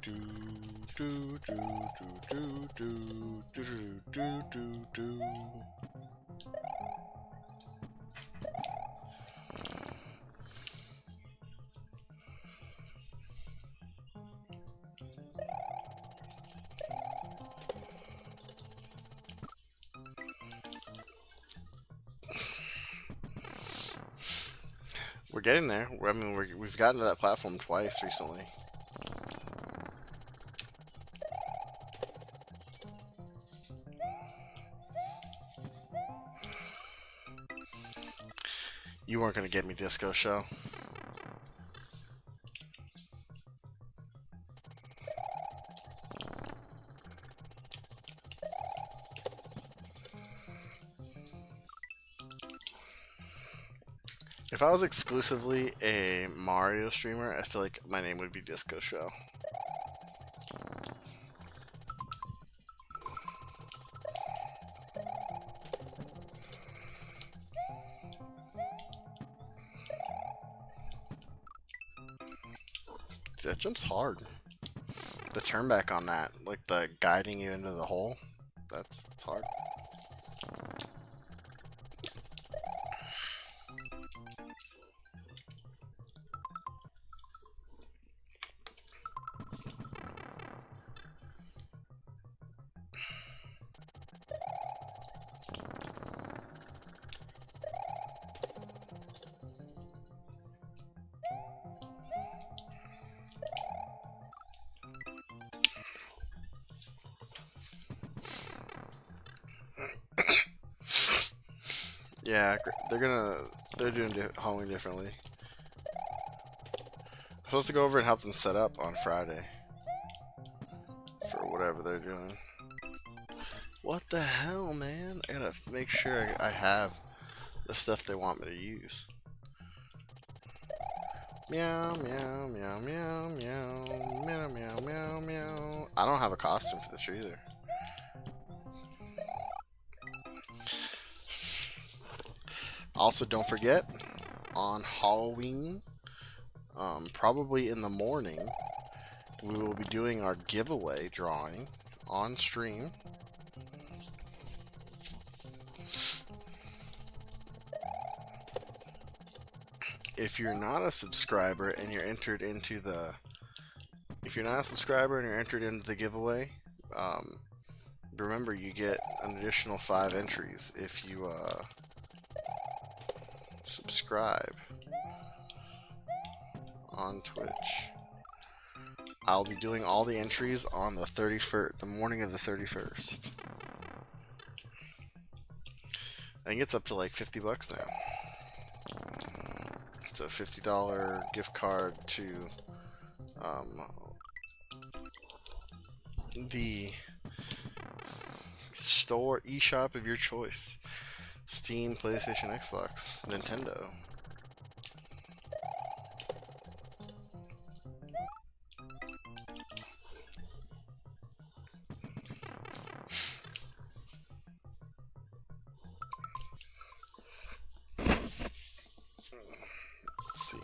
Do do do do do do do do do do. We're getting there. I mean, we've gotten to that platform twice recently. You weren't gonna get me Disco Show. If I was exclusively a Mario streamer, I feel like my name would be Disco Show. That jump's hard. the turn back on that, like the guiding you into the hole, it's hard. Yeah, they're doing Halloween differently. I'm supposed to go over and help them set up on Friday for whatever they're doing. What the hell, man? I gotta make sure I have the stuff they want me to use. Meow, meow, meow, meow, meow, meow, meow, meow, meow. I don't have a costume for this either. Also, don't forget, on Halloween, probably in the morning, we will be doing our giveaway drawing on stream. If you're not a subscriber and you're entered into the giveaway, remember you get an additional 5 entries if you subscribe on Twitch. I'll be doing all the entries on the 31st, the morning of the 31st. I think it's up to like 50 bucks now. It's a $50 gift card to the store eShop of your choice. Steam, PlayStation, Xbox, Nintendo. Let's see.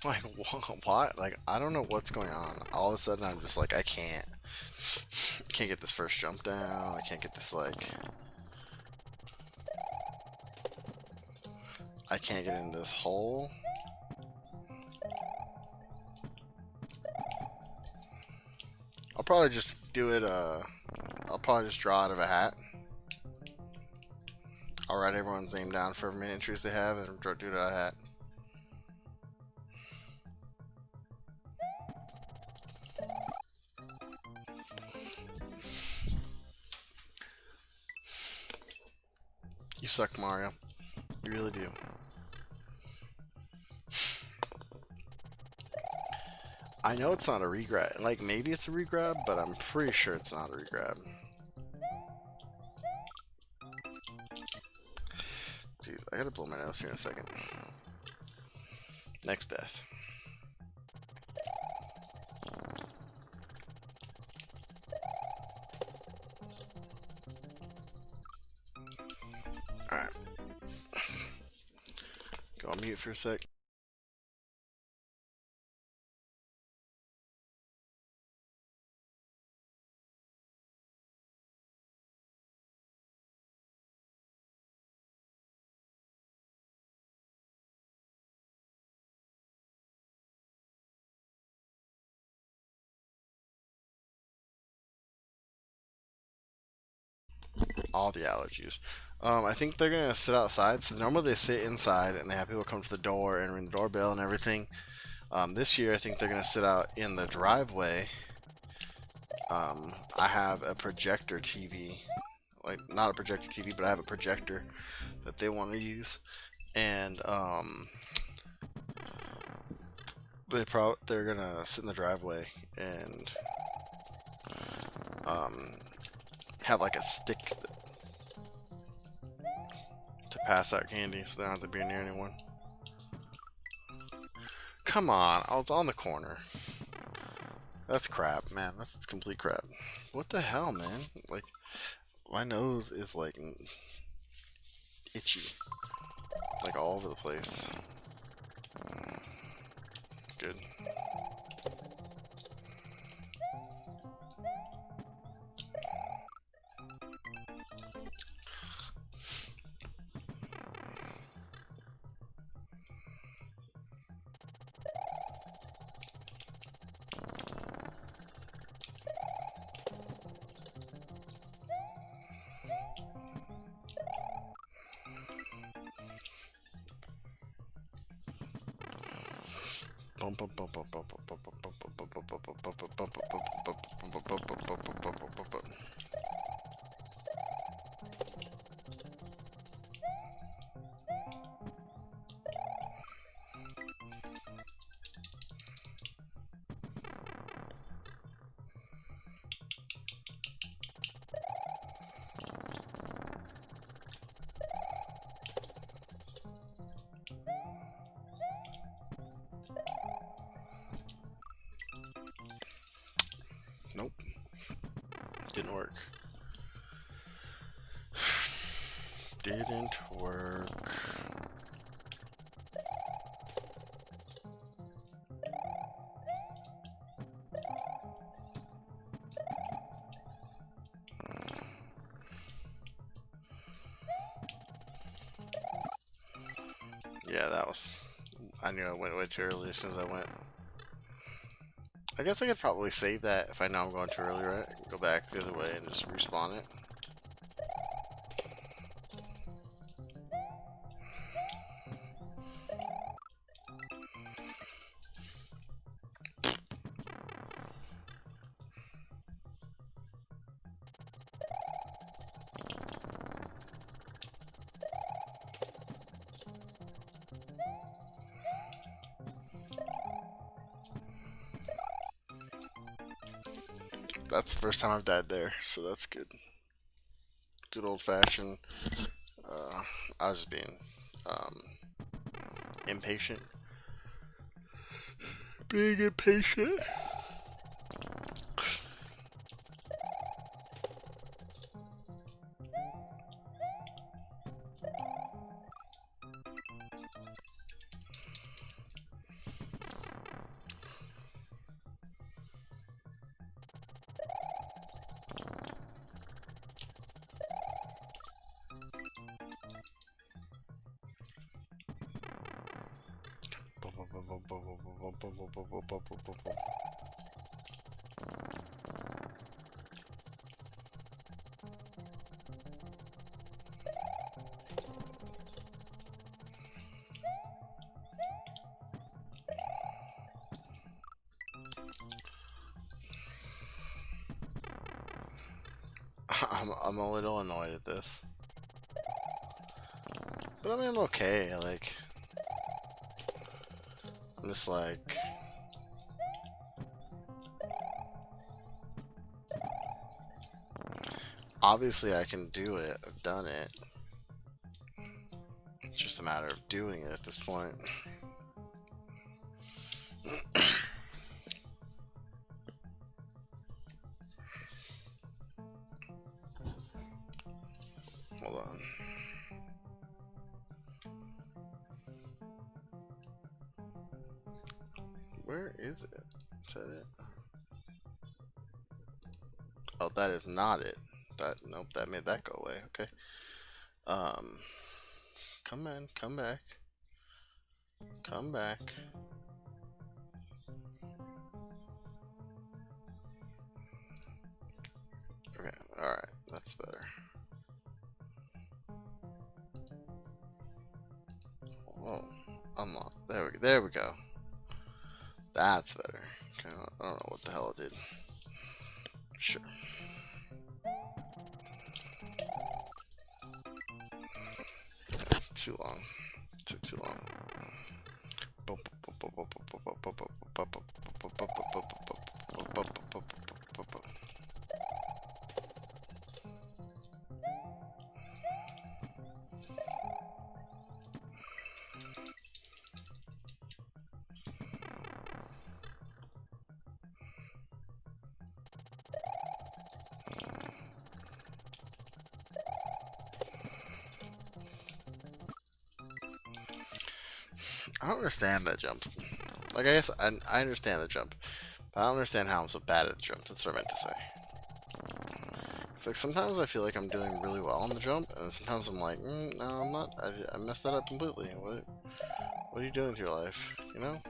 Like, what? Like, I don't know what's going on. All of a sudden, I'm just like, I can't get this first jump down. I can't get this, like, I can't get into this hole. I'll probably just do it, I'll probably just draw out of a hat. I'll write everyone's name down for every many entries they have and do it out of a hat. You suck, Mario. You really do. I know it's not a regrab. Like, maybe it's a regrab, but I'm pretty sure it's not a regrab. Dude, I gotta blow my nose here in a second. Next death. Alright. Go on mute for a sec. All the allergies. I think they're gonna sit outside. So normally they sit inside and they have people come to the door and ring the doorbell and everything. This year I think they're gonna sit out in the driveway. I have a projector TV, like not a projector TV, but I have a projector that they want to use, and they're gonna sit in the driveway and have like a stick to pass out candy, so they don't have to be near anyone. Come on, I was on the corner. That's crap, man. That's complete crap. What the hell, man? Like, my nose is like itchy, like all over the place. Good. Nope. Didn't work. Didn't work. Yeah, that was... I knew I went way too early as soon as I went. I guess I could probably save that if I know I'm going too early, right? Go back the other way and just respawn it. That's the first time I've died there, so that's good. Good old fashioned. I was being impatient. Being impatient. I'm a little annoyed at this. But I mean, I'm okay. Like, I'm just like... Obviously, I can do it. I've done it. It's just a matter of doing it at this point. Hold on. Where is it? Is that it? Oh, that is not it. Nope, that made that go away. Okay. Come in, come back. Come back. Okay, alright, that's better. Whoa, unlock. There we go. That's better. Okay, I don't know what the hell it did. Sure. Too long. Took too long. I don't understand that jump. Like, I guess I understand the jump, but I don't understand how I'm so bad at the jump. That's what I meant to say. It's like sometimes I feel like I'm doing really well on the jump, and sometimes I'm like, no, I'm not. I messed that up completely. What are you doing with your life? You know?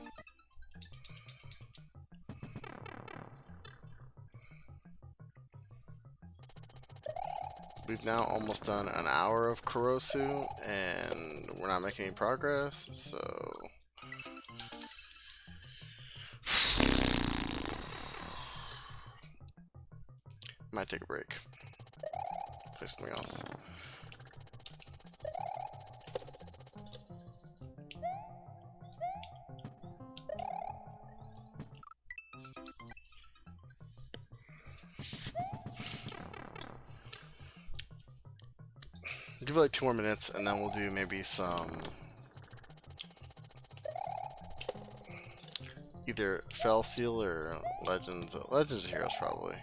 We've now almost done an hour of Korosu, and we're not making any progress, so... Might take a break. Play something else. Give it like 2 more minutes, and then we'll do maybe some... either Fell Seal or Legends. Legends of Heroes, probably.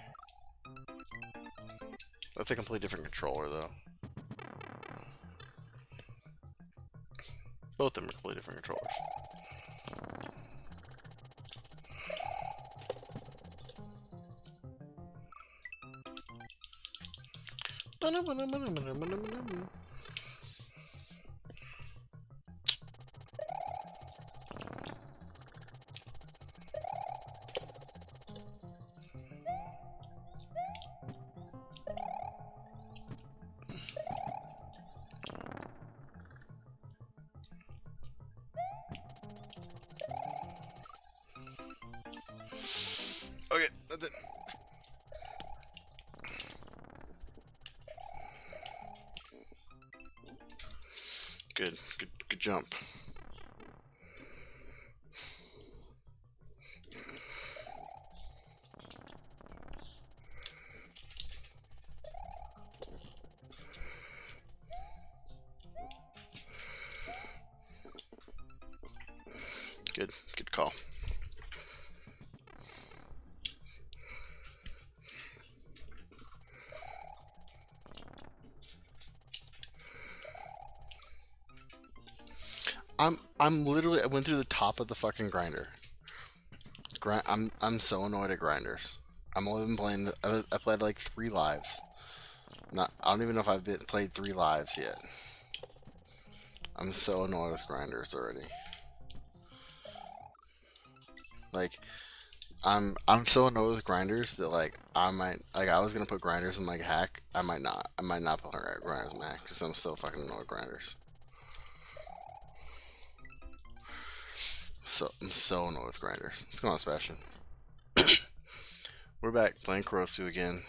That's a completely different controller, though. Both of them are completely different controllers. Okay, that's it. Good jump. Good call. I'm literally, I went through the top of the fucking grinder. I'm so annoyed at grinders. I'm only been playing. I played like 3 lives. I don't even know if I've played 3 lives yet. I'm so annoyed with grinders already. Like, I'm so annoyed with grinders that like I was gonna put grinders in like hack. I might not put grinders in hack because I'm so fucking annoyed with grinders. So I'm so annoyed with grinders. What's going on, Sebastian? We're back playing Korosu again.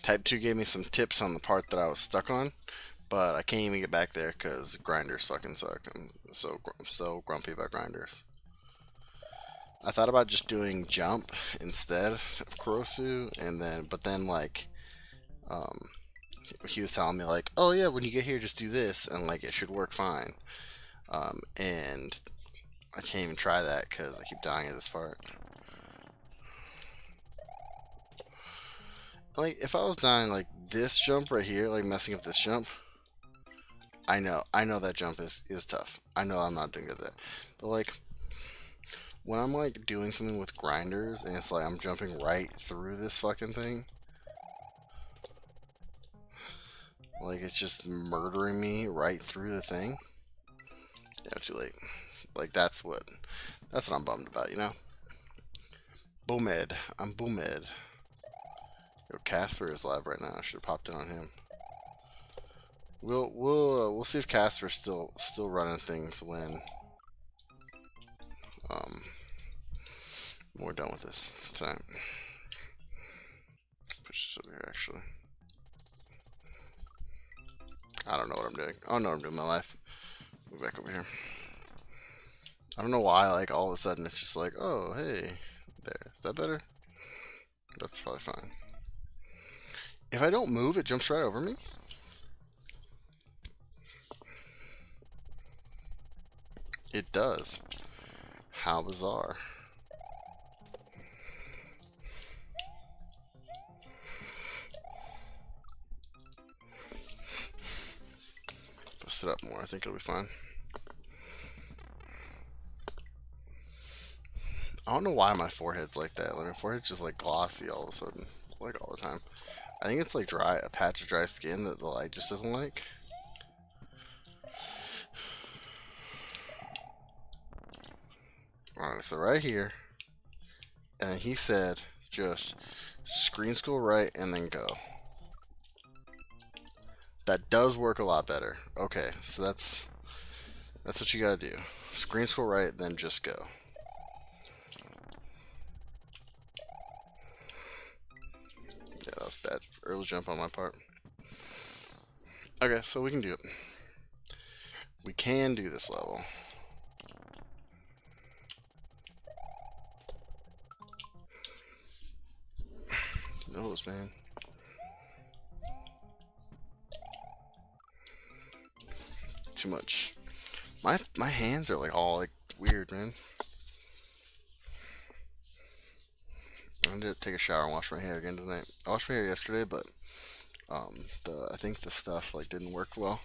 Type 2 gave me some tips on the part that I was stuck on, but I can't even get back there because grinders fucking suck. I'm so grumpy about grinders. I thought about just doing jump instead of Korosu, but then like, he was telling me like, oh yeah, when you get here, just do this, and like it should work fine. And I can't even try that because I keep dying at this part. Like, if I was dying like this jump right here, like messing up this jump, I know that jump is tough. I know I'm not doing good at that. But like, when I'm like doing something with grinders and it's like I'm jumping right through this fucking thing, like it's just murdering me right through the thing. Yeah, too late. Like that's what I'm bummed about, you know? Boomed. I'm Boomed. Yo, Casper is live right now. I should have popped in on him. We'll see if Casper's still running things when we're done with this tonight. Push this over here actually. I don't know what I'm doing. I don't know what I'm doing in my life. Move back over here. I don't know why, like, all of a sudden it's just like, oh, hey, there. Is that better? That's probably fine. If I don't move, it jumps right over me? It does. How bizarre. it up more. I think it'll be fine. I don't know why my forehead's like that. Like, my forehead's just like glossy all of a sudden, like all the time. I think it's like a patch of dry skin that the light just doesn't like. Alright, so right here, and he said just screen scroll right and then go. That does work a lot better. Okay, so that's what you gotta do. Screen scroll right, then just go. Yeah, that was bad. Early jump on my part. Okay, so we can do it. We can do this level. Nose, man. Too much. My hands are like all like weird, man. I'm gonna take a shower and wash my hair again tonight. I washed my hair yesterday, but I think the stuff like didn't work well.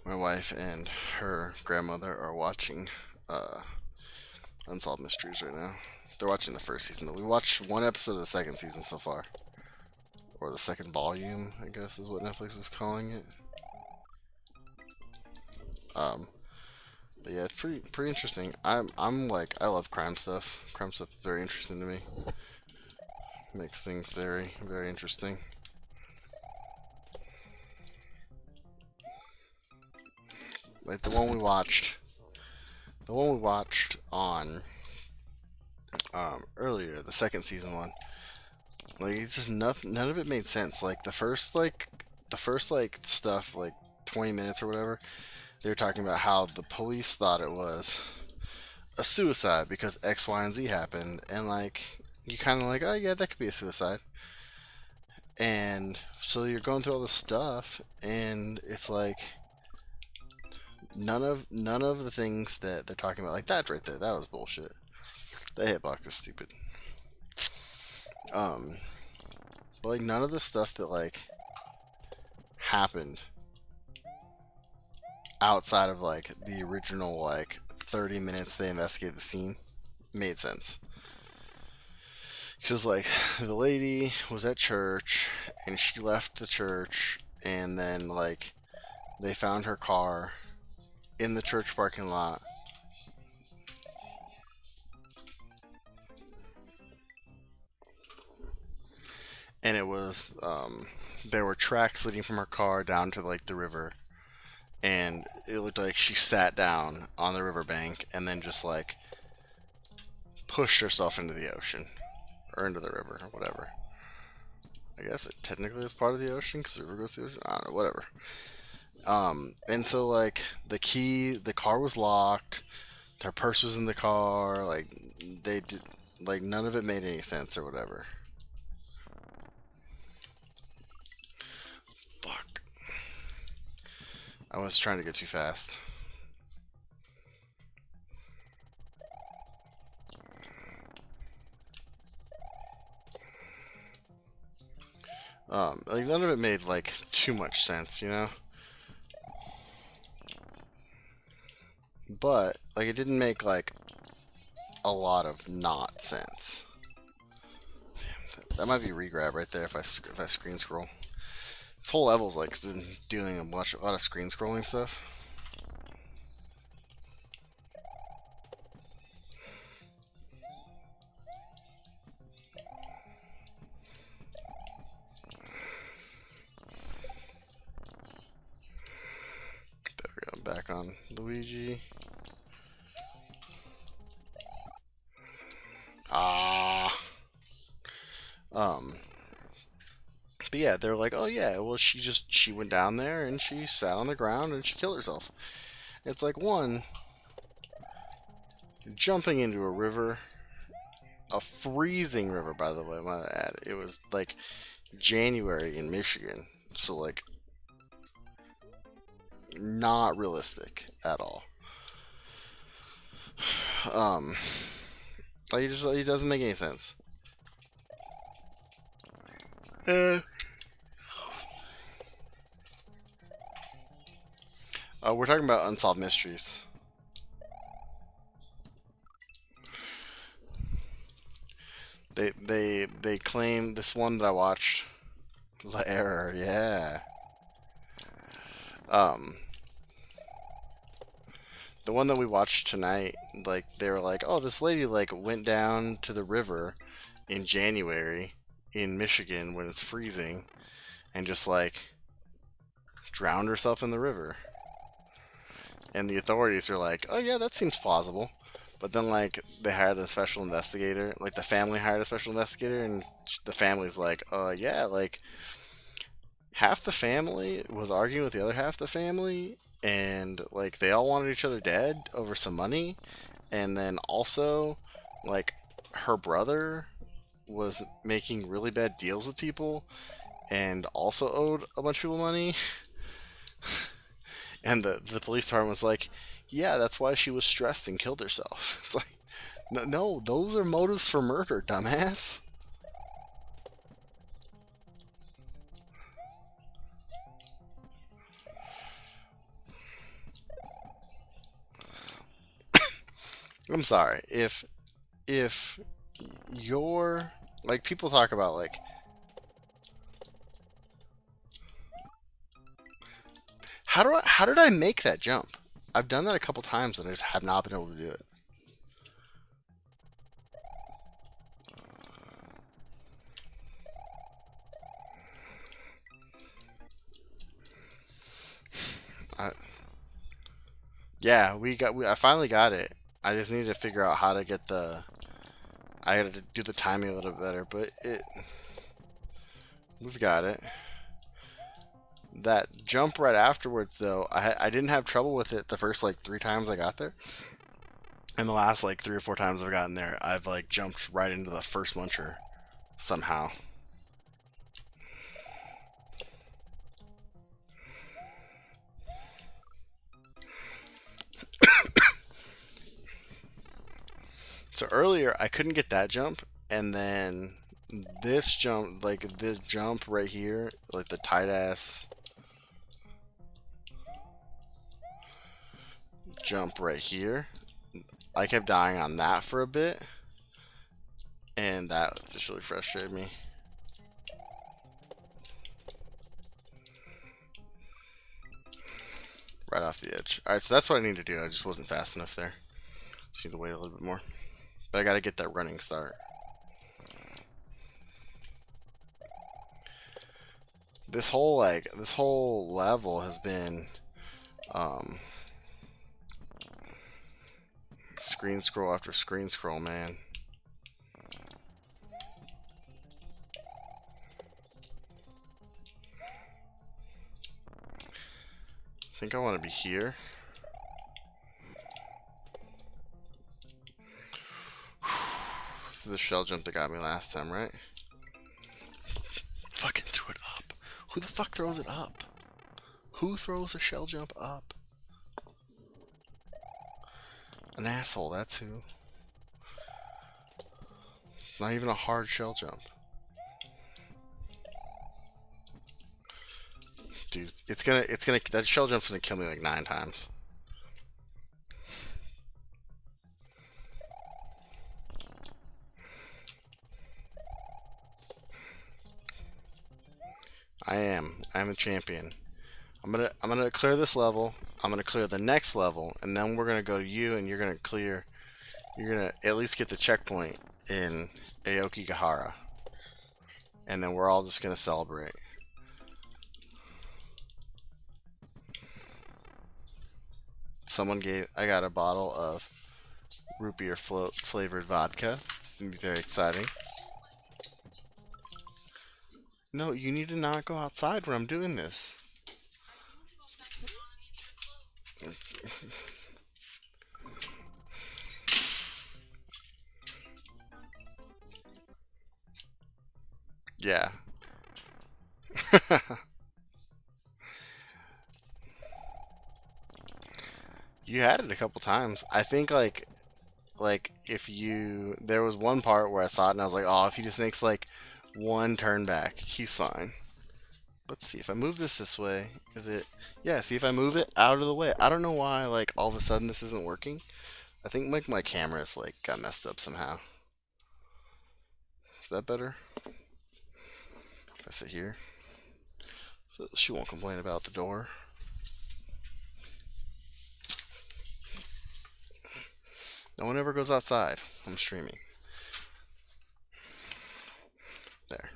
My wife and her grandmother are watching Unsolved Mysteries right now. They're watching the first season. We watched one episode of the second season so far. Or the second volume, I guess is what Netflix is calling it. But yeah, it's pretty interesting. I'm like, I love crime stuff. Crime stuff is very interesting to me. Makes things very, very interesting. Like the one we watched on earlier, the second season one. Like it's just nothing. None of it made sense. Like the first stuff, like 20 minutes or whatever, they were talking about how the police thought it was a suicide because X, Y, and Z happened, and like you kind of like, oh yeah, that could be a suicide. And so you're going through all this stuff, and it's like none of the things that they're talking about, like that right there, that was bullshit. The hitbox is stupid. But like none of the stuff that like happened outside of like the original like 30 minutes they investigated the scene made sense. Because like the lady was at church and she left the church, and then like they found her car in the church parking lot. And it was there were tracks leading from her car down to like the river, and it looked like she sat down on the riverbank and then just like pushed herself into the ocean or into the river or whatever. I guess it technically is part of the ocean because the river goes through the ocean. I don't know, whatever. And so like the car was locked. Her purse was in the car. Like they did, like none of it made any sense or whatever. Fuck. I was trying to go too fast. Like none of it made like too much sense, you know. But like it didn't make like a lot of not sense. Damn, that might be regrab right there if I screen scroll. This whole level's like been doing a lot of screen scrolling stuff. There we go. Back on Luigi. Ah. But yeah, they're like, oh yeah, well she went down there and she sat on the ground and she killed herself. It's like, one, jumping into a river, a freezing river, by the way, my bad. It was like January in Michigan, so like not realistic at all. Like it doesn't make any sense. Uh, we're talking about unsolved mysteries. They claim this one that I watched. La Error, yeah. Um, the one that we watched tonight, like they were like, oh, this lady like went down to the river in January in Michigan when it's freezing, and just like drowned herself in the river. And the authorities are like, oh yeah, that seems plausible. But then like they hired a special investigator, like the family hired a special investigator, and the family's like, yeah, like half the family was arguing with the other half of the family, and like they all wanted each other dead over some money, and then also like her brother was making really bad deals with people and also owed a bunch of people money. And the police department was like, yeah, that's why she was stressed and killed herself. It's like, no, those are motives for murder, dumbass. I'm sorry if you're like people talk about like how did I make that jump? I've done that a couple times and I just have not been able to do it. I, yeah, I finally got it. I just need to figure out how to get the. I got to do the timing a little bit better, but we've got it. That jump right afterwards, though, I didn't have trouble with it the first like 3 times I got there, and the last like 3 or 4 times I've gotten there, I've like jumped right into the first muncher somehow. So earlier I couldn't get that jump, and then this jump, like this jump right here, like the tight ass jump right here, I kept dying on that for a bit, and that just really frustrated me. Right off the edge. Alright, so that's what I need to do. I just wasn't fast enough there. Just need to wait a little bit more. But I gotta get that running start. This whole level has been screen scroll after screen scroll, man. I think I want to be here. This is the shell jump that got me last time, right? Fucking threw it up. Who the fuck throws it up? Who throws a shell jump up? An asshole, that's who. It's not even a hard shell jump. Dude, that shell jump's gonna kill me like 9 times. I'm a champion. I'm gonna clear this level. I'm gonna clear the next level, and then we're gonna go to you, and you're gonna clear. You're gonna at least get the checkpoint in Aokigahara, and then we're all just gonna celebrate. I got a bottle of root beer float flavored vodka. It's gonna be very exciting. No, you need to not go outside when I'm doing this. Yeah. You had it a couple times. I think like if you there was one part where I saw it and I was like, oh, if he just makes like One turn back. He's fine. Let's see. If I move this way, is it... Yeah, see if I move it out of the way. I don't know why, like, all of a sudden this isn't working. I think, like, my camera's, like, got messed up somehow. Is that better? If I sit here. So she won't complain about the door. No one ever goes outside. I'm streaming. There.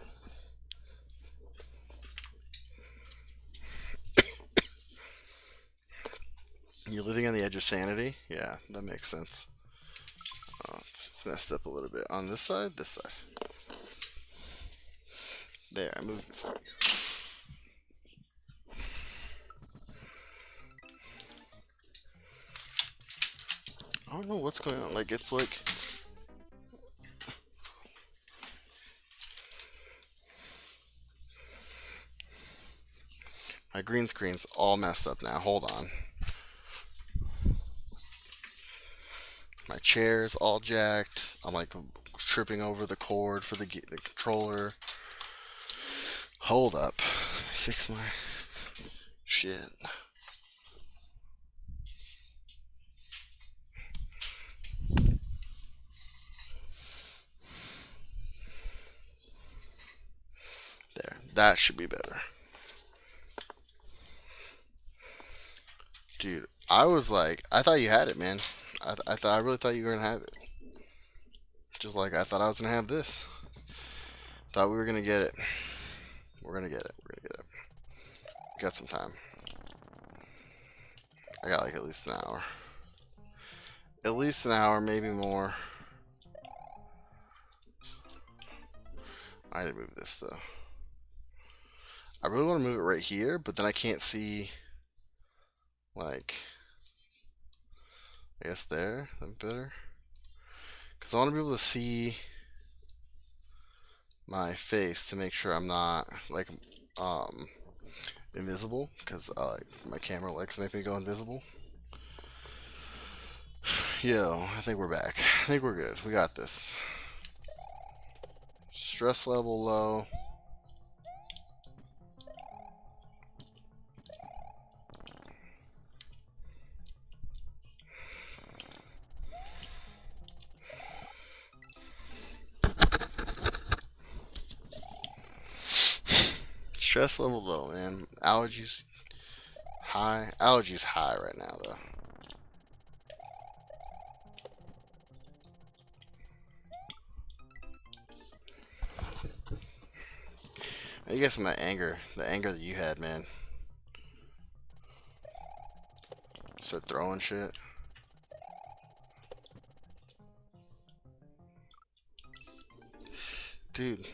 You're living on the edge of sanity? Yeah, that makes sense. Oh, it's messed up a little bit. On this side? This side. There, I moved it for you. I don't know what's going on. Like, it's like... My green screen's all messed up now. Hold on. My chair's all jacked. I'm like tripping over the cord for the controller. Hold up. Fix my shit. There. That should be better. Dude, I was like, I thought you had it, man. I really thought you were gonna have it. Just like I thought I was gonna have this. Thought we were gonna get it. We're gonna get it. We're gonna get it. Got some time. I got like at least an hour. At least an hour, maybe more. I didn't move this though. I really want to move it right here, but then I can't see. Like, I guess there. That'd be better. Because I want to be able to see my face to make sure I'm not like invisible. Because my camera likes to make me go invisible. Yo, I think we're back. I think we're good. We got this. Stress level low. Stress level low, man. Allergies high. Allergies high right now, though. I guess my anger, the anger that you had, man. Start throwing shit. Dude.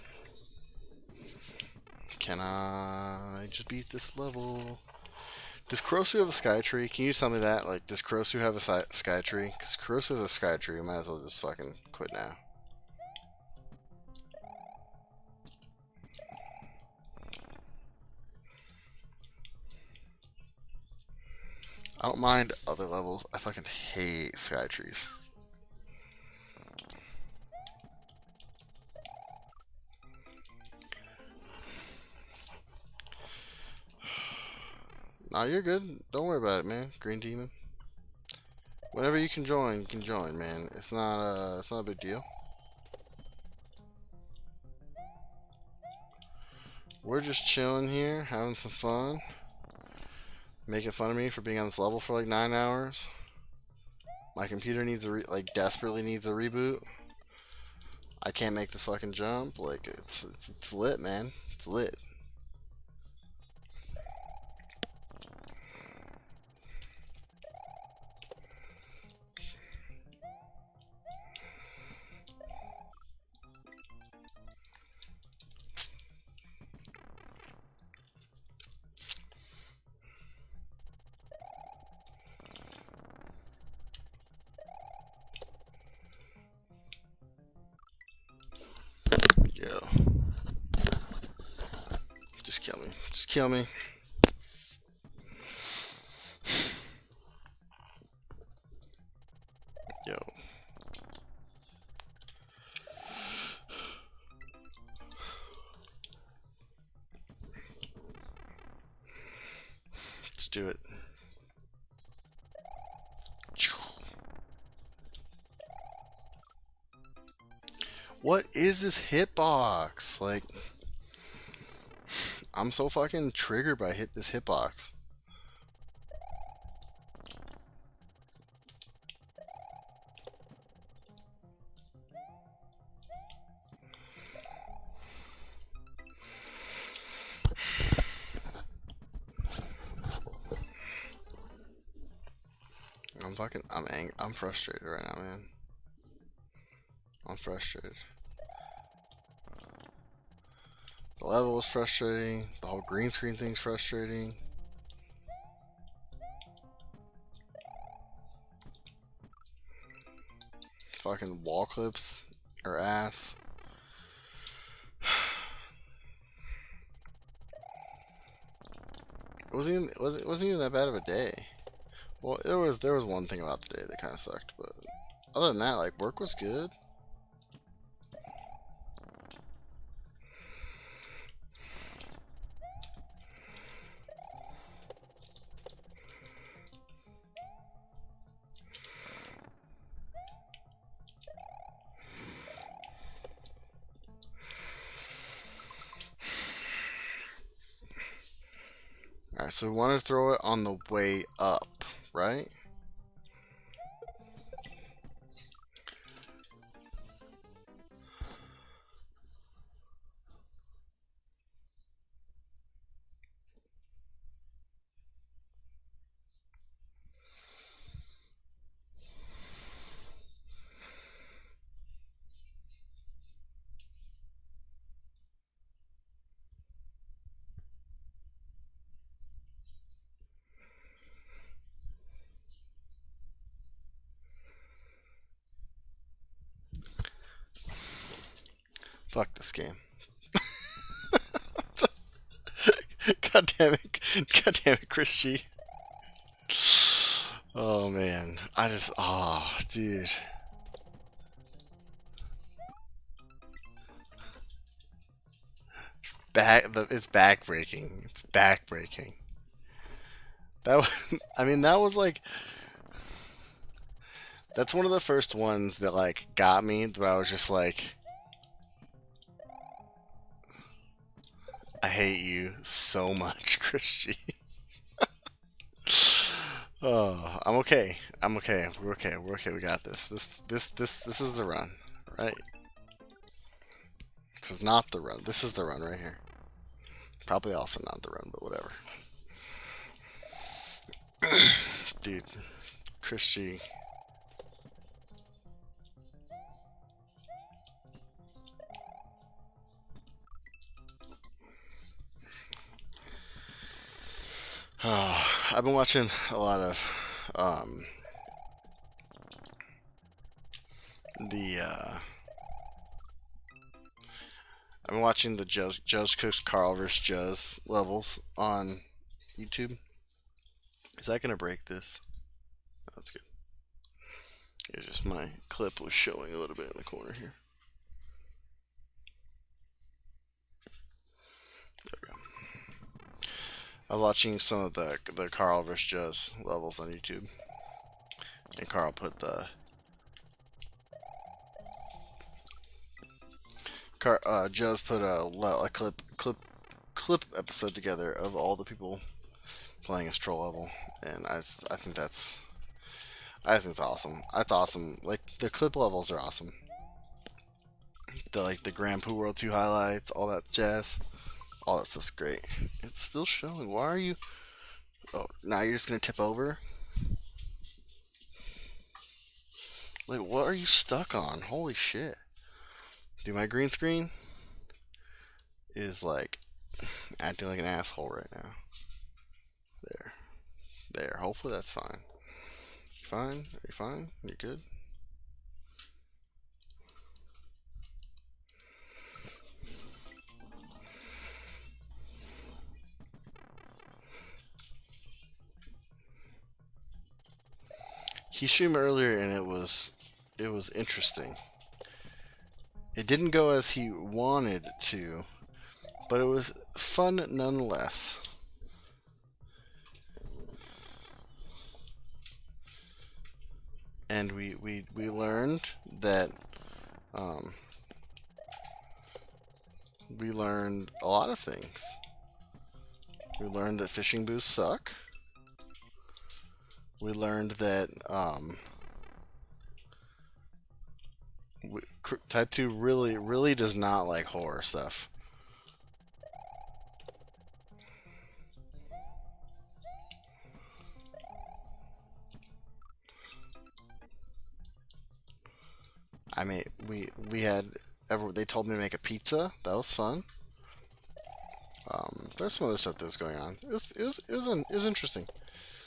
Can I just beat this level? Does Korosu have a sky tree? Can you tell me that? Like, does Korosu have a sky tree? Because Korosu has a sky tree. We might as well just fucking quit now. I don't mind other levels. I fucking hate sky trees. Nah, you're good. Don't worry about it, man. Green Demon. Whenever you can join, man. It's not a big deal. We're just chilling here, having some fun. Making fun of me for being on this level for like 9 hours. My computer needs a desperately needs a reboot. I can't make this fucking jump. Like it's lit, man. It's lit. Yo. Just kill me. Just kill me. Yo. Just do it. What is this hitbox? Like, I'm so fucking triggered by this hitbox. I'm frustrated right now, man. I'm frustrated. The level is frustrating. The whole green screen thing's frustrating. Fucking wall clips are ass. It wasn't even that bad of a day. Well, there was one thing about the day that kind of sucked, but other than that, like, work was good. Alright, so we want to throw it on the way up, right? Fuck this game. God damn it. God damn it, Chris G. Oh, man. Oh, dude. It's backbreaking. It's backbreaking. That was, I mean, that was like, that's one of the first ones that, like, got me, that I was just like, I hate you so much, Chris G. Oh, I'm okay. I'm okay. We're okay. We're okay. We got this. This is the run, right? This is not the run. This is the run right here. Probably also not the run, but whatever. Dude, Chris G. I've been watching a lot of I've been watching the Juz Cooks Carl vs. Juz levels on YouTube. Is that gonna break this? Oh, that's good. It's just my clip was showing a little bit in the corner here. There we go. I was watching some of the Carl vs. Juz levels on YouTube, and Carl put the Juz put a clip episode together of all the people playing his troll level, and I think it's awesome. That's awesome. Like, the clip levels are awesome. The Grand Poo World 2 highlights, all that jazz. All that stuff's great. It's still showing. Why are you... Oh, now you're just gonna tip over? Like, what are you stuck on? Holy shit. Dude, my green screen is, like, acting like an asshole right now. There. Hopefully that's fine. You fine? Are you fine? You're good? He streamed earlier and it was interesting. It didn't go as he wanted to, but it was fun nonetheless. and we learned that um, we learned a lot of things. We learned that fishing boosts suck. We learned that Type 2 really does not like horror stuff. I mean, we had they told me to make a pizza. That was fun. There's some other stuff that was going on. It was interesting.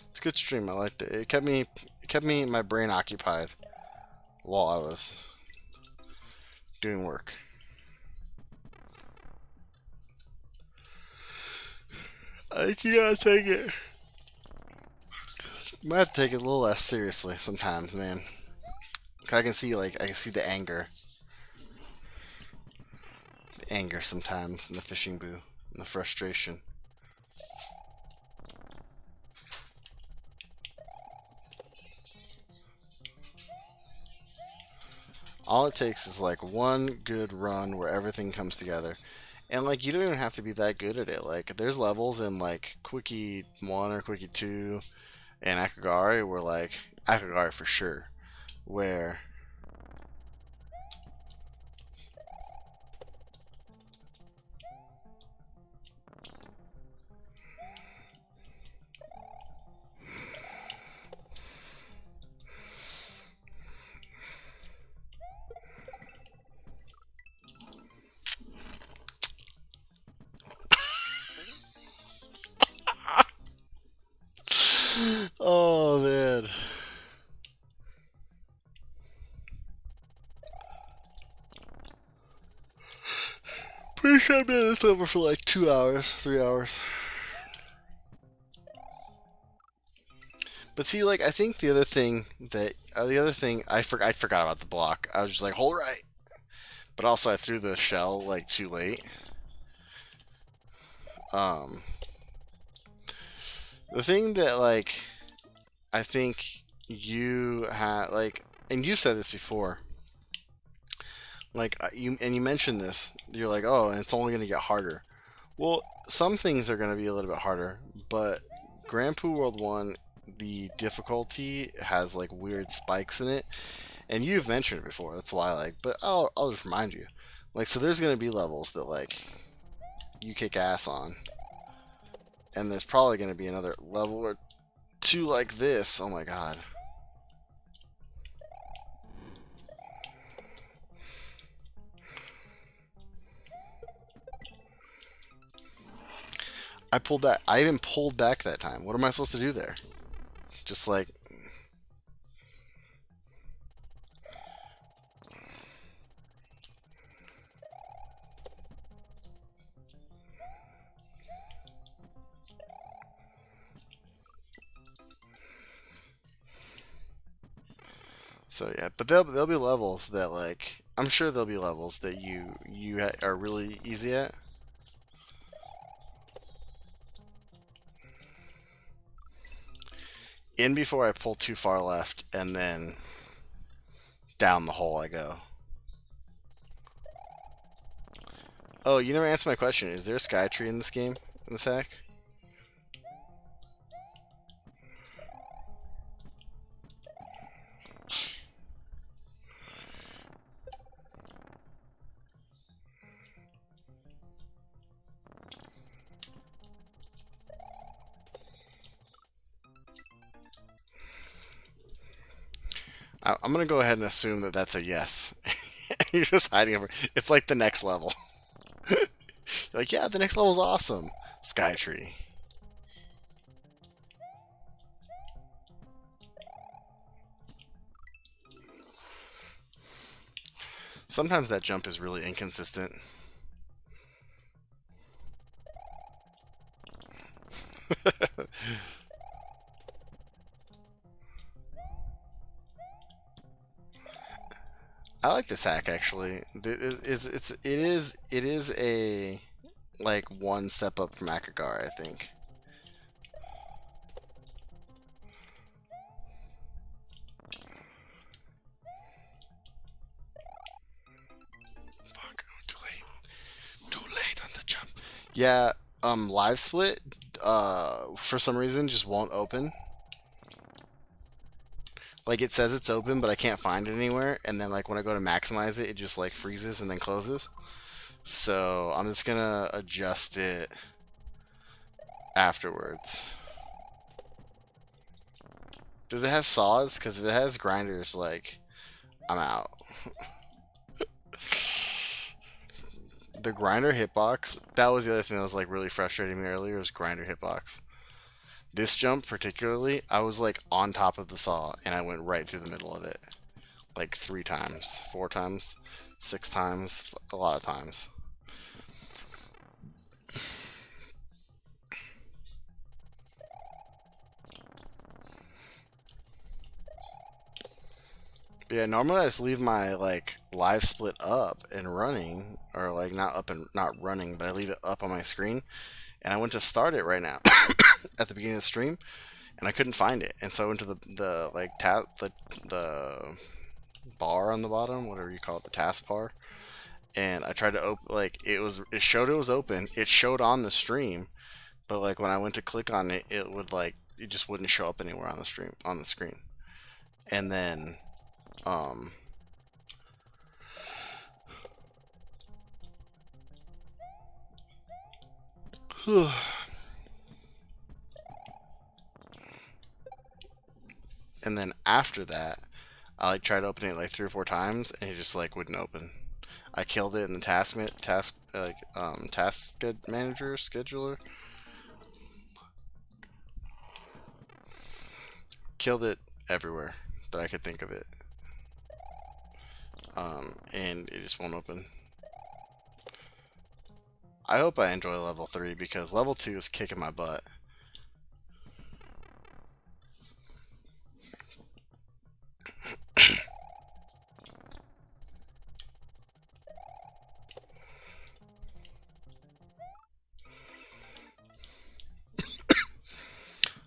It's a good stream. I liked it. It kept me my brain occupied while I was doing work. I think you gotta take it. You might have to take it a little less seriously sometimes, man. I can see the anger sometimes in the fishing boo, and the frustration. All it takes is like one good run where everything comes together. And like you don't even have to be that good at it. Like there's levels in like Quickie 1 or Quickie 2 and Akagari where like Akagari for sure. Where oh man. Pretty sure I've been in this over for like 2 hours, 3 hours. But see, like I think the other thing I forgot about the block. I was just like, hold right. But also I threw the shell like too late. The thing that like I think you had like, and you said this before. Like you mentioned this. You're like, oh, and it's only going to get harder. Well, some things are going to be a little bit harder, but Grand Poo World 1, the difficulty has like weird spikes in it, and you've mentioned it before. That's why, like, but I'll just remind you, like, so there's going to be levels that like you kick ass on, and there's probably going to be another level or two like this. Oh my god. I pulled back. I even pulled back that time. What am I supposed to do there? Just like... So yeah, but there'll be levels that like... I'm sure there'll be levels that you are really easy at. In before I pull too far left, and then down the hole I go. Oh, you never answered my question. Is there a sky tree in this game? In this hack? I'm gonna go ahead and assume that that's a yes. You're just hiding over. It's like the next level. You're like, yeah, the next level's awesome. Sky tree. Sometimes that jump is really inconsistent. I like this hack actually. It is a like one step up from Akagar, I think. Yeah, live split, for some reason just won't open. Like it says it's open, but I can't find it anywhere. And then like when I go to maximize it, it just like freezes and then closes. So I'm just gonna adjust it afterwards. Does it have saws? Because if it has grinders, like I'm out. The grinder hitbox, that was the other thing that was like really frustrating me earlier, was grinder hitbox. This jump particularly, I was like on top of the saw and I went right through the middle of it. Like 3 times, 4 times, 6 times, a lot of times. But yeah, normally I just leave my like live split up and running, or like not up and not running, but I leave it up on my screen. And I went to start it right now at the beginning of the stream, and I couldn't find it. And so I went to the like the bar on the bottom, whatever you call it, the taskbar, and I tried to open, like it showed it was open. It showed on the stream, but like when I went to click on it, it would like it just wouldn't show up anywhere on the screen. And then um and then after that, I like tried opening it like 3 or 4 times, and it just like wouldn't open. I killed it in the task manager scheduler. Killed it everywhere that I could think of it. And it just won't open. I hope I enjoy level 3 because level 2 is kicking my butt.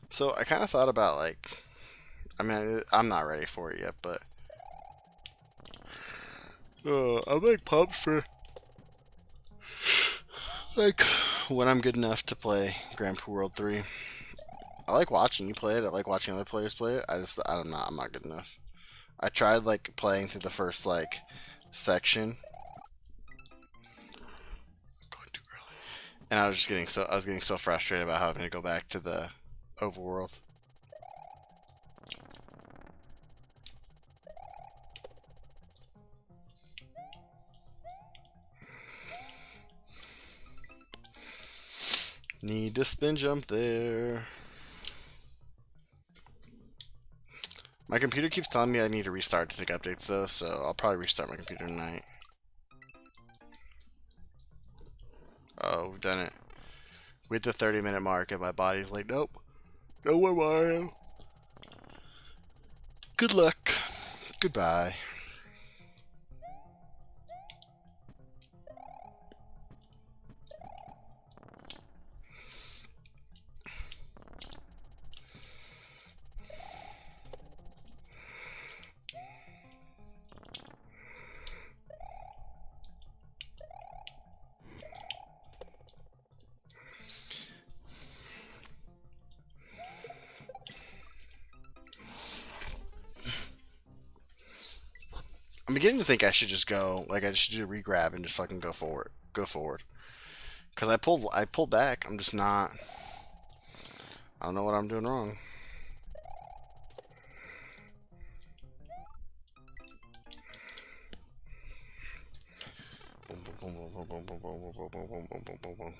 So I kind of thought about like, I mean, I'm not ready for it yet, but I'm like pumped for like when I'm good enough to play Grand Prix World 3. I like watching you play it. I like watching other players play it. I'm not good enough. I tried like playing through the first like section, going too early, and I was getting so frustrated about having to go back to the overworld. Need to spin jump there. My computer keeps telling me I need to restart to take updates though, so I'll probably restart my computer tonight. Oh, we've done it. We hit the 30-minute mark and my body's like, nope. No more Mario. Good luck. Goodbye. I'm beginning to think I should just go, like I should do a regrab and just fucking go forward. Go forward. Cause I pulled back. I'm just not. I don't know what I'm doing wrong. Boom, boom, boom, boom, boom, boom, boom, boom, boom, boom, boom, boom, boom, boom.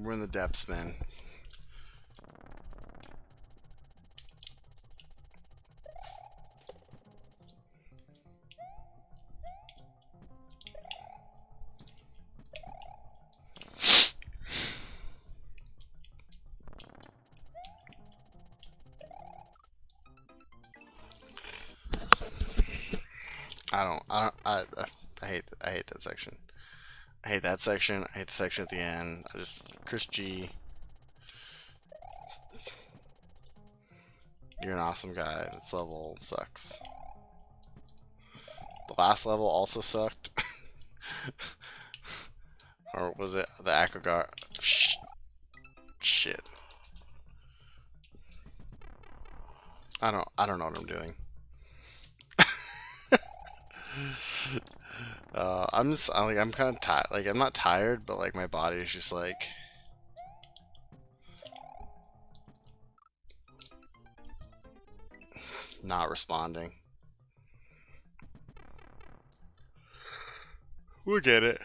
We're in the depths, man. I don't. I hate that section. I hate that section. I hate the section at the end. I just Chris G. You're an awesome guy. This level sucks. The last level also sucked. Or was it the Akagara? Shit. I don't know what I'm doing. I'm kind of tired. Like I'm not tired, but like my body is just like not responding. We'll get it.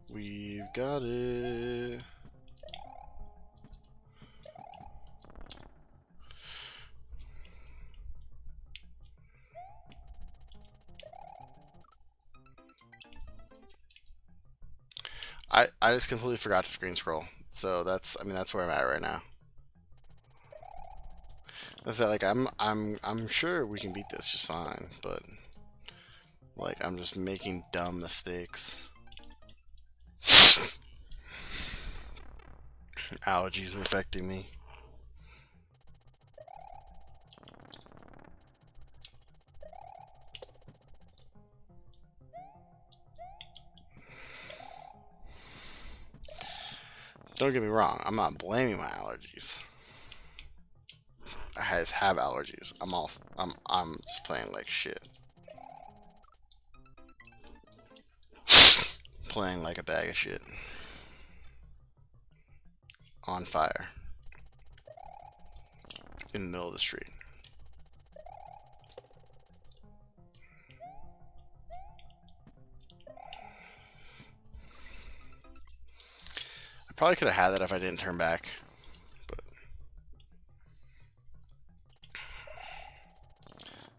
We've got it. I just completely forgot to screen scroll. So that's that's where I'm at right now. That's that like I'm sure we can beat this just fine, but like I'm just making dumb mistakes. Allergies are affecting me. Don't get me wrong, I'm not blaming my allergies. I just have allergies. I'm just playing like shit. Playing like a bag of shit. On fire. In the middle of the street. I probably could have had that if I didn't turn back. But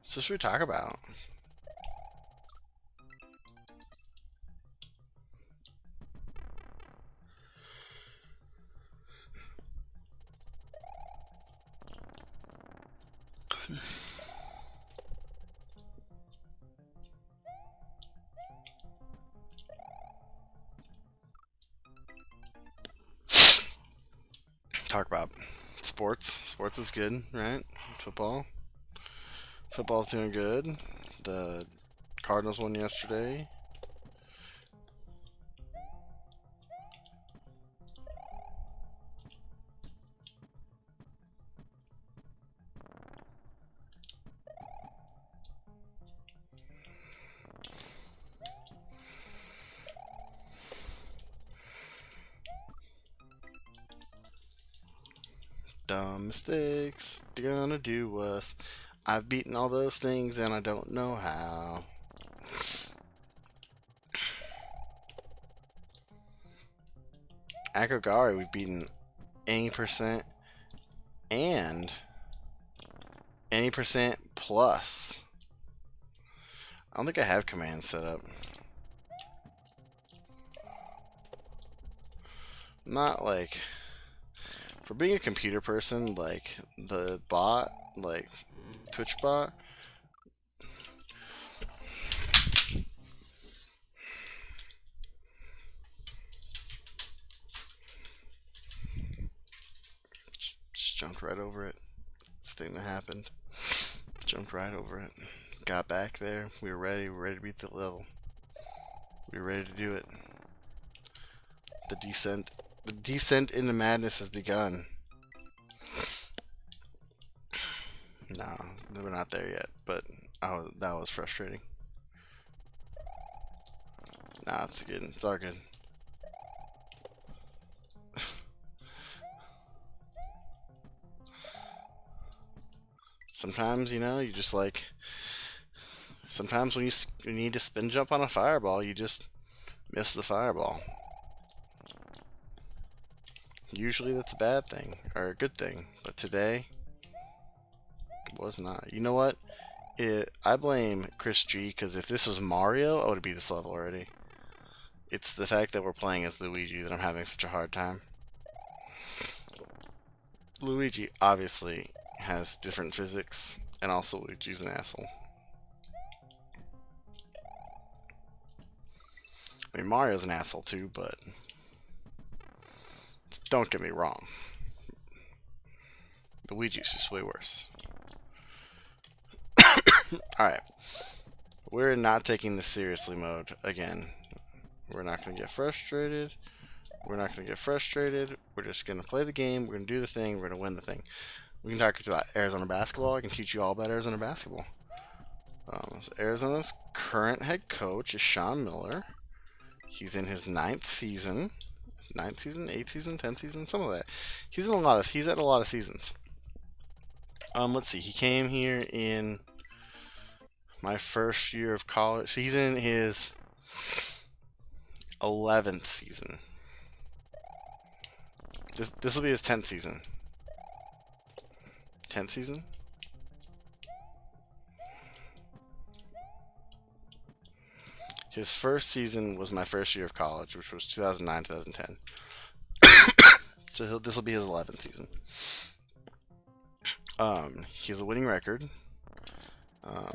so what should we talk about? Talk about sports. Sports is good, right? Football. Football's doing good. The Cardinals won yesterday. Dumb mistakes, they're gonna do us. I've beaten all those things and I don't know how. Akogari, we've beaten any percent and any percent plus. I don't think I have commands set up. Not like for being a computer person, like the bot, like Twitch bot. Just jumped right over it. It's the thing that happened. Jumped right over it. Got back there. We were ready. We were ready to beat the level. We were ready to do it. The descent into madness has begun. No, we're not there yet, but that was frustrating. Nah, it's good. It's all good. Sometimes, you know, you just like. Sometimes when you need to spin jump on a fireball, you just miss the fireball. Usually that's a bad thing, or a good thing, but today was not. You know what? I blame Chris G, because if this was Mario, I would be this level already. It's the fact that we're playing as Luigi that I'm having such a hard time. Luigi obviously has different physics, and also Luigi's an asshole. I mean, Mario's an asshole too, but don't get me wrong. Luigi's just way worse. Alright. We're not taking this seriously mode again. We're not going to get frustrated. We're not going to get frustrated. We're just going to play the game. We're going to do the thing. We're going to win the thing. We can talk about Arizona basketball. I can teach you all about Arizona basketball. So Arizona's current head coach is Sean Miller. He's in his 9th season. 9th season, 8th season, 10th season, some of that. He's at a lot of seasons. Let's see. He came here in my first year of college. So he's in his 11th season. This will be his 10th season. 10th season? His first season was my first year of college, which was 2009, 2010. So this will be his 11th season. He has a winning record.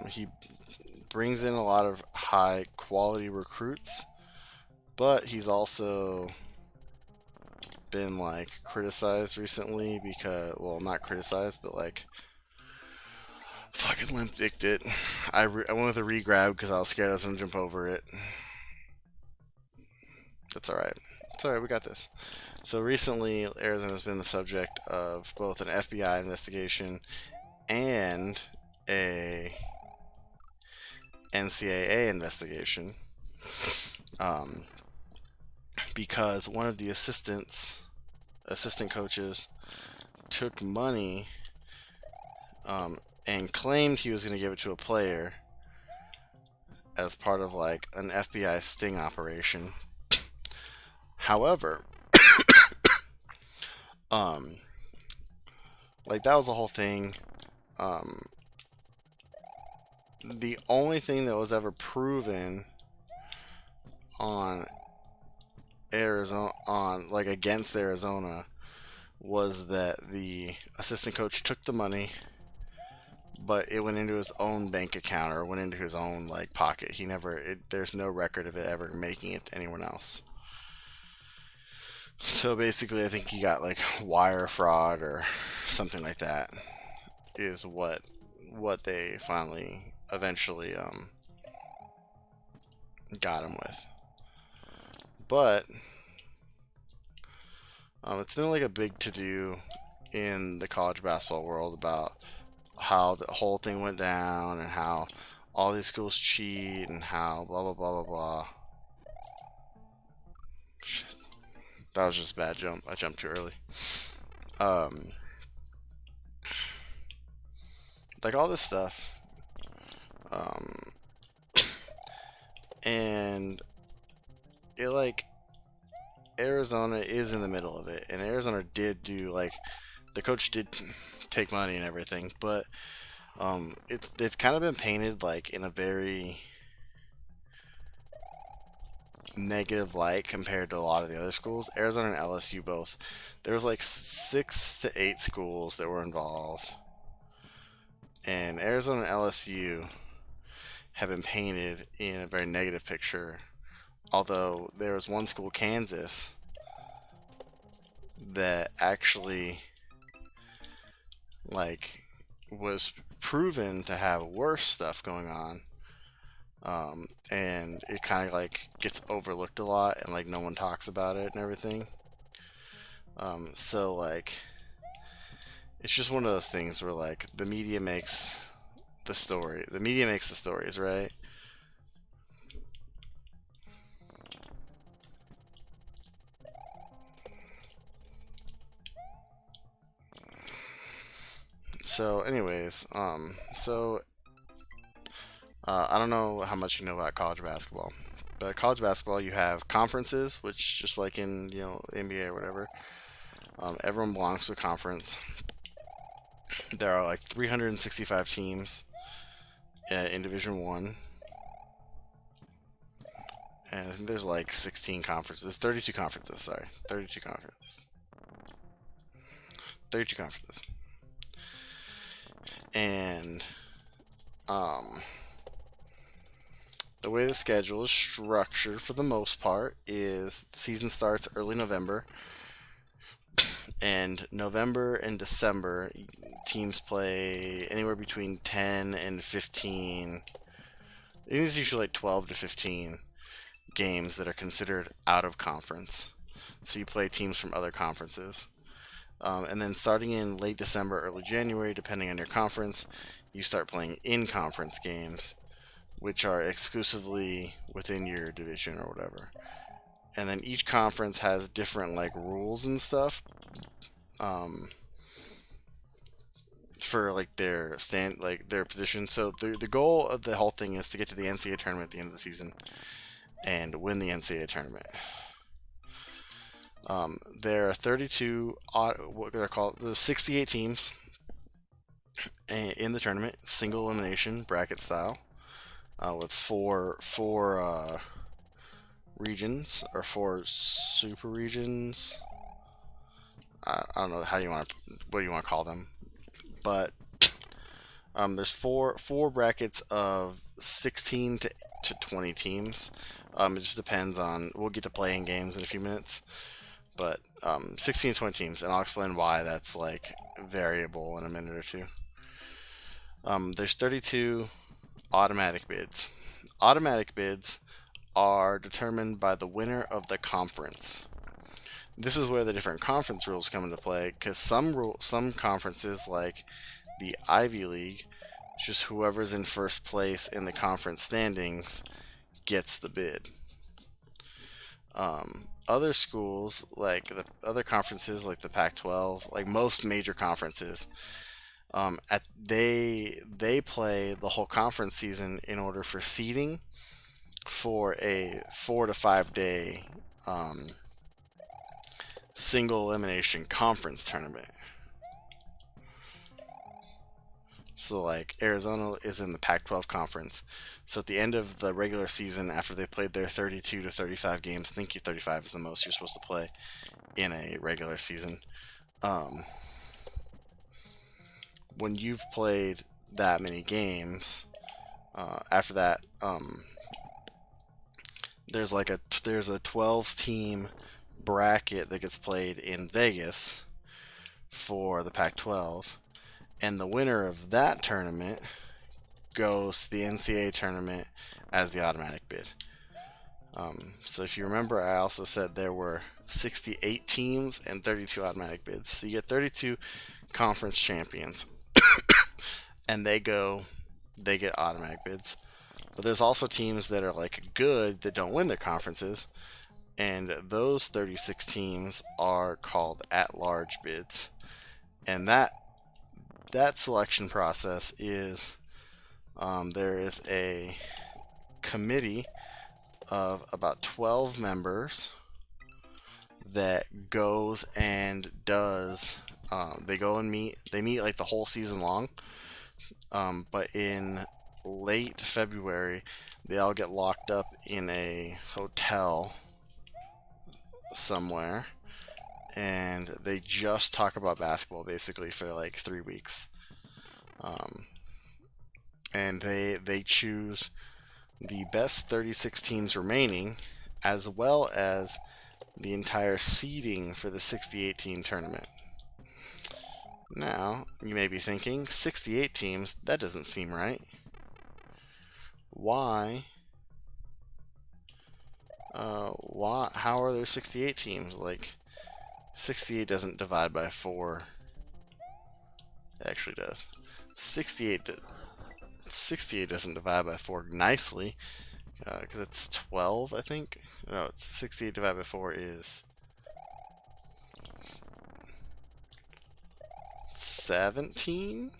He brings in a lot of high quality recruits, but he's also been like criticized recently because, well, not criticized, but like fucking limp dicked it. I went with a re-grab because I was scared I was gonna jump over it. That's alright. It's alright, we got this. So recently, Arizona's been the subject of both an FBI investigation and a NCAA investigation, because one of the assistant coaches took money and claimed he was going to give it to a player as part of like an FBI sting operation. However, like that was the whole thing. The only thing that was ever proven on Arizona, against Arizona, was that the assistant coach took the money, but it went into his own bank account or went into his own like pocket. There's no record of it ever making it to anyone else. So basically, I think he got like wire fraud or something like that. Is what they finally eventually got him with. But it's been like a big to-do in the college basketball world about how the whole thing went down and how all these schools cheat and how blah blah blah blah blah. Shit. That was just a bad jump. I jumped too early. Like all this stuff. And it like Arizona is in the middle of it, and Arizona did do like the coach did take money and everything, but they've kind of been painted like in a very negative light compared to a lot of the other schools. Arizona and LSU both. There was like 6 to 8 schools that were involved, and Arizona and LSU have been painted in a very negative picture. Although there was one school, Kansas, that actually like was proven to have worse stuff going on. And it kind of like gets overlooked a lot, and like no one talks about it and everything. So like it's just one of those things where like the media makes the story. The media makes the stories, right? So anyways, I don't know how much you know about college basketball, but college basketball you have conferences, which just like in NBA or whatever, Everyone belongs to a conference. There are like 365 teams in Division 1. And I think there's like 16 conferences. 32 conferences, sorry. 32 conferences. 32 conferences. And the way the schedule is structured for the most part is the season starts early November. And November and December, teams play anywhere between 10 and 15. It is usually like 12 to 15 games that are considered out of conference. So you play teams from other conferences. And then starting in late December, early January, depending on your conference, you start playing in-conference games, which are exclusively within your division or whatever. And then each conference has different like rules and stuff for like their their position. So the goal of the whole thing is to get to the NCAA tournament at the end of the season and win the NCAA tournament. There are 32 what they're called the 68 teams in the tournament, single elimination bracket style, with four regions or 4 super regions. I don't know what you want to call them, but there's four brackets of 16 to 20 teams. It just depends on. We'll get to playing games in a few minutes, but 16 to 20 teams, and I'll explain why that's like variable in a minute or two. There's 32 automatic bids. Automatic bids are determined by the winner of the conference. This is where the different conference rules come into play, because some conferences, like the Ivy League, just whoever's in first place in the conference standings gets the bid. Other schools, like the other conferences, like the Pac-12, like most major conferences, they play the whole conference season in order for seeding for a 4 to 5 day single elimination conference tournament. So like Arizona is in the Pac-12 conference. So at the end of the regular season, after they played their 32 to 35 games, I think 35 is the most you're supposed to play in a regular season. When you've played that many games, after that, there's a 12 team bracket that gets played in Vegas for the Pac-12, and the winner of that tournament goes to the NCAA tournament as the automatic bid. So if you remember, I also said there were 68 teams and 32 automatic bids. So you get 32 conference champions, and they get automatic bids. But there's also teams that are like good that don't win their conferences, and those 36 teams are called at-large bids. And that selection process is there is a committee of about 12 members that goes and does they go and meet like the whole season long, but in late February they all get locked up in a hotel somewhere, and they just talk about basketball basically for like 3 weeks. And they choose the best 36 teams remaining, as well as the entire seeding for the 68 team tournament. Now, you may be thinking, 68 teams, that doesn't seem right. Why? How are there 68 teams? Like, 68 doesn't divide by 4. It actually does. 68 doesn't divide by 4 nicely, because it's 12, I think. No, it's 68 divided by 4 is 17?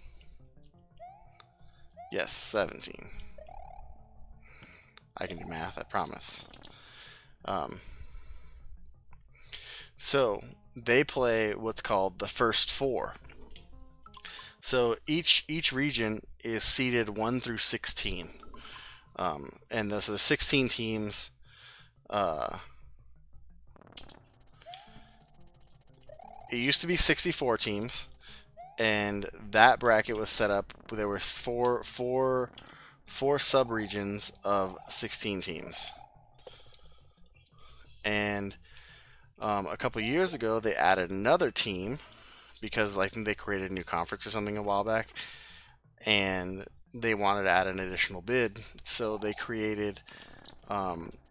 Yes, 17. I can do math, I promise. So, they play what's called the first four. So each region is seeded 1 through 16, and those are the 16 teams. Uh, it used to be 64 teams, and that bracket was set up. There was four sub-regions of 16 teams, and a couple years ago they added another team because I think they created a new conference or something a while back, and they wanted to add an additional bid, so they created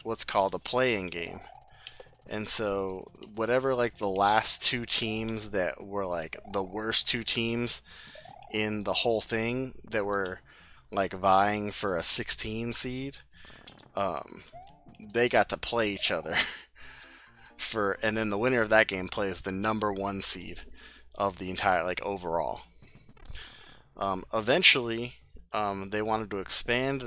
what's called a play-in game. And so whatever like the last two teams that were like the worst two teams in the whole thing that were like vying for a 16 seed, um, they got to play each other for, and then the winner of that game plays the number one seed of the entire like overall. Eventually, they wanted to expand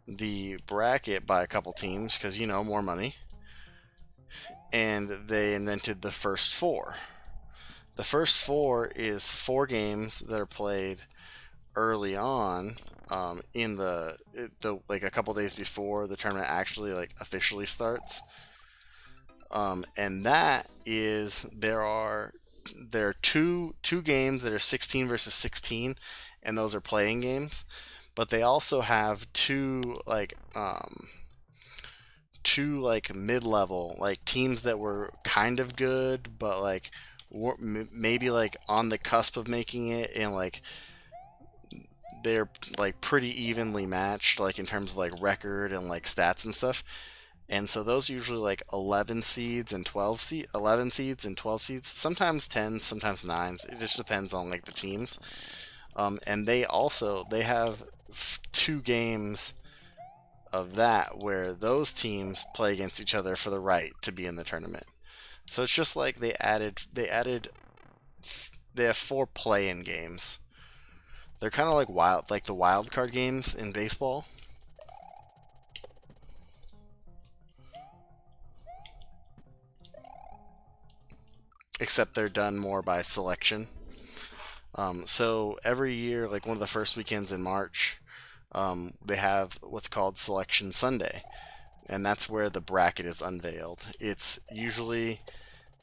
the bracket by a couple teams because more money, and they invented the first four. The first four is 4 games that are played early on, in the like a couple days before the tournament actually like officially starts. And that is there are two games that are 16 versus 16, and those are playing games. But they also have two like mid-level like teams that were kind of good, but like maybe like on the cusp of making it, and like they're like pretty evenly matched like in terms of like record and like stats and stuff. And so those usually like 11 seeds and 11 seeds and 12 seeds, sometimes 10s, sometimes 9s. It just depends on like the teams. And they have 2 games of that where those teams play against each other for the right to be in the tournament. So it's just like they have 4 play-in games. They're kind of like the wild card games in baseball. Except they're done more by selection. So every year, like one of the first weekends in March, they have what's called Selection Sunday, and that's where the bracket is unveiled. It's usually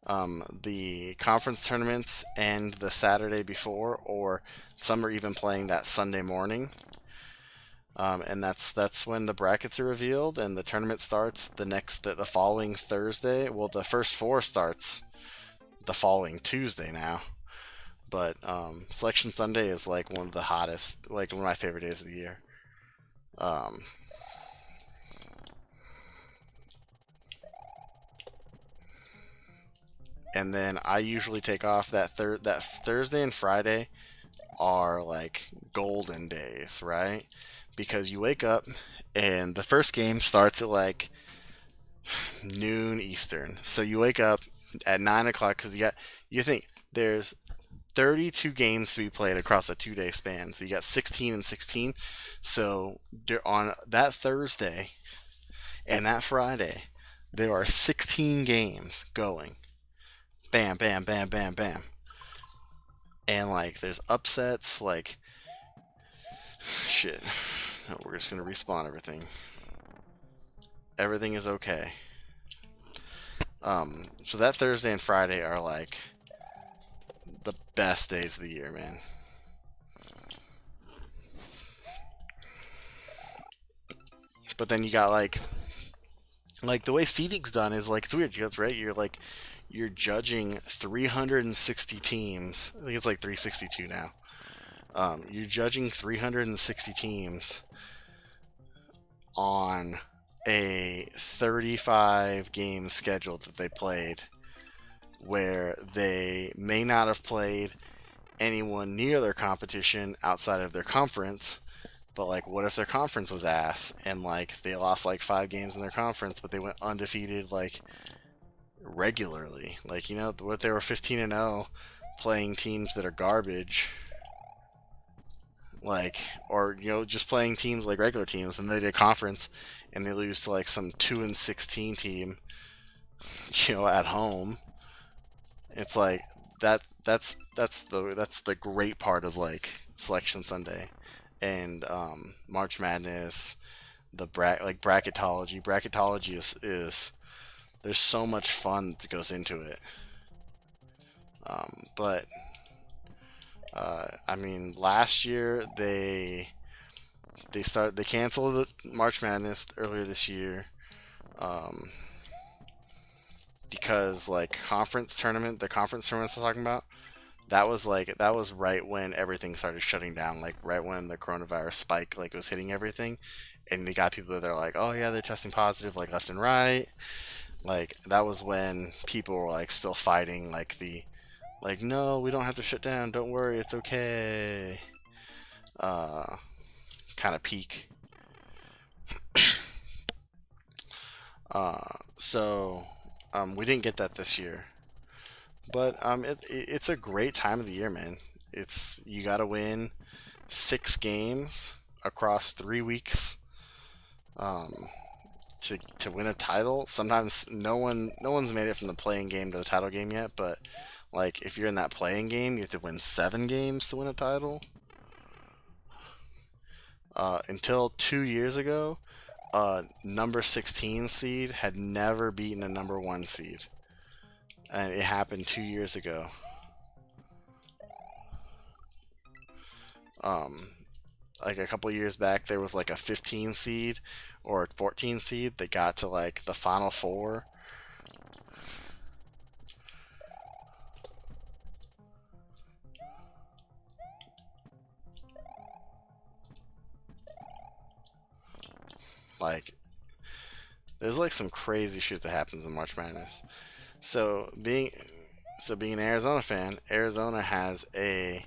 the conference tournaments and the Saturday before, or some are even playing that Sunday morning. And that's when the brackets are revealed, and the tournament starts the following Thursday. Well, the first 4 starts the following Tuesday now. But Selection Sunday is like one of the hottest, like one of my favorite days of the year. Um, and then I usually take off that Thursday and Friday are like golden days, right? Because you wake up and the first game starts at like noon Eastern. So you wake up at 9 o'clock because you think there's 32 games to be played across a 2-day span. So you got 16 and 16. So on that Thursday and that Friday, there are 16 games going. Bam, bam, bam, bam, bam. And like there's upsets, like shit. No, we're just gonna respawn everything. Everything is okay. So that Thursday and Friday are like the best days of the year, man. But then you got like the way seeding's done is like it's weird. That's right. You're judging 360 teams. I think it's like 362 now. You're judging 360 teams on a 35 game schedule that they played, where they may not have played anyone near their competition outside of their conference. But like, what if their conference was ass and like they lost like 5 games in their conference, but they went undefeated like regularly? Like what, they were 15-0 playing teams that are garbage, like, or just playing teams like regular teams, and they did a conference and they lose to like some 2-16 team at home. It's like that's the great part of like Selection Sunday and March Madness, the bracketology. Bracketology is there's so much fun that goes into it. But I mean, last year they canceled the March Madness earlier this year. Um, because like the conference tournaments I'm talking about, that was right when everything started shutting down, like right when the coronavirus spike like was hitting everything, and they got people that are like, oh yeah, they're testing positive like left and right. Like that was when people were like still fighting like no, we don't have to shut down. Don't worry, it's okay. Uh, Kind of peak. So we didn't get that this year, but it's a great time of the year, man. It's you got to win 6 games across 3 weeks um, to win a title. Sometimes no one's made it from the playing game to the title game yet, but like if you're in that playing game, you have to win 7 games to win a title. Until 2 years ago, number 16 seed had never beaten a number 1 seed, and it happened 2 years ago. Um, like a couple years back, there was like a 15 seed or a 14 seed that got to like the final four. Like, there's like some crazy shit that happens in March Madness. So being an Arizona fan, Arizona has a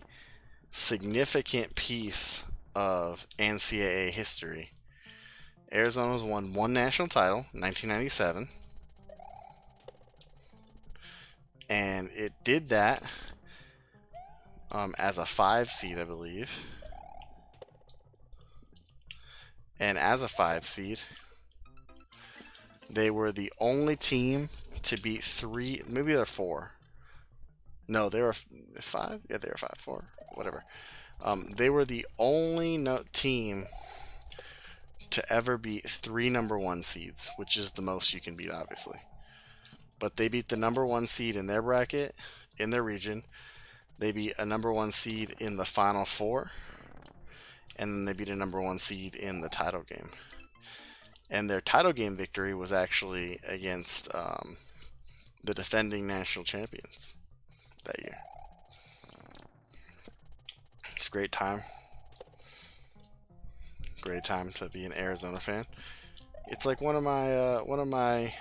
significant piece of NCAA history. Arizona's won one national title, 1997, and it did that as a 5 seed, I believe. And as a 5 seed, they were the only team to beat three, maybe they're four. No, they were five. Yeah, they were five, four, whatever. They were the only team to ever beat 3 number 1 seeds, which is the most you can beat, obviously. But they beat the number 1 seed in their bracket, in their region. They beat a number 1 seed in the Final Four, and then they beat a number 1 seed in the title game. And their title game victory was actually against the defending national champions that year. It's a great time. Great time to be an Arizona fan. It's like one of my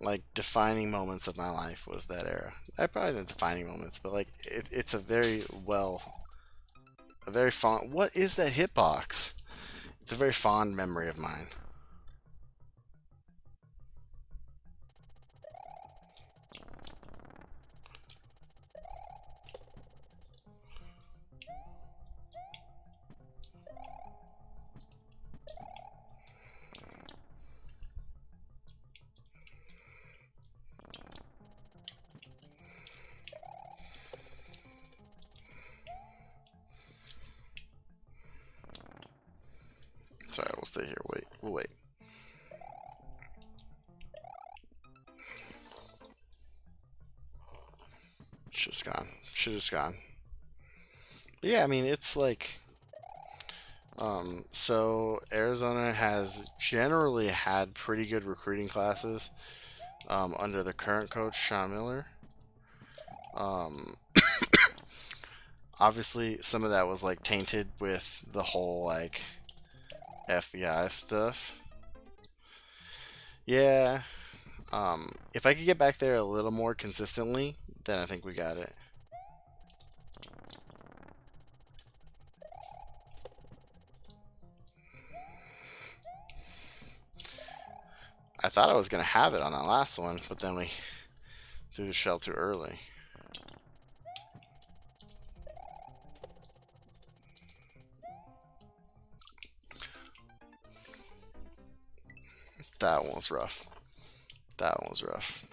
like defining moments of my life was that era. I probably not defining moments, but like it's a very fond. What is that hitbox? It's a very fond memory of mine. Sorry, we'll stay here. We'll wait. Should've gone. Should've gone. But yeah, I mean, it's like, so Arizona has generally had pretty good recruiting classes, under the current coach, Sean Miller. Um, Obviously, some of that was like tainted with the whole like FBI stuff. Yeah. If I could get back there a little more consistently, then I think we got it. I thought I was gonna have it on that last one, but then we threw the shell too early. That one was rough. That one was rough.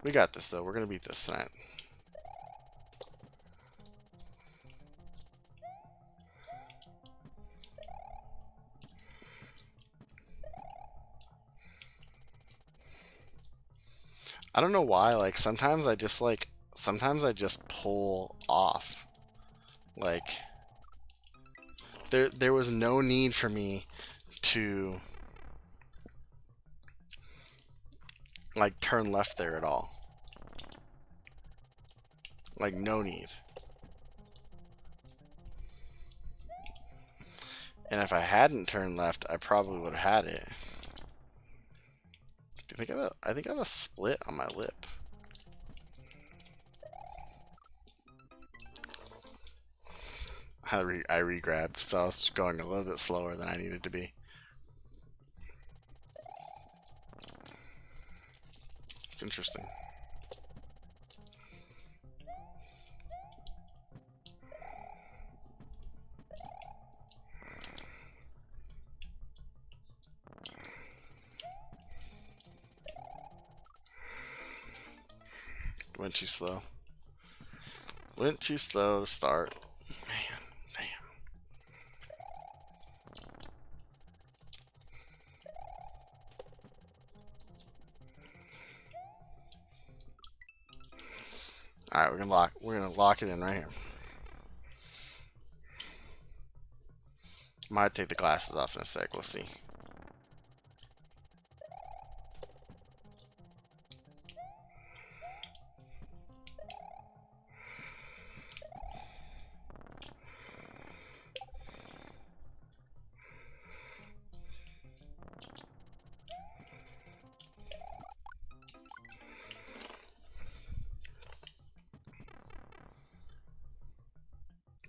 We got this, though. We're going to beat this tonight. I don't know why, like, sometimes I just pull off. Like, there was no need for me to, like, turn left there at all. Like, no need. And if I hadn't turned left, I probably would have had it. I think I have a split on my lip. I re-grabbed, so I was going a little bit slower than I needed to be. It's interesting. Went too slow. Went too slow to start. Man, damn. All right, we're gonna lock it in right here. Might take the glasses off in a sec. We'll see.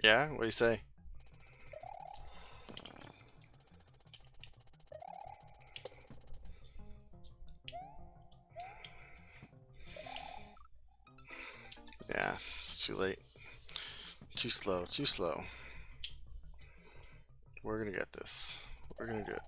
Yeah, what do you say? Yeah, it's too late. Too slow, too slow. We're gonna get this. We're gonna do it.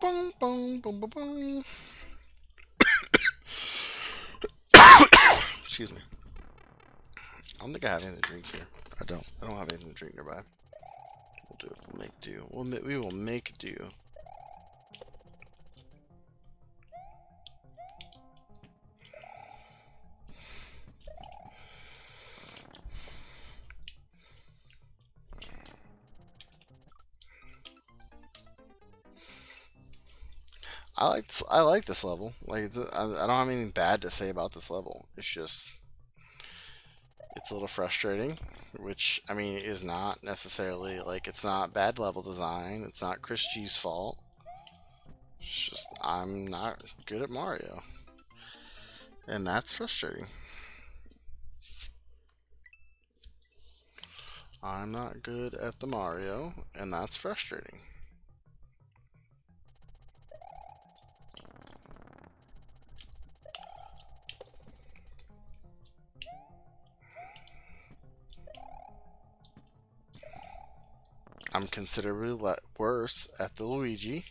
Boom, boom, boom, boom, boom. Excuse me. I don't think I have anything to drink here. I don't have anything to drink nearby. We'll do it. We'll make do. We will make do. I like this level. Like, I don't have anything bad to say about this level. It's just, it's a little frustrating, which, I mean, is not necessarily, like, it's not bad level design. It's not Chris G's fault. It's just, I'm not good at Mario. And that's frustrating. I'm not good at the Mario, and that's frustrating. I'm considerably worse at the Luigi.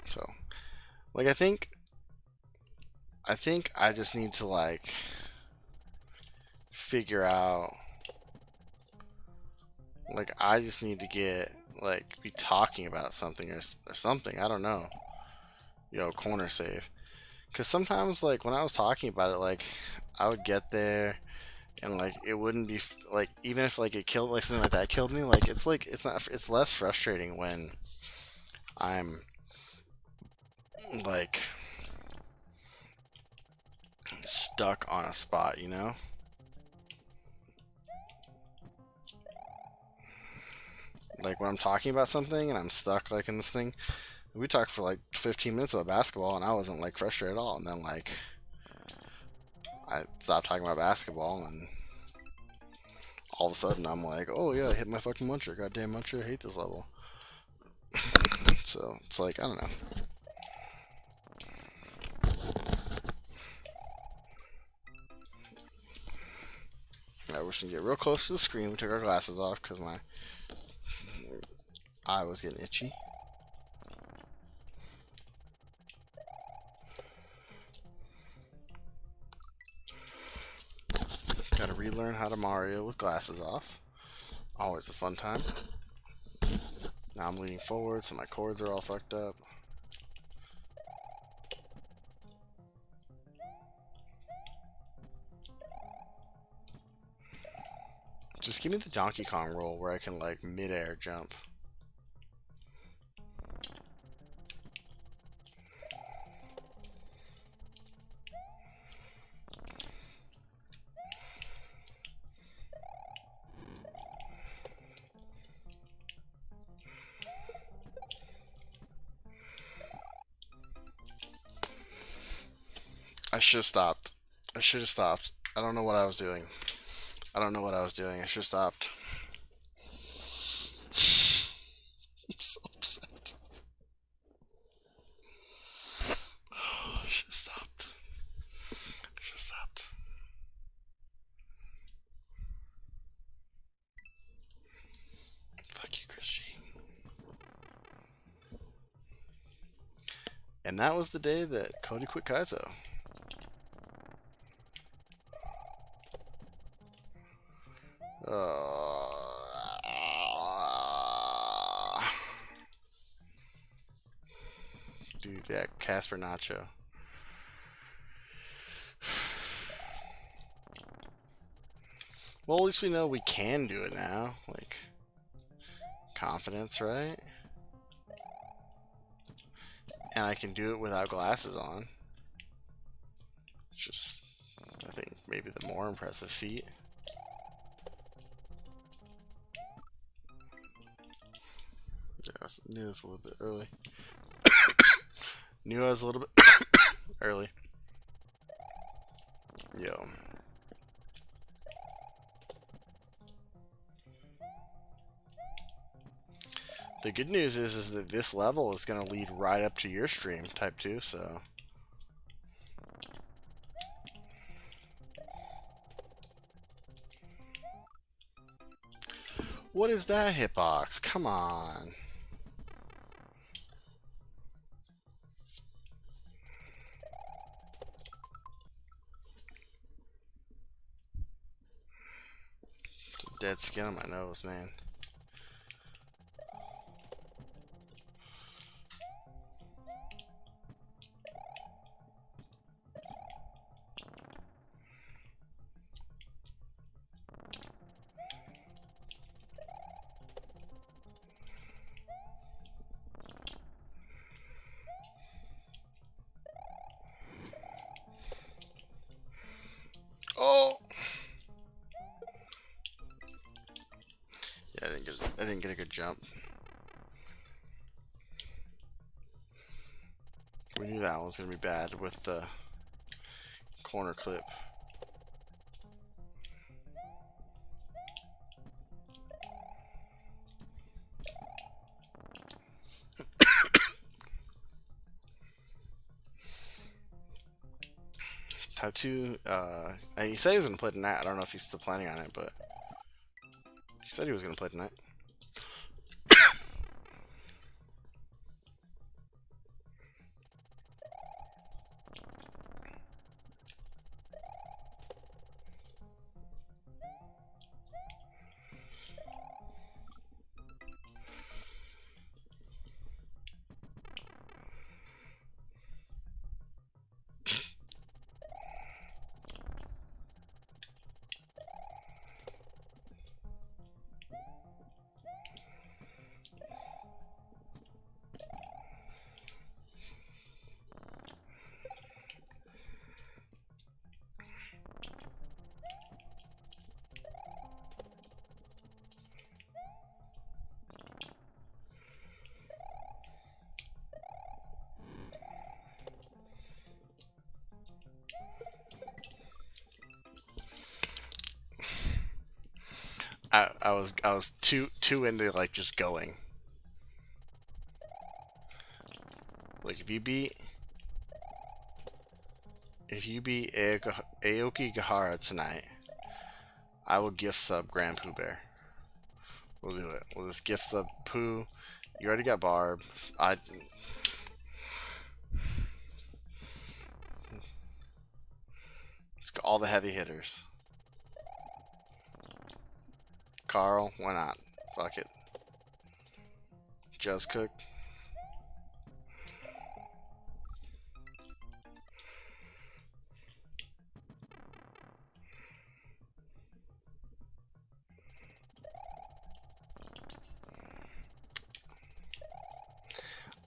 So, like, I think I just need to, like, figure out, like, I just need to get, like, be talking about something or something. I don't know. Yo, corner save. Because sometimes, like, when I was talking about it, like, I would get there and like it wouldn't be like even if like it killed like something like that killed me, like it's not it's less frustrating when I'm like stuck on a spot, you know? Like when I'm talking about something and I'm stuck like in this thing. We talked for like 15 minutes about basketball and I wasn't like frustrated at all, and then like I stopped talking about basketball and all of a sudden I'm like, oh yeah, I hit my fucking muncher. Goddamn muncher, I hate this level. So it's like, I don't know. Alright, we're just gonna get real close to the screen. We took our glasses off because my eye was getting itchy. Gotta relearn how to Mario with glasses off. Always a fun time. Now I'm leaning forward, so my cords are all fucked up. Just give me the Donkey Kong roll where I can like mid-air jump. I should have stopped. I should have stopped. I don't know what I was doing. I don't know what I was doing. I should have stopped. I'm so upset. I should have stopped. I should have stopped. Fuck you, Chris G. And that was the day that Cody quit Kaizo. Dude, yeah, Casper Nacho. Well, at least we know we can do it now. Like, confidence, right? And I can do it without glasses on. Just, I think, maybe the more impressive feat. Yeah, I knew it was a little bit early. Knew I was a little bit early. Yo. The good news is that this level is going to lead right up to your stream, Type 2, so... What is that hitbox? Come on. Dead skin on my nose, man. Oh! Yeah, I didn't get a good jump. We knew that one was gonna be bad with the corner clip. Type 2, he said he was gonna play tonight. I don't know if he's still planning on it, but he said he was gonna play tonight. I was too into like just going. Like if you beat Aoki Gahara tonight, I will gift sub Grand Pooh Bear. We'll do it. We'll just gift sub Pooh. You already got Barb. Let's go all the heavy hitters. Carl, why not? Fuck it. Just Cook.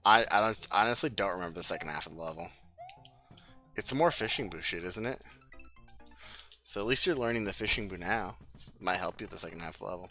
I honestly don't remember the second half of the level. It's a more fishing boo shit, isn't it? So at least you're learning the fishing boo now. Might help you with the second half of the level.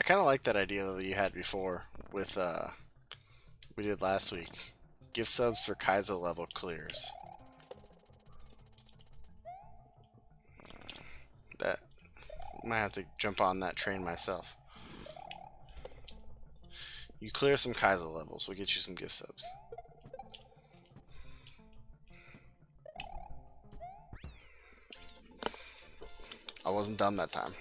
I kind of like that idea that you had before with we did last week. Gift subs for Kaizo level clears. That might have to jump on that train myself. You clear some Kaizo levels, we'll get you some gift subs. I wasn't done that time.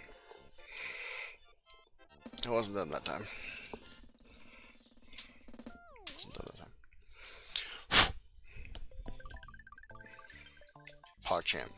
I wasn't done that time. PogChamp.